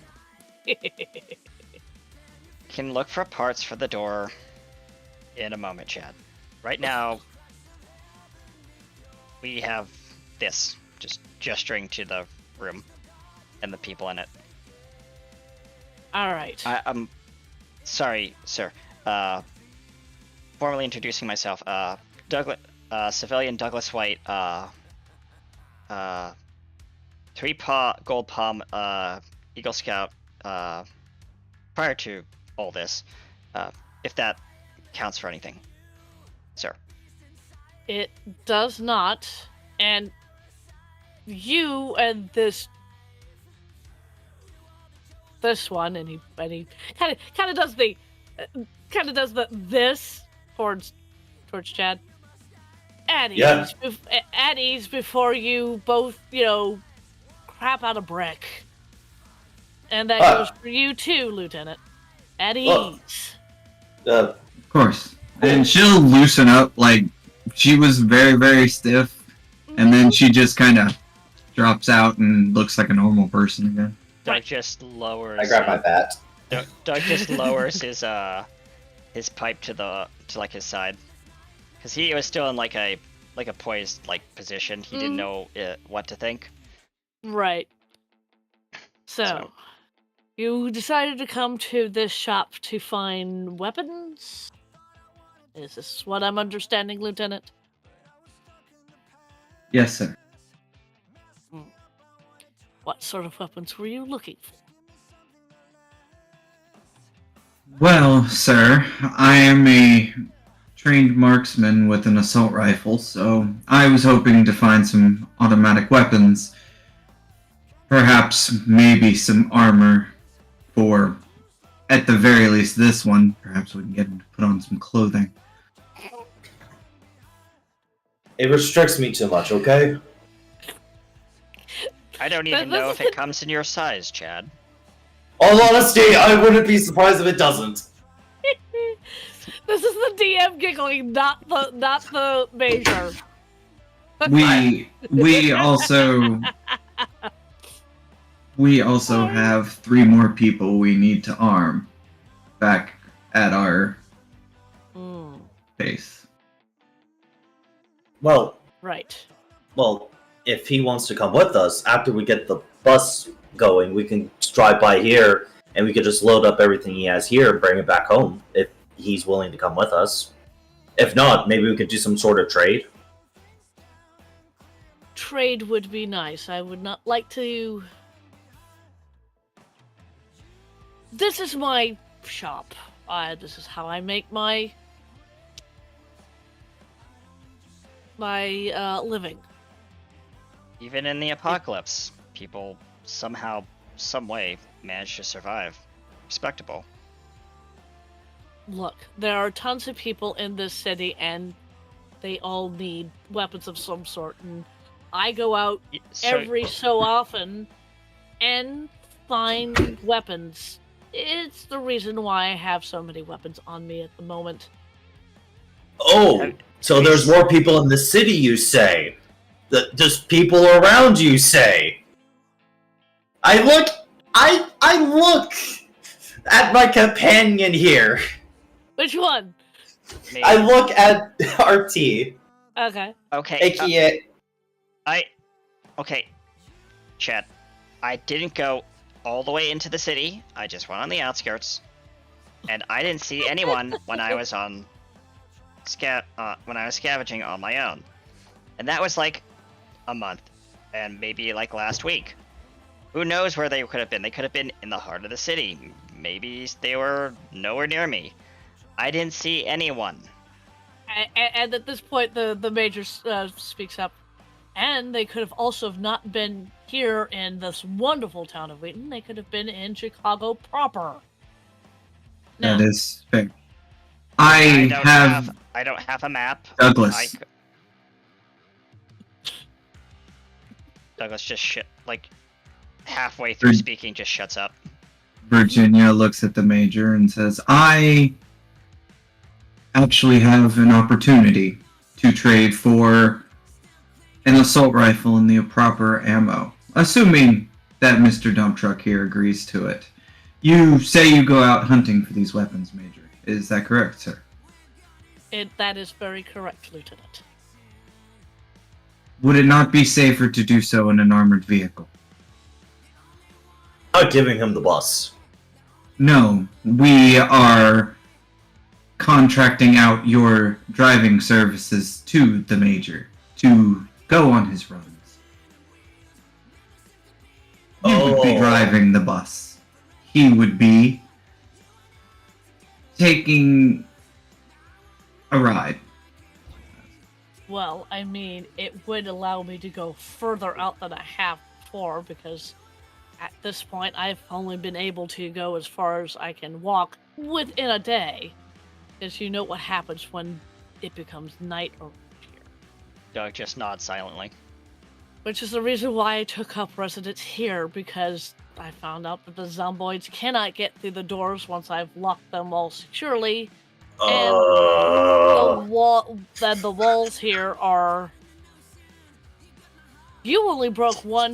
Can look for parts for the door in a moment, Chad. Right now, we have this, just gesturing to the room and the people in it. All right. I'm sorry, sir. Formally introducing myself. Douglas, civilian Douglas White. 3-paw gold palm. Eagle Scout. Prior to all this, if that counts for anything, sir. It does not, and you and this one, and he kind of does the this towards Chad. At ease, Yeah. At ease before you both crap out a brick, and that goes for you too, Lieutenant. At ease. Well, Of course. And she'll loosen up. Like, she was very, very stiff, and then she just kind of drops out and looks like a normal person again. Doug just lowers. I grabbed my bat. Doug just lowers his pipe to his side, because he was still in like a poised position. He didn't know what to think. Right. So, you decided to come to this shop to find weapons? Is this what I'm understanding, Lieutenant? Yes, sir. What sort of weapons were you looking for? Well, sir, I am a trained marksman with an assault rifle, so I was hoping to find some automatic weapons. Perhaps maybe some armor for, at the very least, this one. Perhaps we can get him to put on some clothing. It restricts me too much, okay? I don't even know if it comes in your size, Chad. All honesty, I wouldn't be surprised if it doesn't. This is the DM giggling, not the major. We also have 3 more people we need to arm back at our base. Well, Right. if he wants to come with us, after we get the bus going, we can just drive by here, and we could just load up everything he has here and bring it back home, if he's willing to come with us. If not, maybe we could do some sort of trade. Trade would be nice. I would not like to... This is my shop. This is how I make my my living. Even in the apocalypse, people somehow, some way, manage to survive. Respectable. Look, there are tons of people in this city, and they all need weapons of some sort. And I go out every so often and find weapons. It's the reason why I have so many weapons on me at the moment. Oh, so there's more people in the city, you say? Just people around, you say? I look at my companion here. Which one? Me. I look at RT. Okay. Okay. AKA. Okay. Chat. I didn't go all the way into the city. I just went on the outskirts, and I didn't see anyone when I was on when I was scavenging on my own, and that was like a month, and maybe like last week. Who knows where they could have been? They could have been in the heart of the city. Maybe they were nowhere near me. I didn't see anyone. And at this point, the major speaks up. And they could have also not been here in this wonderful town of Wheaton. They could have been in Chicago proper. Now, That is fair. I don't have a map. Douglas. Douglas just halfway through speaking, just shuts up. Virginia looks at the major and says, I actually have an opportunity to trade for an assault rifle and the proper ammo, assuming that Mr. Dump Truck here agrees to it. You say you go out hunting for these weapons, Major. Is that correct, sir? That is very correct, Lieutenant. Would it not be safer to do so in an armored vehicle? Not giving him the bus. No, we are contracting out your driving services to the Major to go on his runs. You would be driving the bus. He would be taking a ride. Well, I mean, it would allow me to go further out than I have before, because at this point, I've only been able to go as far as I can walk within a day. Because you know what happens when it becomes night or here. Doug just nods silently. Which is the reason why I took up residence here, because I found out that the zomboids cannot get through the doors once I've locked them all securely. And the walls here are. You only broke the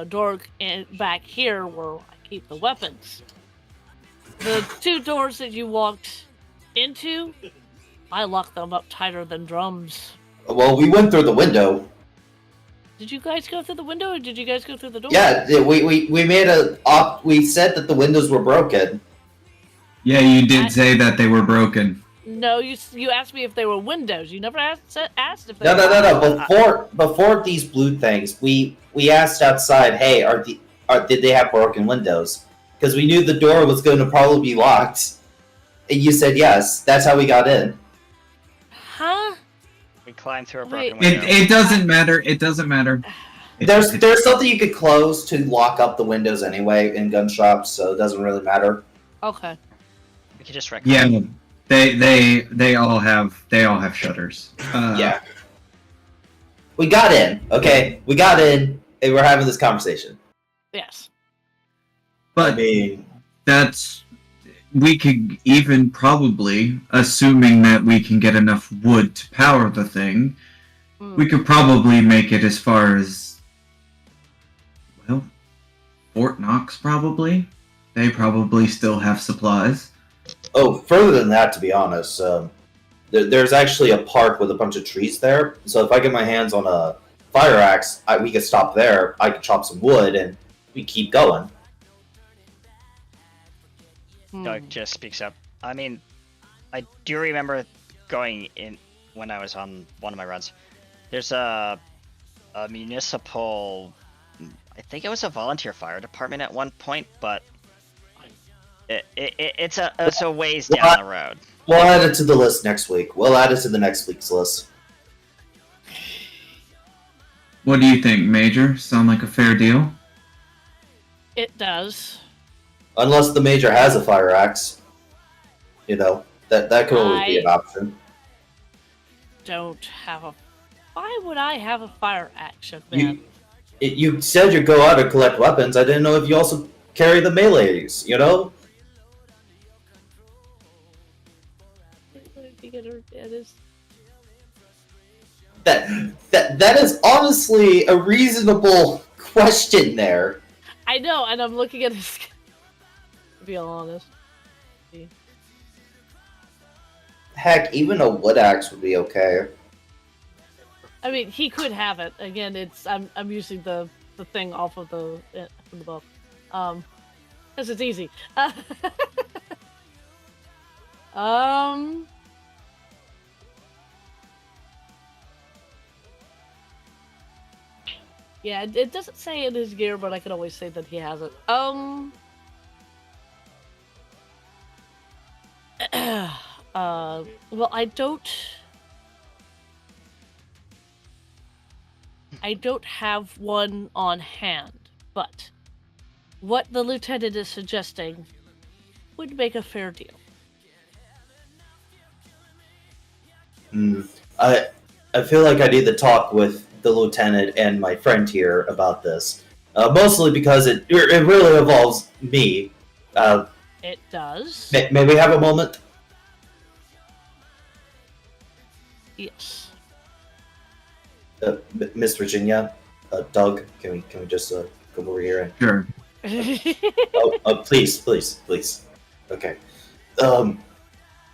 door back here where I keep the weapons. The two doors that you walked into, I locked them up tighter than drums. Well, we went through the window. Did you guys go through the window, or did you guys go through the door? Yeah, we made we said that the windows were broken. Yeah, you did say that they were broken. No, you asked me if they were windows. You never asked if they were. No. Before these blue things, we asked outside, hey, did they have broken windows? Because we knew the door was going to probably be locked. And you said yes. That's how we got in. Huh? We climbed through a broken window. It doesn't matter. It doesn't matter. There's something you could close to lock up the windows anyway in gun shops, so it doesn't really matter. Okay. We could just Yeah, they all have shutters. Yeah. We got in, okay? We got in, and we're having this conversation. Yes. But we could even probably, assuming that we can get enough wood to power the thing, we could probably make it as far as, well, Fort Knox probably. They probably still have supplies. Oh, further than that, to be honest, there's actually a park with a bunch of trees there. So if I get my hands on a fire axe, we could stop there. I could chop some wood, and we keep going. Doug just speaks up. I mean, I do remember going in when I was on one of my runs. There's a municipal, I think it was a volunteer fire department at one point, but It's a ways down the road. We'll add it to the list next week. We'll add it to the next week's list. What do you think, Major? Sound like a fair deal? It does. Unless the Major has a fire axe. You know, that could always be an option. Don't have a... Why would I have a fire action, man? You said you go out and collect weapons. I didn't know if you also carry the melees, you know? That is honestly a reasonable question there. I know, and I'm looking at his... To be honest. Heck, even a wood axe would be okay. I mean, he could have it. Again, it's I'm using the thing off of the from the book, because it's easy. Yeah, it doesn't say in his gear, but I can always say that he has it. Well, I don't have one on hand, but what the lieutenant is suggesting would make a fair deal. I feel like I need to talk with the lieutenant and my friend here about this. Mostly because it really involves me. It does. May we have a moment? Yes. Miss Virginia, Doug, can we just come over here and... Sure. Please. Okay. I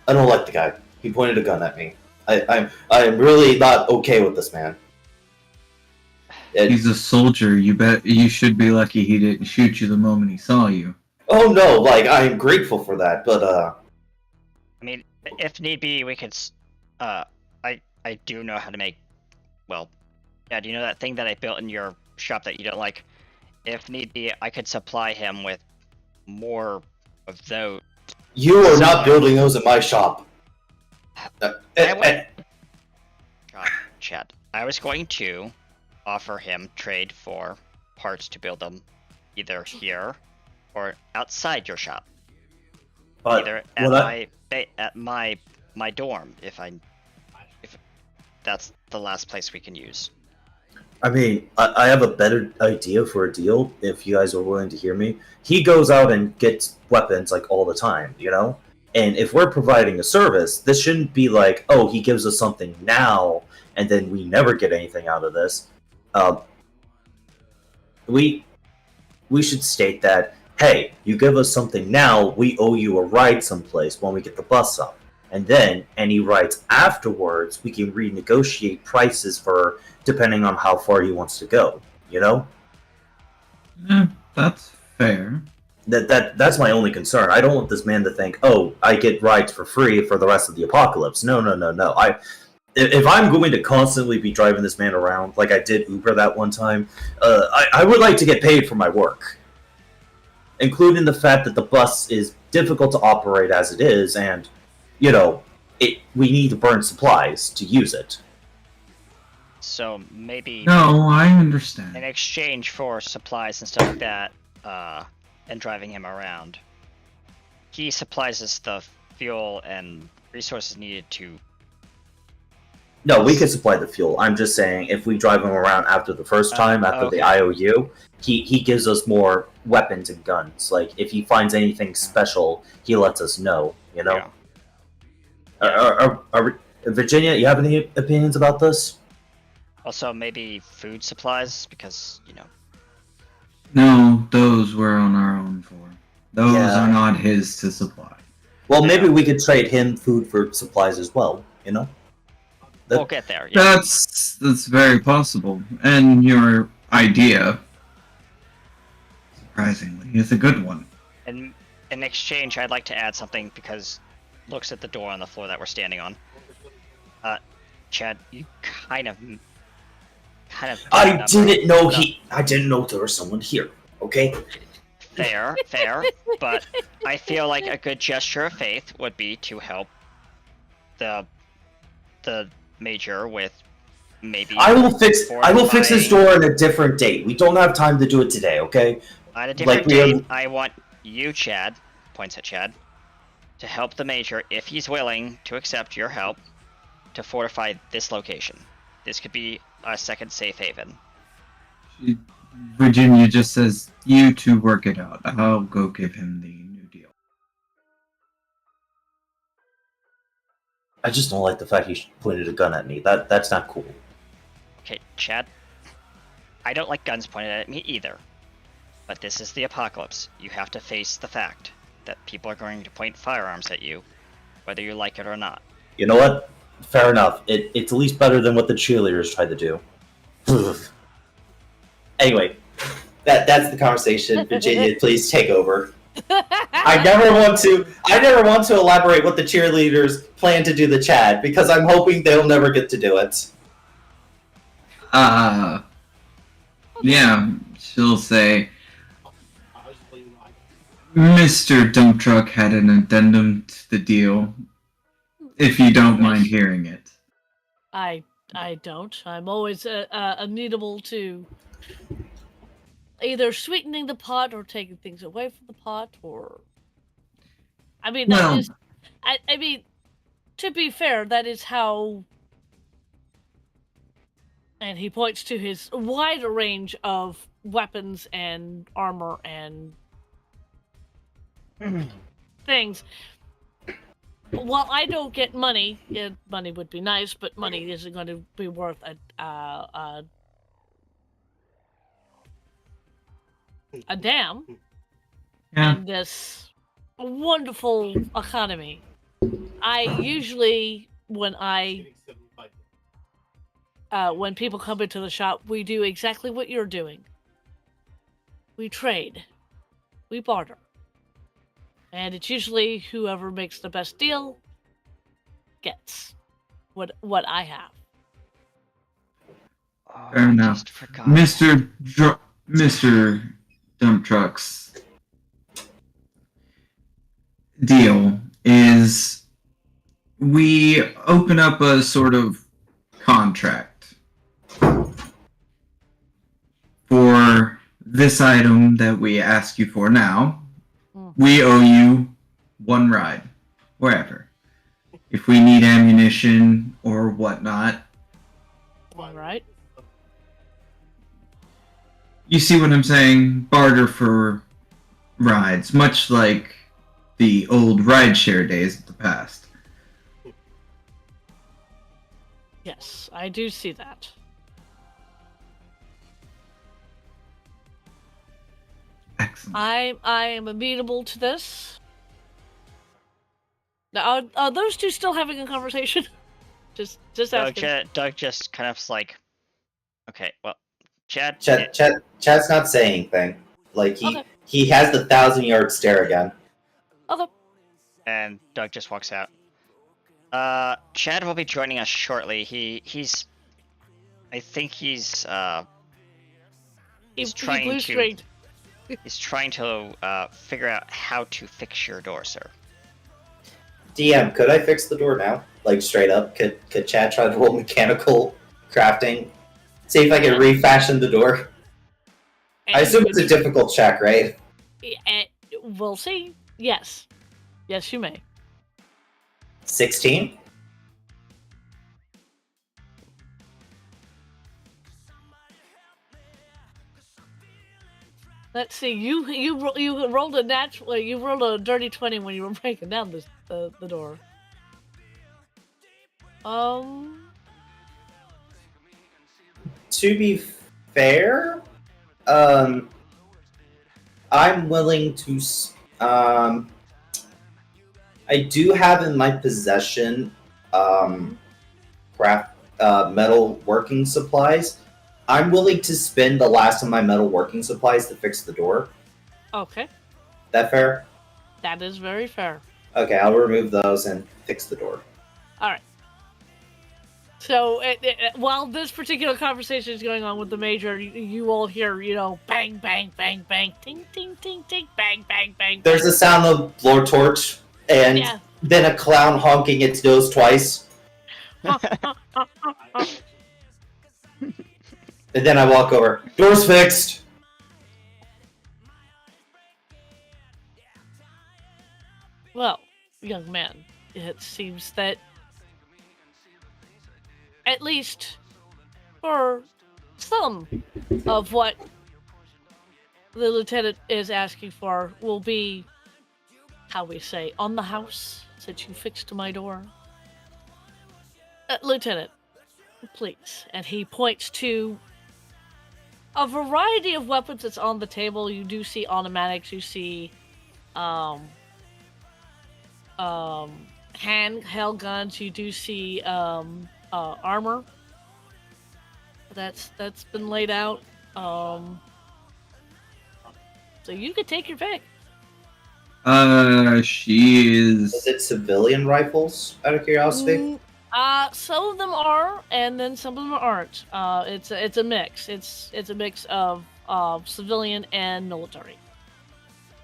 don't like the guy. He pointed a gun at me. I'm really not okay with this man. He's a soldier. You should be lucky he didn't shoot you the moment he saw you. Oh no, like I am grateful for that, but I mean, if need be, we could. I do know how to make. Well, yeah. Do you know that thing that I built in your shop that you don't like? If need be, I could supply him with more of those. You are not building those in my shop. God, Chad. I was going to offer him trade for parts to build them, either here or outside your shop. Either at my dorm, if that's the last place we can use. I mean, I have a better idea for a deal, if you guys are willing to hear me. He goes out and gets weapons, like, all the time, you know? And if we're providing a service, this shouldn't be like, oh, he gives us something now, and then we never get anything out of this. We should state that, hey, you give us something now, we owe you a ride someplace when we get the bus up. And then, any rides afterwards, we can renegotiate prices for, depending on how far he wants to go, you know? That's fair. That's my only concern. I don't want this man to think, oh, I get rides for free for the rest of the apocalypse. No. If I'm going to constantly be driving this man around, like I did Uber that one time, I would like to get paid for my work. Including the fact that the bus is difficult to operate as it is, and, you know, we need to burn supplies to use it. So maybe... No, I understand. In exchange for supplies and stuff like that, and driving him around, he supplies us the fuel and resources needed to... No, we can supply the fuel. I'm just saying, if we drive him around after the first time, after the IOU, he gives us more weapons and guns. Like, if he finds anything special, he lets us know, you know? Yeah. Virginia, you have any opinions about this? Also, maybe food supplies, because, you know... No, those we're on our own for. Those are not his to supply. Well, maybe we could trade him food for supplies as well, you know? We'll get there, yeah. That's very possible. And your idea, surprisingly, is a good one. And in exchange, I'd like to add something, because looks at the door on the floor that we're standing on. Chad, you kind of I didn't know there was someone here, okay? fair, but I feel like a good gesture of faith would be to help the major with maybe. I will fix this fortifying- door on a different date. We don't have time to do it today, okay? On a different we date, have- I want you, Chad, points at Chad, to help the major if he's willing to accept your help to fortify this location. This could be a second safe haven. Virginia just says, "You two work it out. I'll go give him the new deal." I just don't like the fact he pointed a gun at me. That's not cool. Okay, Chad. I don't like guns pointed at me either. But this is the apocalypse. You have to face the fact that people are going to point firearms at you, whether you like it or not. You know what? Fair enough. It's at least better than what the cheerleaders tried to do. Anyway, that's the conversation. Virginia, please take over. I never want to elaborate what the cheerleaders plan to do to Chad because I'm hoping they'll never get to do it. Yeah, she'll say, "Mr. Dump Truck had an addendum to the deal, if you don't mind hearing it." I don't. I'm always amenable to either sweetening the pot or taking things away from the pot, or I mean, that Well- is, I mean, to be fair, that is how. And he points to his wide range of weapons and armor and things. While I don't get money, money would be nice, but money isn't going to be worth a damn Yeah. in this wonderful economy. I usually, when people come into the shop, we do exactly what you're doing. We trade. We barter. And it's usually whoever makes the best deal gets what I have. Oh, Fair I enough. just forgot. Mr. Dump Truck's deal is we open up a sort of contract for this item that we ask you for now. We owe you one ride, wherever. If we need ammunition or whatnot, All right. you see what I'm saying? Barter for rides, much like the old rideshare days of the past. Yes, I do see that. Excellent. I am amenable to this. Now, are those two still having a conversation? just asking. Doug just kind of like, okay, well, Chad. Chad's not saying anything. Like Okay. he has the 1,000-yard stare again. Okay. And Doug just walks out. Chad will be joining us shortly. He's I think he's He trying blue to screened. he's trying to figure out how to fix your door, sir. DM, could I fix the door now? Like straight up? Could Chad try to roll mechanical crafting? See if I can refashion the door. I assume it's a difficult check, right? We'll see. Yes. Yes, you may. 16? Let's see. You rolled a natural. You rolled a dirty 20 when you were breaking down the door. To be fair, I'm willing to. I do have in my possession craft metal working supplies. I'm willing to spend the last of my metal working supplies to fix the door. Okay. That fair? That is very fair. Okay, I'll remove those and fix the door. All right. So while this particular conversation is going on with the major, you all hear, bang, bang, bang, bang, ting, ting, ting, ting, bang, bang, bang. There's a sound of blowtorch, and Yeah. then a clown honking its nose twice. And then I walk over. Door's fixed. Well, young man, it seems that at least for some of what the lieutenant is asking for will be, how we say, on the house, since you fixed my door. Lieutenant, please. And he points to a variety of weapons that's on the table. You do see automatics, you see handheld guns, you do see armor that's been laid out. So you could take your pick. She is. Is it civilian rivals, out of curiosity? Some of them are, and then some of them aren't. It's a mix. It's a mix of civilian and military.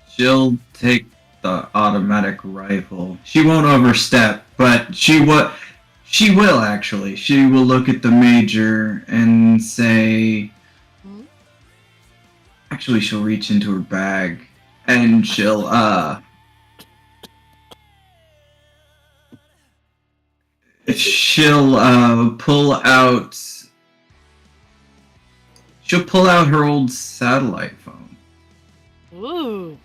She'll take the automatic rifle. She won't overstep, but she will actually. She will look at the major and say. Actually, she'll reach into her bag and she'll pull out. She'll pull out her old satellite phone. Ooh.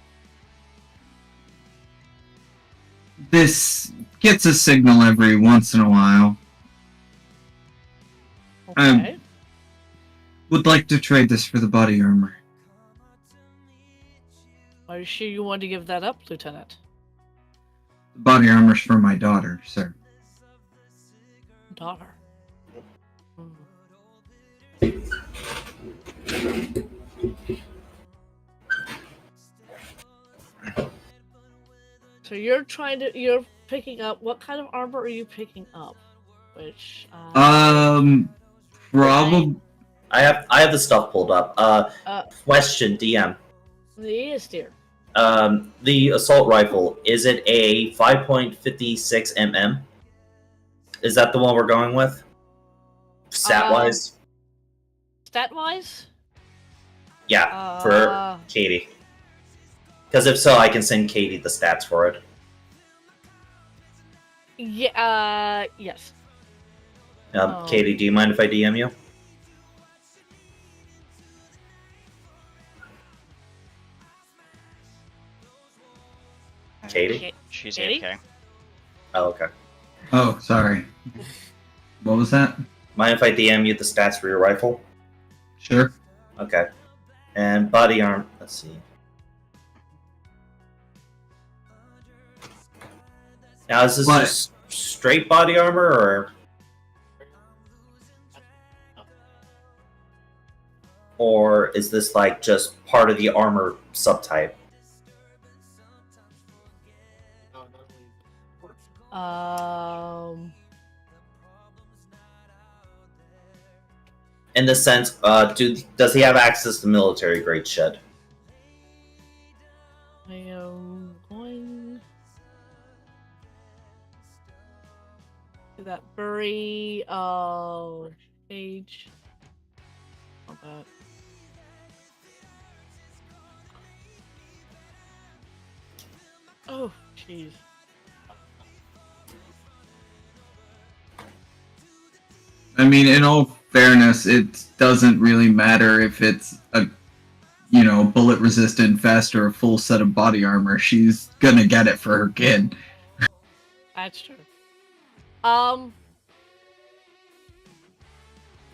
This gets a signal every once in a while. Okay. Would like to trade this for the body armor. Are you sure you want to give that up, Lieutenant? The body armor's for my daughter, sir. Daughter. So you're picking up, what kind of armor are you picking up? Which probably. I have the stuff pulled up. Question, DM. Yes, dear. The assault rifle, is it a 5.56 mm? Is that the one we're going with? Stat-wise? Stat-wise? Yeah, for Katie. Because if so, I can send Katie the stats for it. Yeah, yes. Katie, do you mind if I DM you? Katie? She's Katie? AFK. Oh, okay. Oh, sorry. What was that? Mind if I DM you the stats for your rifle? Sure. Okay. And body arm, let's see. Now, is this just straight body armor, or is this like just part of the armor subtype? In the sense, does he have access to military grade shit? I am going to that bury page. How about oh, jeez. I mean, in all fairness, it doesn't really matter if it's a, bullet-resistant vest or a full set of body armor. She's gonna get it for her kid. That's true.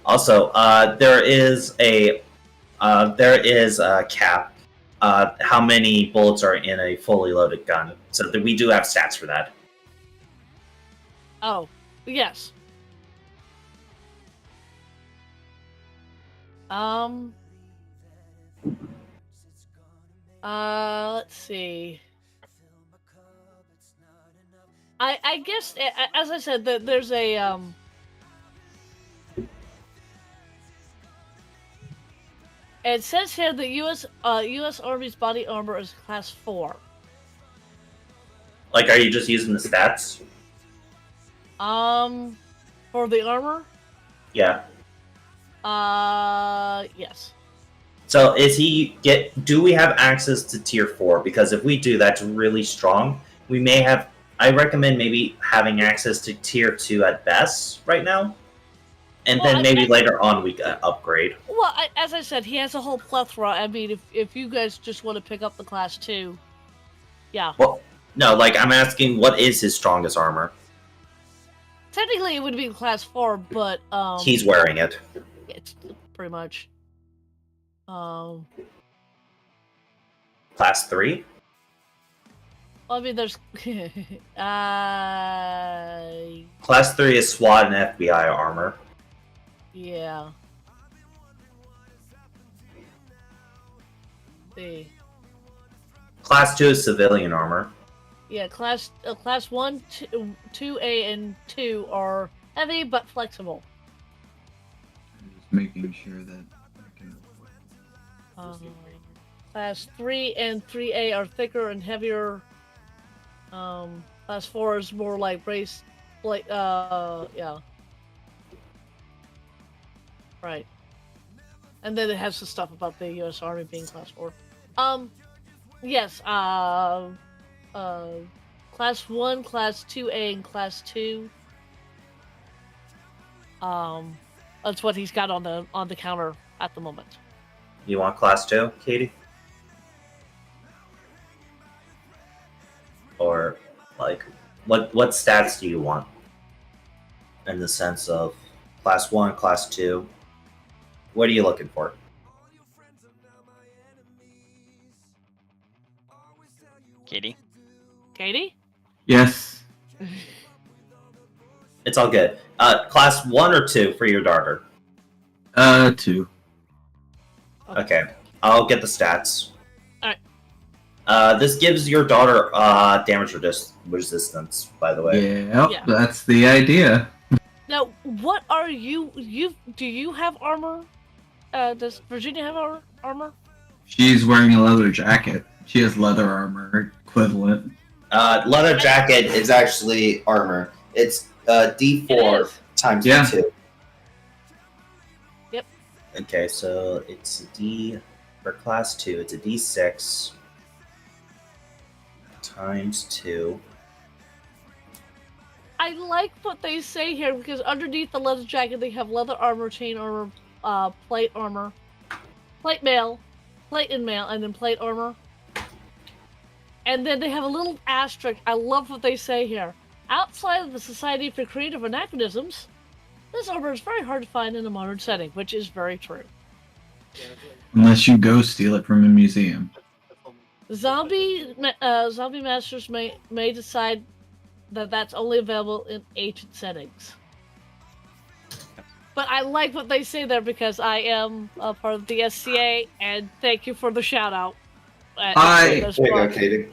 Also, there is a cap. How many bullets are in a fully loaded gun? So we do have stats for that. Oh, yes. Let's see. I guess, as I said, that there's a It says here that U.S. Army's body armor is class 4. Like, are you just using the stats? For the armor? Yeah. Yes. So do we have access to tier 4? Because if we do, that's really strong. We may have, I recommend maybe having access to tier 2 at best right now. And then maybe later on we can upgrade. Well, as I said, he has a whole plethora. I mean, if you guys just want to pick up the class 2, yeah. Well, no, like, I'm asking what is his strongest armor? Technically, it would be class 4, but, He's wearing it. it's pretty much. Class 3? I mean, there's, Class 3 is SWAT and FBI armor. yeah. See. Class 2 is civilian armor. Yeah, class 1, 2A, and 2 are heavy but flexible. I'm just making sure that I can. Class 3 and 3A are thicker and heavier. Class 4 is more like brace, like, yeah. Right. And then it has some stuff about the U.S. Army being class 4. Yes, class 1, class 2A, and class 2. That's what he's got on the counter at the moment. You want class 2, Katie? Or, like, what stats do you want? In the sense of class 1, class 2? What are you looking for? Katie? Katie? Yes. It's all good. Class 1 or 2 for your daughter? 2. Okay, I'll get the stats. Alright. This gives your daughter damage resistance, by the way. Yeah, that's the idea. Now, what are you do you have armor? Does Virginia have armor? She's wearing a leather jacket. She has leather armor equivalent. Leather jacket is actually armor. It's D4 times 2. Yep. Okay, so it's a D for class 2. It's a D6 times 2. I like what they say here because underneath the leather jacket they have leather armor, chain armor, plate armor, plate mail, plate and mail, and then plate armor. And then they have a little asterisk. I love what they say here. Outside of the Society for Creative Anachronisms, this armor is very hard to find in a modern setting, which is very true. Unless you go steal it from a museum. Zombie masters may decide that that's only available in ancient settings. But I like what they say there because I am a part of the SCA, and thank you for the shout out. There you go, Katie.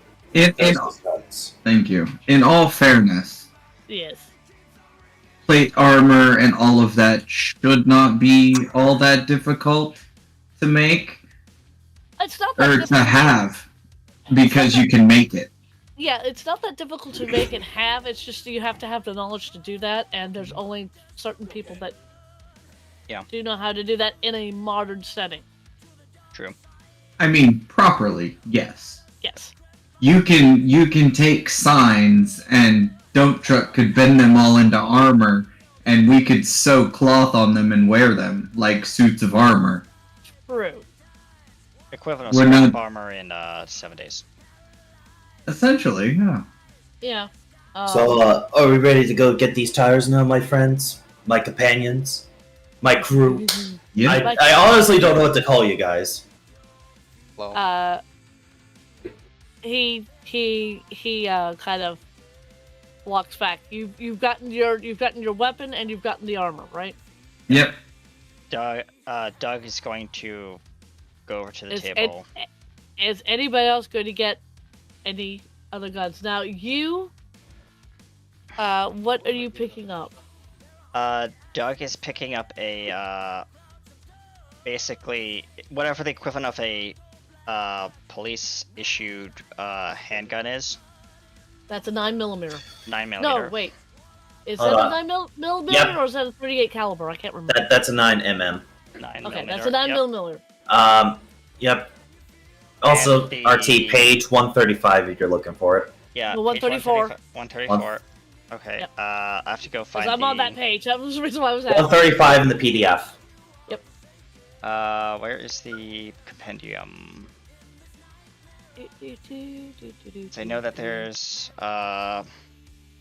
Thank you. In all fairness, yes, plate armor and all of that should not be all that difficult to make it's not that or to have because you can make it. Yeah, it's not that difficult to make and have. It's just you have to have the knowledge to do that, and there's only certain people that do know how to do that in a modern setting. True. I mean, properly, yes. Yes. You can take signs and Dump Truck could bend them all into armor, and we could sew cloth on them and wear them like suits of armor. True. Equivalent of swamp armor in 7 days. Essentially, yeah. Yeah. So, are we ready to go get these tires now, my friends? My companions? My crew? Yeah. I honestly don't know what to call you guys. Well, he kind of walks back. You've gotten your weapon and you've gotten the armor, right? Yep. Doug is going to go over to the table. Is anybody else going to get any other guns? Now you, what are you picking up? Doug is picking up a basically whatever the equivalent of a police issued handgun is. That's a 9mm. 9mm. No, wait. Is Hold that on. a 9mm Yep. or is that a 38 caliber? I can't remember. That's a 9mm. 9mm. Okay, that's a Yep. 9mm. Yep. Also, And the- RT page 135 if you're looking for it. Yeah. Well, page 134. 134. Okay. Yep. I have to go find. Because I'm on that page. That was the reason why I was asking. 135 in the PDF. Where is the compendium? So I know that there's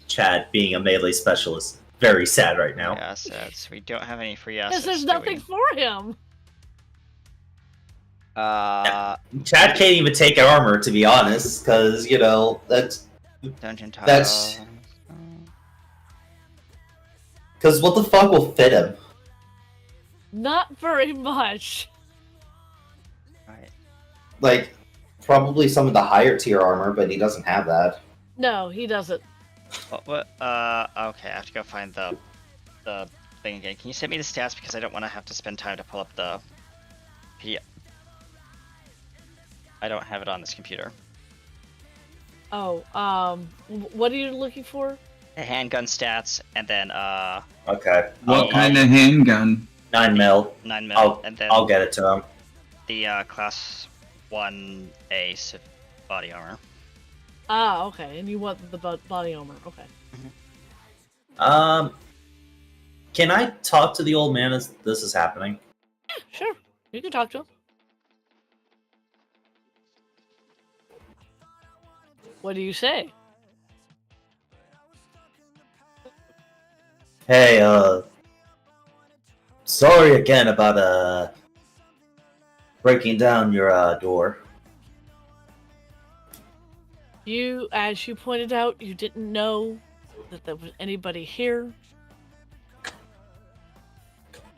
Chad, being a melee specialist, very sad right now. assets. We don't have any free Because assets. there's do nothing we? for him. Chad can't even take armor, to be honest, because, you know, that's... Dungeon tile. That's- Because what the fuck will fit him? Not very much. Right. Like, probably some of the higher tier armor, but he doesn't have that. No, he doesn't. What? Okay, I have to go find the thing again. Can you send me the stats because I don't want to have to spend time to pull up the PDF. I don't have it on this computer. Oh, what are you looking for? The handgun stats and then Okay. What kind of handgun? 9mm. 9mm and then I'll get it to him. the class 1A body armor. Ah, okay, and you want the body armor. Okay. Can I talk to the old man as this is happening? Yeah, sure. You can talk to him. What do you say? Hey, sorry again about, breaking down your, door. You, as you pointed out, you didn't know that there was anybody here.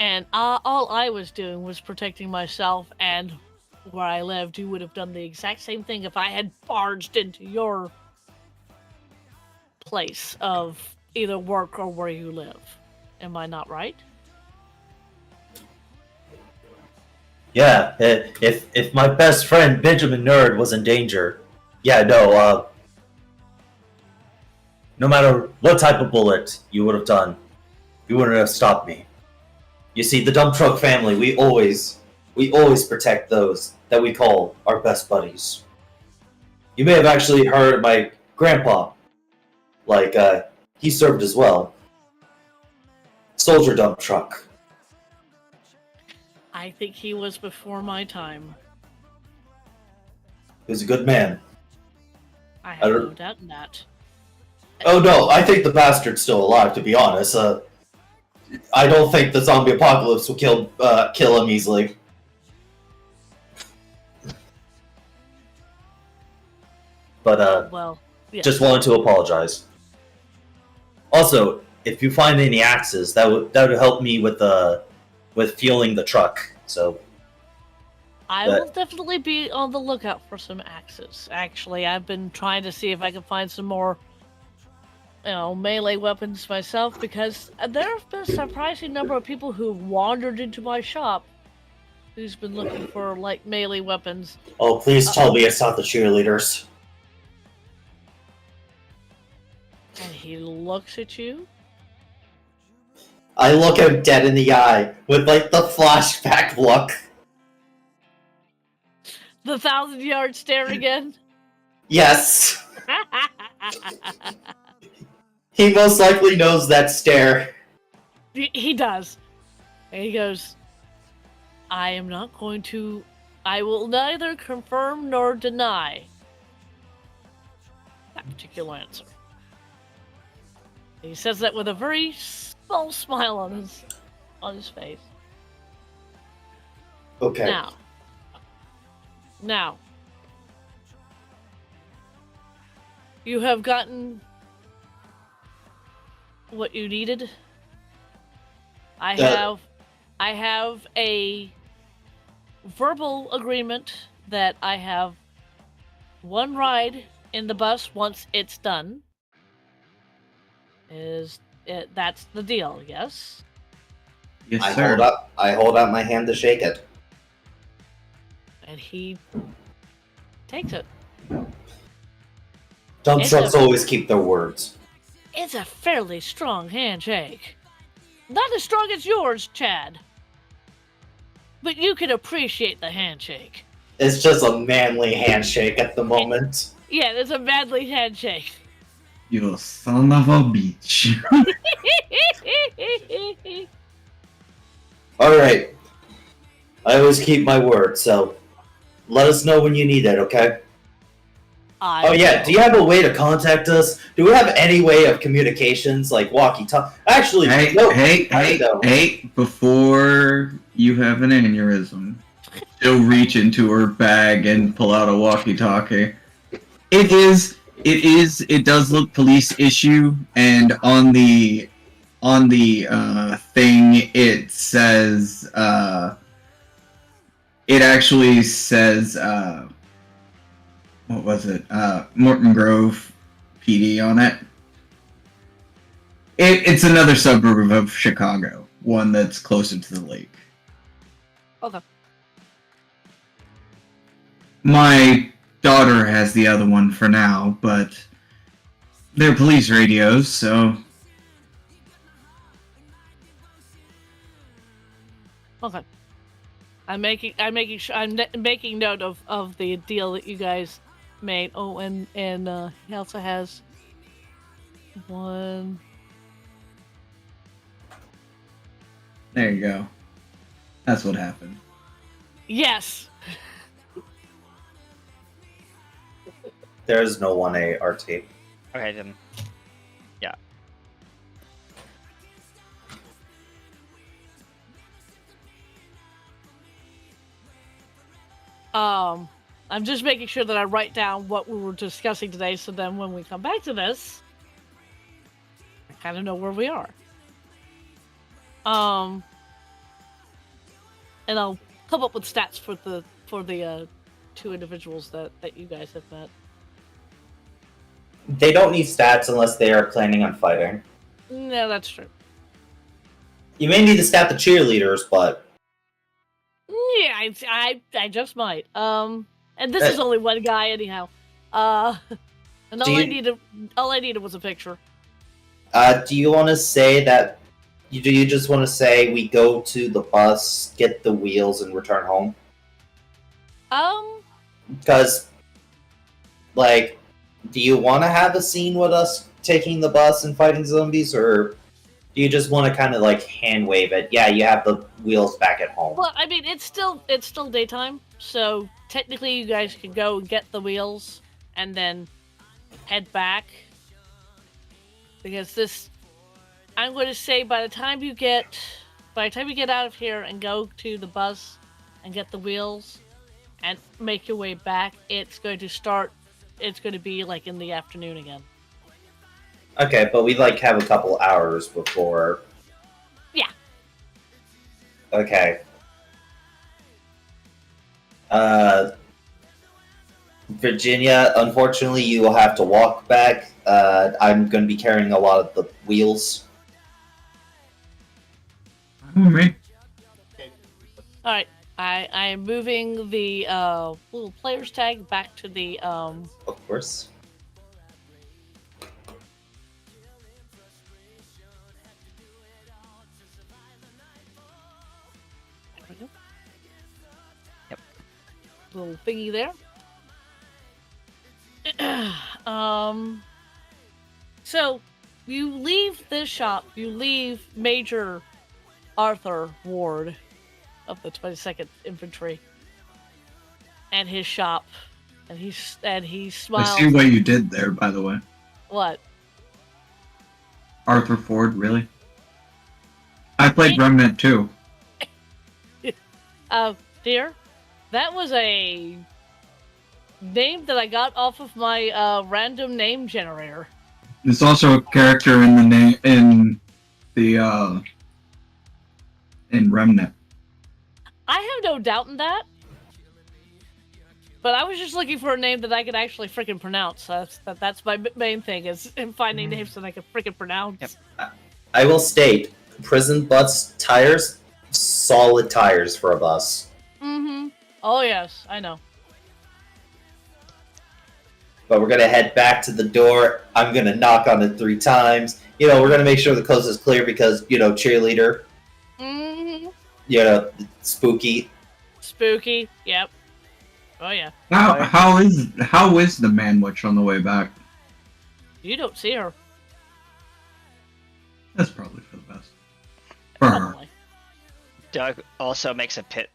And all I was doing was protecting myself and where I lived. You would have done the exact same thing if I had barged into your place of either work or where you live. Am I not right? Yeah, if my best friend Benjamin Nerd was in danger, yeah, no, no matter what type of bullet you would have done, you wouldn't have stopped me. You see, the dump truck family, we always protect those that we call our best buddies. You may have actually heard my grandpa, like, he served as well. Soldier dump truck. I think he was before my time. He was a good man. I I have no don't- doubt in that. Oh no, I think the bastard's still alive, to be honest. I don't think the zombie apocalypse will kill him easily. But, Well, yeah. just wanted to apologize. Also, if you find any axes, that would help me with fueling the truck. So, I will definitely be on the lookout for some axes. Actually, I've been trying to see if I can find some more, melee weapons myself, because there have been a surprising number of people who wandered into my shop who's been looking for, like, melee weapons. oh, please tell me it's not the cheerleaders. And he looks at you. I look him dead in the eye with, like, the flashback look. The 1,000-yard stare again. Yes, he most likely knows that stare. He does. And he goes, I will neither confirm nor deny that particular answer. He says that with a very small smile on his face. Okay. Now, you have gotten what you needed. I have a verbal agreement that I have one ride in the bus once it's done. That's the deal, yes? Yes, I sir. hold up my hand to shake it. And he takes it. Dump It's trucks a- always keep their words. It's a fairly strong handshake. Not as strong as yours, Chad. But you can appreciate the handshake. It's just a manly handshake at the moment. Yeah, it's a manly handshake. You son of a bitch. Alright. I always keep my word, so let us know when you need it, okay? Oh yeah, do you have a way to contact us? Do we have any way of communications, like walkie-talkie? Actually, Hey, no. hey, before you have an aneurysm, she'll reach into her bag and pull out a walkie-talkie. It does look police issue, and on the thing it says, it actually says, what was it? Morton Grove PD on it. It's another suburb of Chicago, one that's closer to the lake. Okay. My daughter has the other one for now, but they're police radios, so Okay. I'm making note of the deal that you guys made. Oh, and he also has one. there you go. That's what happened. Yes. There's no 1A RT. Okay, then. Yeah. I'm just making sure that I write down what we were discussing today, so then when we come back to this, I kind of know where we are. And I'll come up with stats for the two individuals that you guys have met. They don't need stats unless they are planning on fighting. No, that's true. You may need to stat the cheerleaders, but Yeah, I just might. And this is only one guy anyhow. And all I needed was a picture. do you want to say that? Do you just want to say we go to the bus, get the wheels, and return home? Because, like, do you want to have a scene with us taking the bus and fighting zombies, or do you just want to kind of like hand wave it? Yeah, you have the wheels back at home. Well, I mean, it's still daytime, so technically you guys could go and get the wheels and then head back. Because this, I'm going to say, by the time you get out of here and go to the bus and get the wheels and make your way back, it's going to be like in the afternoon again. Okay, but we like have a couple hours before. Yeah. Okay. Virginia, unfortunately, you will have to walk back. I'm going to be carrying a lot of the wheels. Me. Alright, I am moving the little player's tag back to the Of course. there we go. Yep. Little thingy there. So you leave this shop, you leave Major Arthur Ward of the 22nd Infantry and his shop, and he smiles. I see what you did there, by the way. What? Arthur Ford, really? I played Remnant too. Dear, that was a name that I got off of my random name generator. There's also a character in the name in Remnant. I have no doubt in that. But I was just looking for a name that I could actually freaking pronounce. That's my main thing, is finding names that I can freaking pronounce. Yep. I will state, prison bus tires, solid tires for a bus. Mm-hmm. Oh yes, I know. But we're gonna head back to the door. I'm gonna knock on it 3 times. We're gonna make sure the coast is clear because cheerleader. Mm-hmm. Spooky. Spooky. Yep. Oh yeah. How is the man witch on the way back? You don't see her. That's probably for the best. For her. Probably. Doug also makes a pit.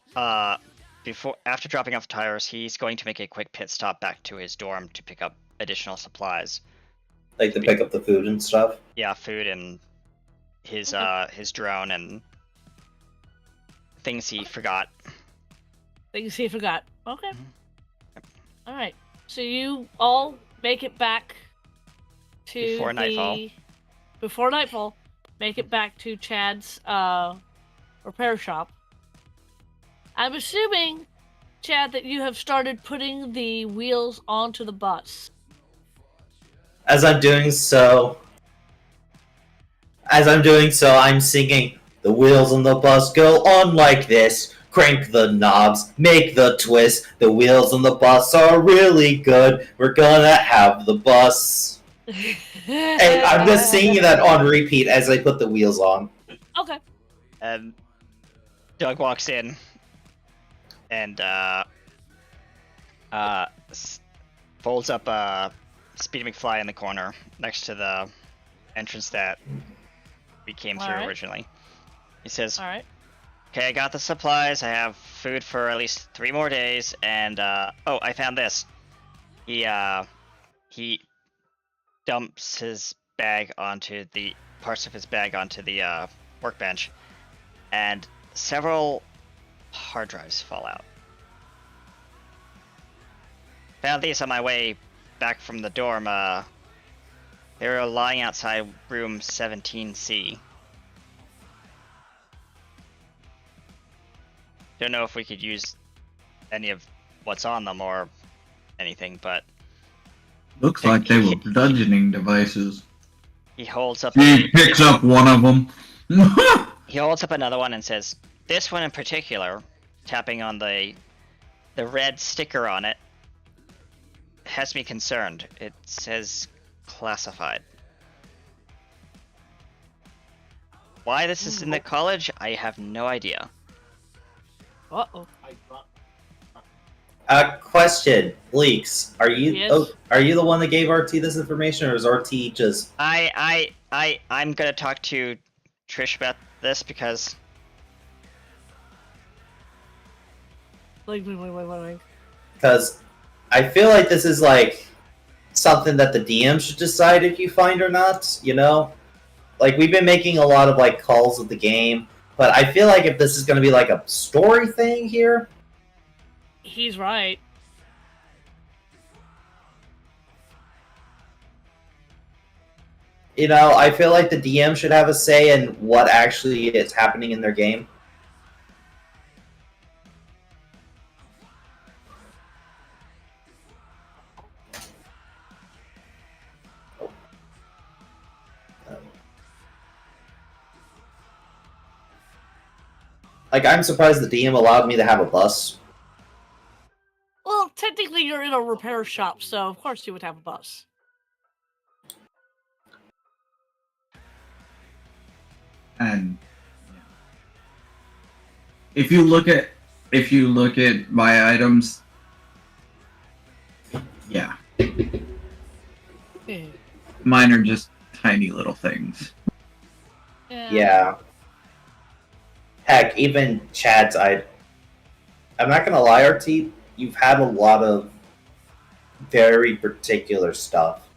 After dropping off tires, he's going to make a quick pit stop back to his dorm to pick up additional supplies. Like to pick up the food and stuff. Yeah, food and his drone and things he forgot. Things he forgot. Okay. Mhm. All right. So you all make it back to Before nightfall. Before nightfall, make it back to Chad's repair shop. I'm assuming, Chad, that you have started putting the wheels onto the bus. As I'm doing so, I'm singing, "The wheels on the bus go on like this. Crank the knobs, make the twist. The wheels on the bus are really good. We're gonna have the bus." And I'm just singing that on repeat as I put the wheels on. Okay. And Doug walks in and folds up a Speedy McFly in the corner next to the entrance that we came through Alright. originally. He says, All right. "Okay, I got the supplies. I have food for at least 3 more days, and oh, I found this." He dumps his bag onto the parts of his bag onto the workbench, and several hard drives fall out. Found these on my way back from the dorm. They were lying outside room 17C. Don't know if we could use any of what's on them or anything, but Looks like they were bludgeoning devices. he holds up. He picks up one of them. He holds up another one and says, "This one in particular," tapping on the red sticker on it, "has me concerned. It says classified." Why this is in the college, I have no idea. Uh-oh. Question, Leaks. Are you Yes? are you the one that gave RT this information, or is RT just? I'm gonna talk to Trish about this because Wait. Because I feel like this is like something that the DM should decide if you find or not. Like we've been making a lot of like calls of the game, but I feel like if this is going to be like a story thing here, He's right. I feel like the DM should have a say in what actually is happening in their game. Like, I'm surprised the DM allowed me to have a bus. Well, technically you're in a repair shop, so of course you would have a bus. And if you look at my items, yeah, mine are just tiny little things. Yeah. Heck, even Chad's I'm not gonna lie, RT, you've had a lot of very particular stuff,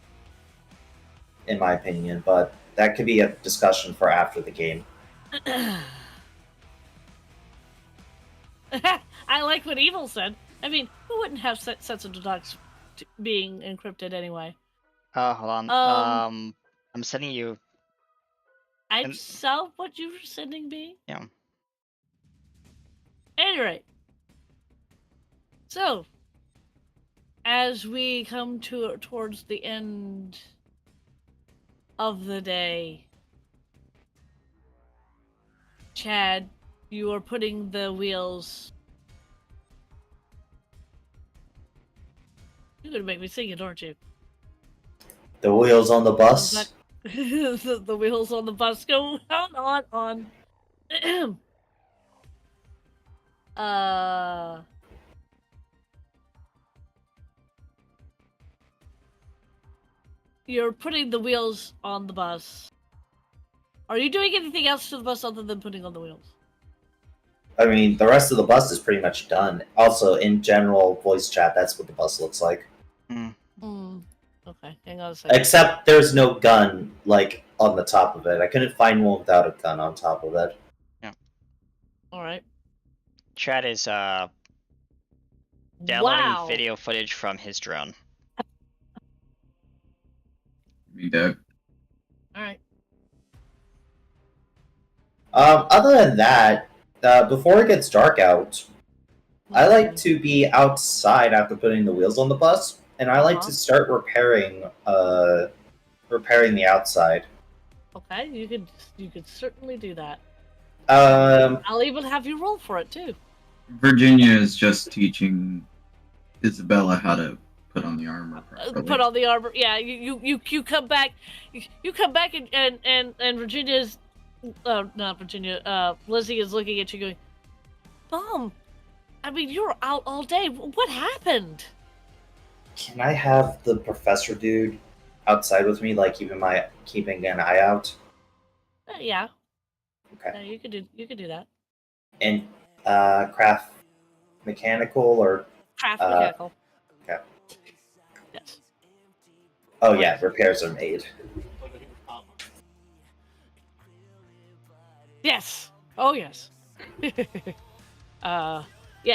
in my opinion, but that could be a discussion for after the game. I like what Evil said. I mean, who wouldn't have sensitive docs being encrypted anyway? hold on. I'm sending you. I And- saw what you were sending me. Yeah. Anyway, so as we come towards the end of the day, Chad, you are putting the wheels You're gonna make me sing it, aren't you? The wheels on the bus. The wheels on the bus go on. You're putting the wheels on the bus. Are you doing anything else to the bus other than putting on the wheels? I mean, the rest of the bus is pretty much done. Also, in general voice chat, that's what the bus looks like. Okay, hang on a second. Except there's no gun, like, on the top of it. I couldn't find one without a gun on top of it. Yeah. Alright. Chad is downloading video footage from his drone. Me too. Alright. Other than that, before it gets dark out, I like to be outside after putting the wheels on the bus, and I like to start repairing the outside. Okay, you could certainly do that. Um, I'll even have you roll for it too. Virginia is just teaching Isabella how to put on the armor properly. Put on the armor. Yeah, you come back. You come back and Virginia's. Not Virginia. Lizzie is looking at you, going, "Mom, I mean, you were out all day. What happened?" can I have the professor dude outside with me, like keeping an eye out? Yeah. Okay. Yeah, you could do that. And craft mechanical or Craft mechanical. Okay. Yes. Oh yeah, repairs are made. Yes. Oh yes. Yeah.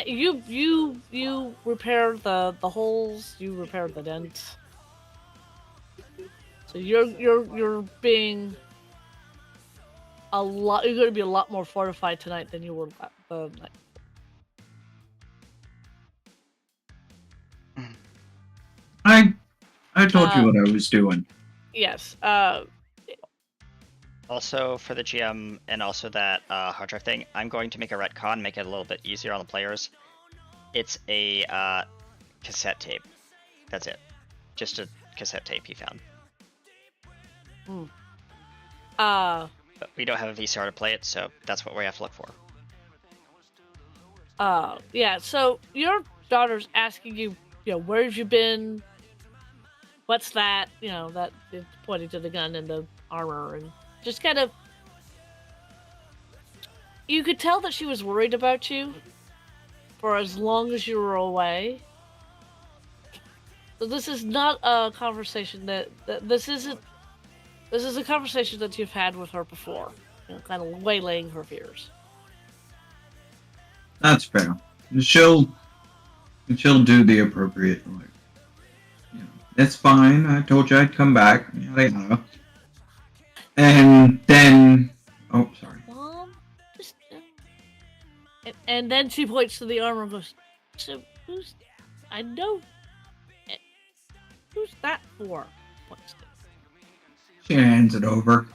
You repair the holes. You repair the dents. So you're being a lot. You're going to be a lot more fortified tonight than you were the night. I told you what I was doing. Yes. Also, for the GM and also that hard drive thing, I'm going to make a retcon, make it a little bit easier on the players. It's a cassette tape. That's it. Just a cassette tape he found. But we don't have a VCR to play it, so that's what we have to look for. Yeah. So your daughter's asking you, where have you been? What's that? That it's pointing to the gun and the armor and just kind of. You could tell that she was worried about you for as long as you were away. So this is not a conversation this isn't. This is a conversation that you've had with her before, kind of waylaying her fears. That's fair. She'll do the appropriate. It's fine. I told you I'd come back. Yada yada. And then, oh, sorry. Mom, just. And then she points to the armor and goes, "So who's? I know. Who's that for?" She hands it over.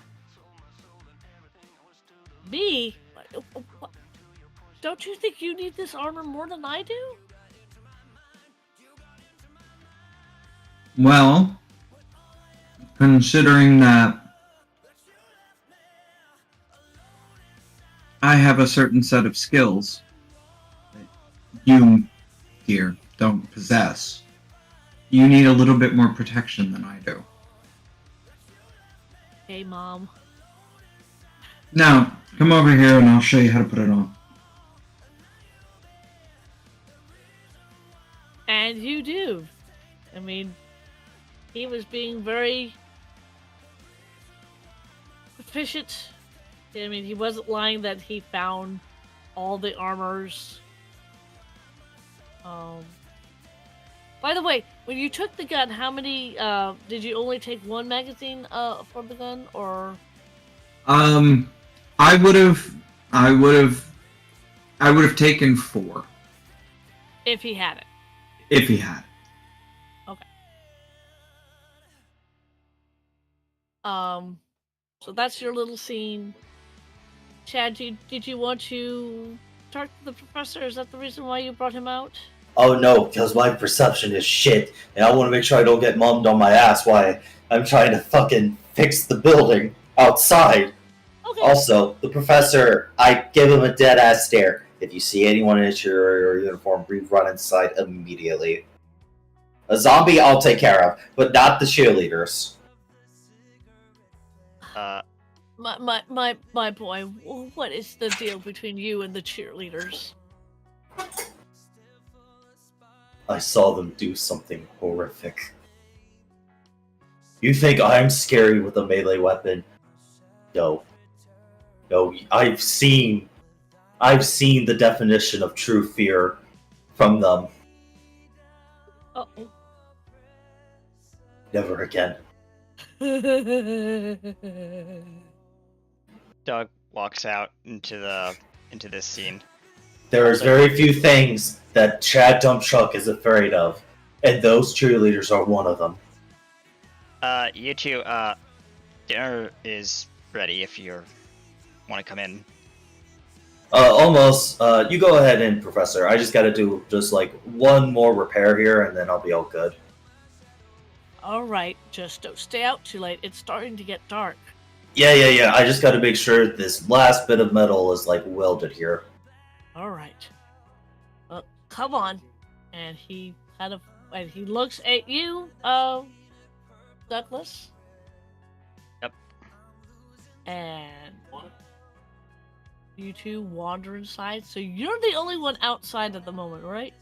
Me? Don't you think you need this armor more than I do? Well, considering that I have a certain set of skills that you, dear, don't possess, you need a little bit more protection than I do. Hey, Mom. Now, come over here and I'll show you how to put it on. And you do. I mean, he was being very proficient. I mean, he wasn't lying that he found all the armors. By the way, when you took the gun, how many, did you only take one magazine, for the gun, or? I would have taken 4. If he had it. If he had it. Okay. So that's your little scene. Chad, did you want to talk to the professor? Is that the reason why you brought him out? Oh no, because my perception is shit, and I want to make sure I don't get mummed on my ass while I'm trying to fucking fix the building outside. Okay. Also, the professor, I give him a dead ass stare. If you see anyone in a cheerleader uniform, we run inside immediately. A zombie I'll take care of, but not the cheerleaders. My boy, what is the deal between you and the cheerleaders? I saw them do something horrific. You think I'm scary with a melee weapon? No. No, I've seen the definition of true fear from them. Uh-oh. Never again. Doug walks out into this scene. There's very few things that Chad Dumpchuck is afraid of, and those cheerleaders are one of them. You two, dinner is ready if you want to come in. Almost. You go ahead in, Professor. I just gotta do like one more repair here, and then I'll be all good. Alright, just don't stay out too late. It's starting to get dark. Yeah. I just gotta make sure this last bit of metal is like welded here. Alright. Well, come on. And he looks at you, Douglas. Yep. And you two wander inside. So you're the only one outside at the moment, right?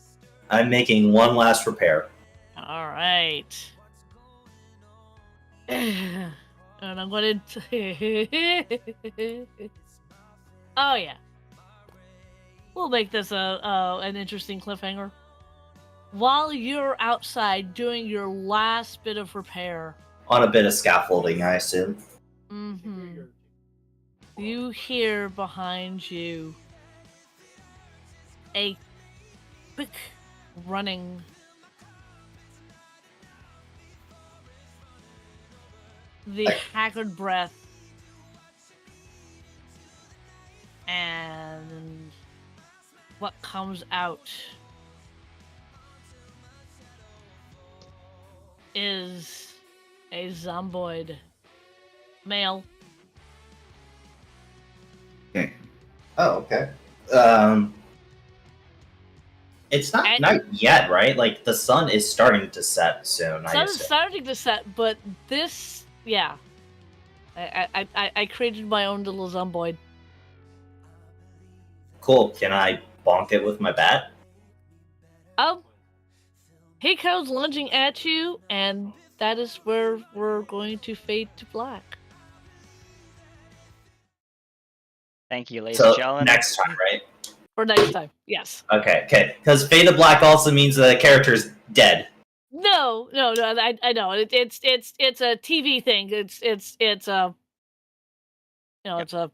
I'm making one last repair. Alright. And I'm going to... Oh, yeah. We'll make this an interesting cliffhanger. While you're outside doing your last bit of repair... On a bit of scaffolding, I assume. Mm-hmm. You hear behind you a quick running... The haggard breath and what comes out is a zomboid male. Okay. Oh, okay. It's not night yet, right? Like the sun is starting to set soon. Sun is starting to set, but this, yeah. I created my own little zomboid. Cool. Can I bonk it with my bat? He comes lunging at you, and that is where we're going to fade to black. Thank you, ladies and gentlemen. Next time, right? For next time, yes. Okay. Because fade to black also means the character's dead. No. I know it's a TV thing. It's a, it's a.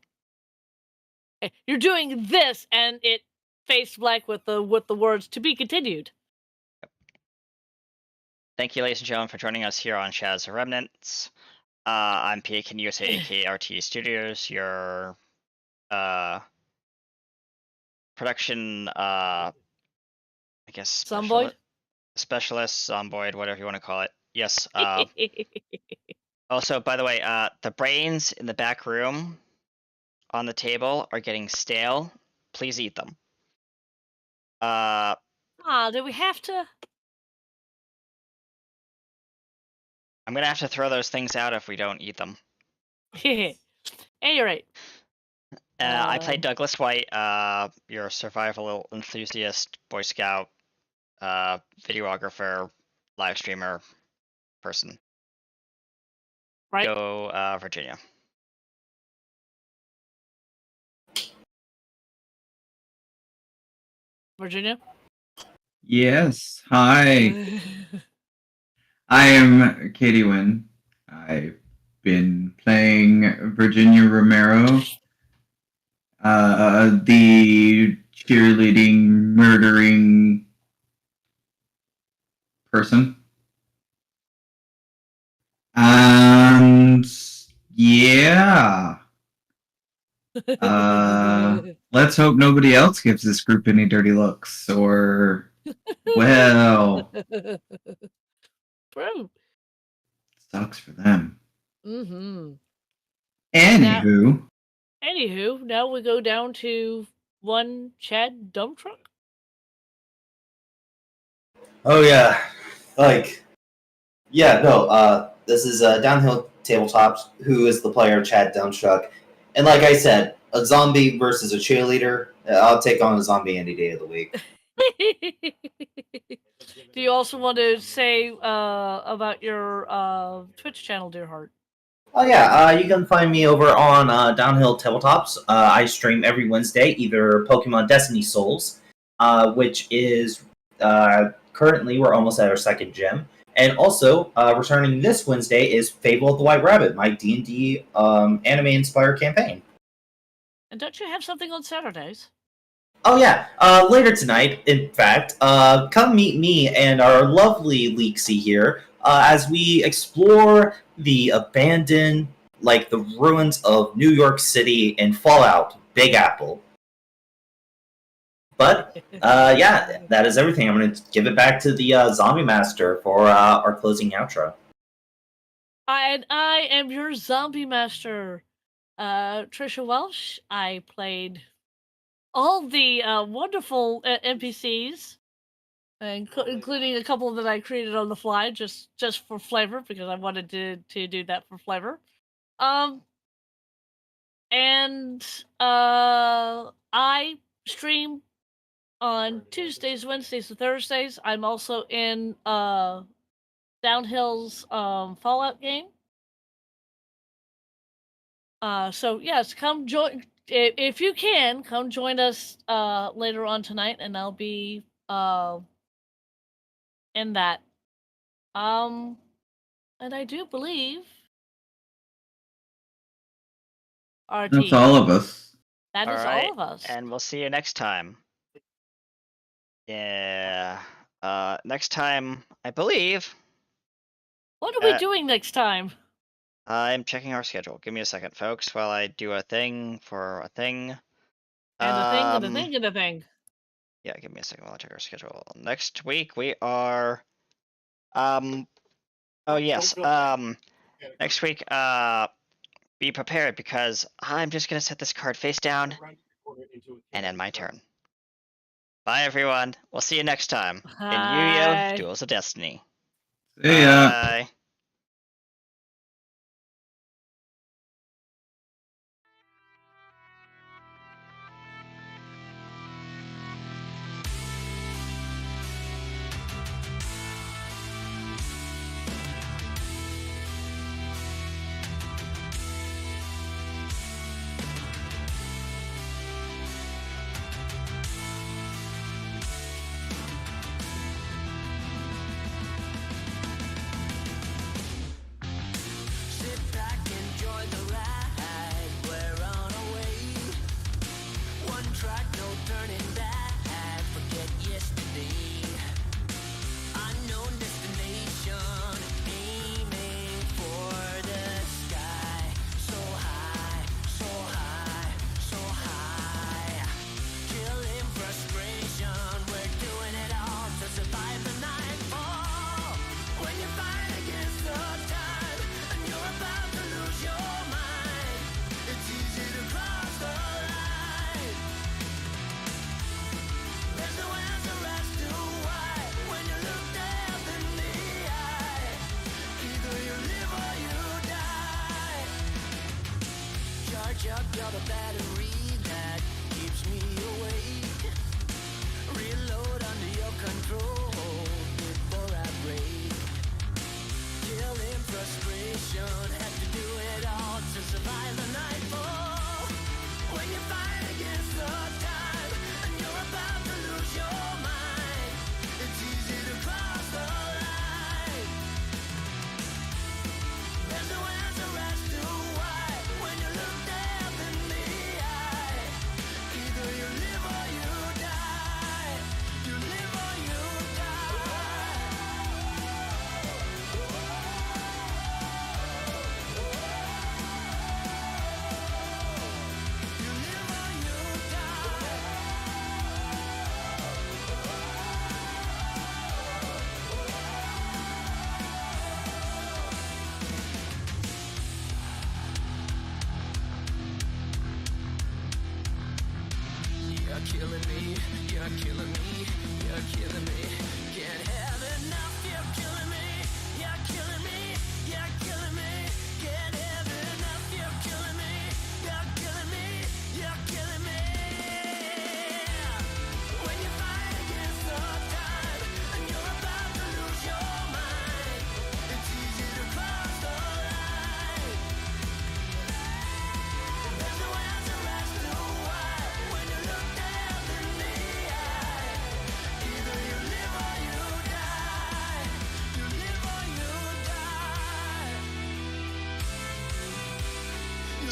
You're doing this, and it fades black with the words "to be continued." Thank you, ladies and gentlemen, for joining us here on Shadows of Remnants. I'm PAK USA, aka RT Studios, your production, I guess, Zomboid? specialist, zomboid, whatever you want to call it. Yes. Also, by the way, the brains in the back room on the table are getting stale. Please eat them. Do we have to? I'm gonna have to throw those things out if we don't eat them. And you're right. I played Douglas White, your survival enthusiast, Boy Scout, videographer, live streamer person. Right. Go, Virginia. Virginia? Yes. Hi. I am Katie Wynn. I've been playing Virginia Romero, the cheerleading, murdering person. And yeah. Let's hope nobody else gives this group any dirty looks or Well, Bro. sucks for them. Mm-hmm. Anywho, Anywho, now we go down to one Chad dump truck. Oh yeah, like yeah, no. This is Downhill Tabletops. Who is the player? Chad Dumbstruck. And like I said, a zombie versus a cheerleader. I'll take on a zombie any day of the week. Do you also want to say about your Twitch channel, dear heart? Oh yeah, you can find me over on Downhill Tabletops. I stream every Wednesday, either Pokemon Destiny Souls, which is currently we're almost at our second gym, and also returning this Wednesday is Fable of the White Rabbit, my D&D anime-inspired campaign. And don't you have something on Saturdays? Oh yeah, later tonight, in fact, come meet me and our lovely Leeksy here as we explore the abandoned, like the ruins of New York City and Fallout, Big Apple. But yeah, that is everything. I'm going to give it back to the Zombie Master for our closing outro. And I am your Zombie Master, Trisha Welsh. I played all the wonderful NPCs, including a couple that I created on the fly, just for flavor, because I wanted to do that for flavor. And I stream on Tuesdays, Wednesdays, and Thursdays. I'm also in Downhill's Fallout game. So yes, come join if you can. Come join us later on tonight, and I'll be in that. And I do believe our that's team. all of us. That is all of us. And we'll see you next time. Yeah. Next time, I believe. What are we doing next time? I'm checking our schedule. Give me a second, folks, while I do a thing for a thing. And a thing, and a thing, and a thing. Yeah, give me a second while I check our schedule. Next week we are oh yes. Next week, be prepared because I'm just gonna set this card face down and end my turn. Bye everyone. We'll see you next time in Yu-Gi-Oh! Duels of Destiny. See ya. Bye.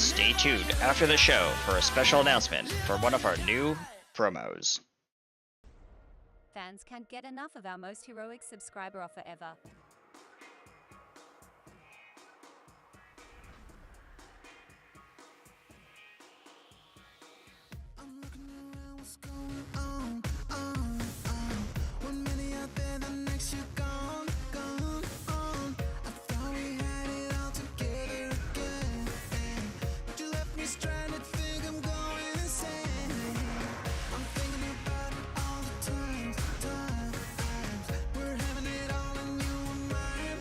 stay tuned after the show for a special announcement for one of our new promos. Fans can't get enough of our most heroic subscriber offer ever. I'm looking around, what's going on? One minute out there, the next you're gone, gone, on. I thought we had it all together again, but you left me stranded, think I'm going insane. I'm thinking about it all the times. We're having it all and you were mine.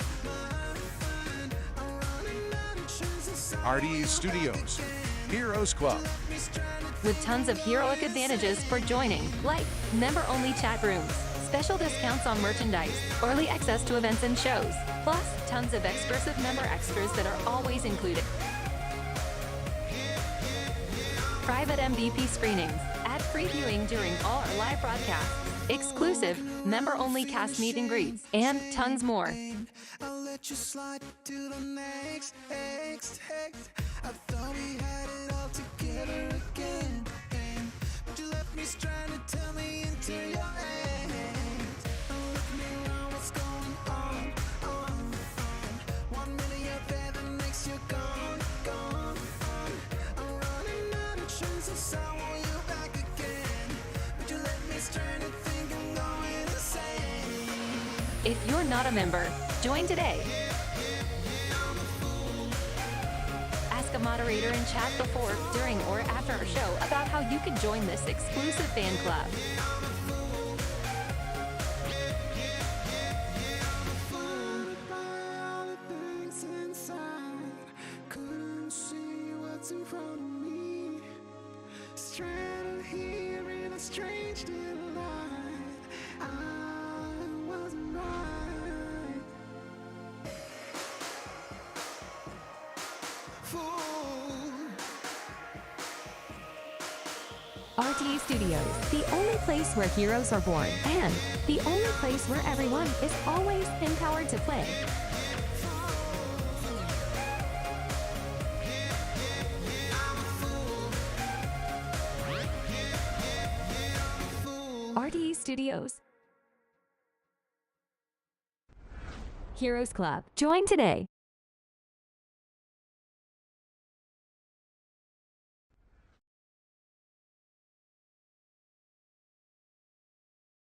I'm running out of chances. RDE Studios, Heroes Club. With tons of heroic advantages for joining, like member-only chat rooms, special discounts on merchandise, early access to events and shows, plus tons of exclusive member extras that are always included. Private MVP screenings, ad-free viewing during all our live broadcasts, exclusive member-only cast meet and greets, and tons more. I'll let you slide to the next. I thought we had it all together again, but you left me stranded. Tell me into your hands. I'm looking around, what's going on? 1 minute you're there, the next you're gone, gone. I'm running out of chances. I want you back again, but you left me stranded. Think I'm going insane. If you're not a member, join today. Ask a moderator in chat before, during, or after our show about how you can join this exclusive fan club. Fooled by all the things inside, couldn't see what's in front of me. Stranded here in a strange delight. I wasn't right. Fool. RTE Studios, the only place where heroes are born, and the only place where everyone is always empowered to play. RTE Studios. Heroes Club. Join today.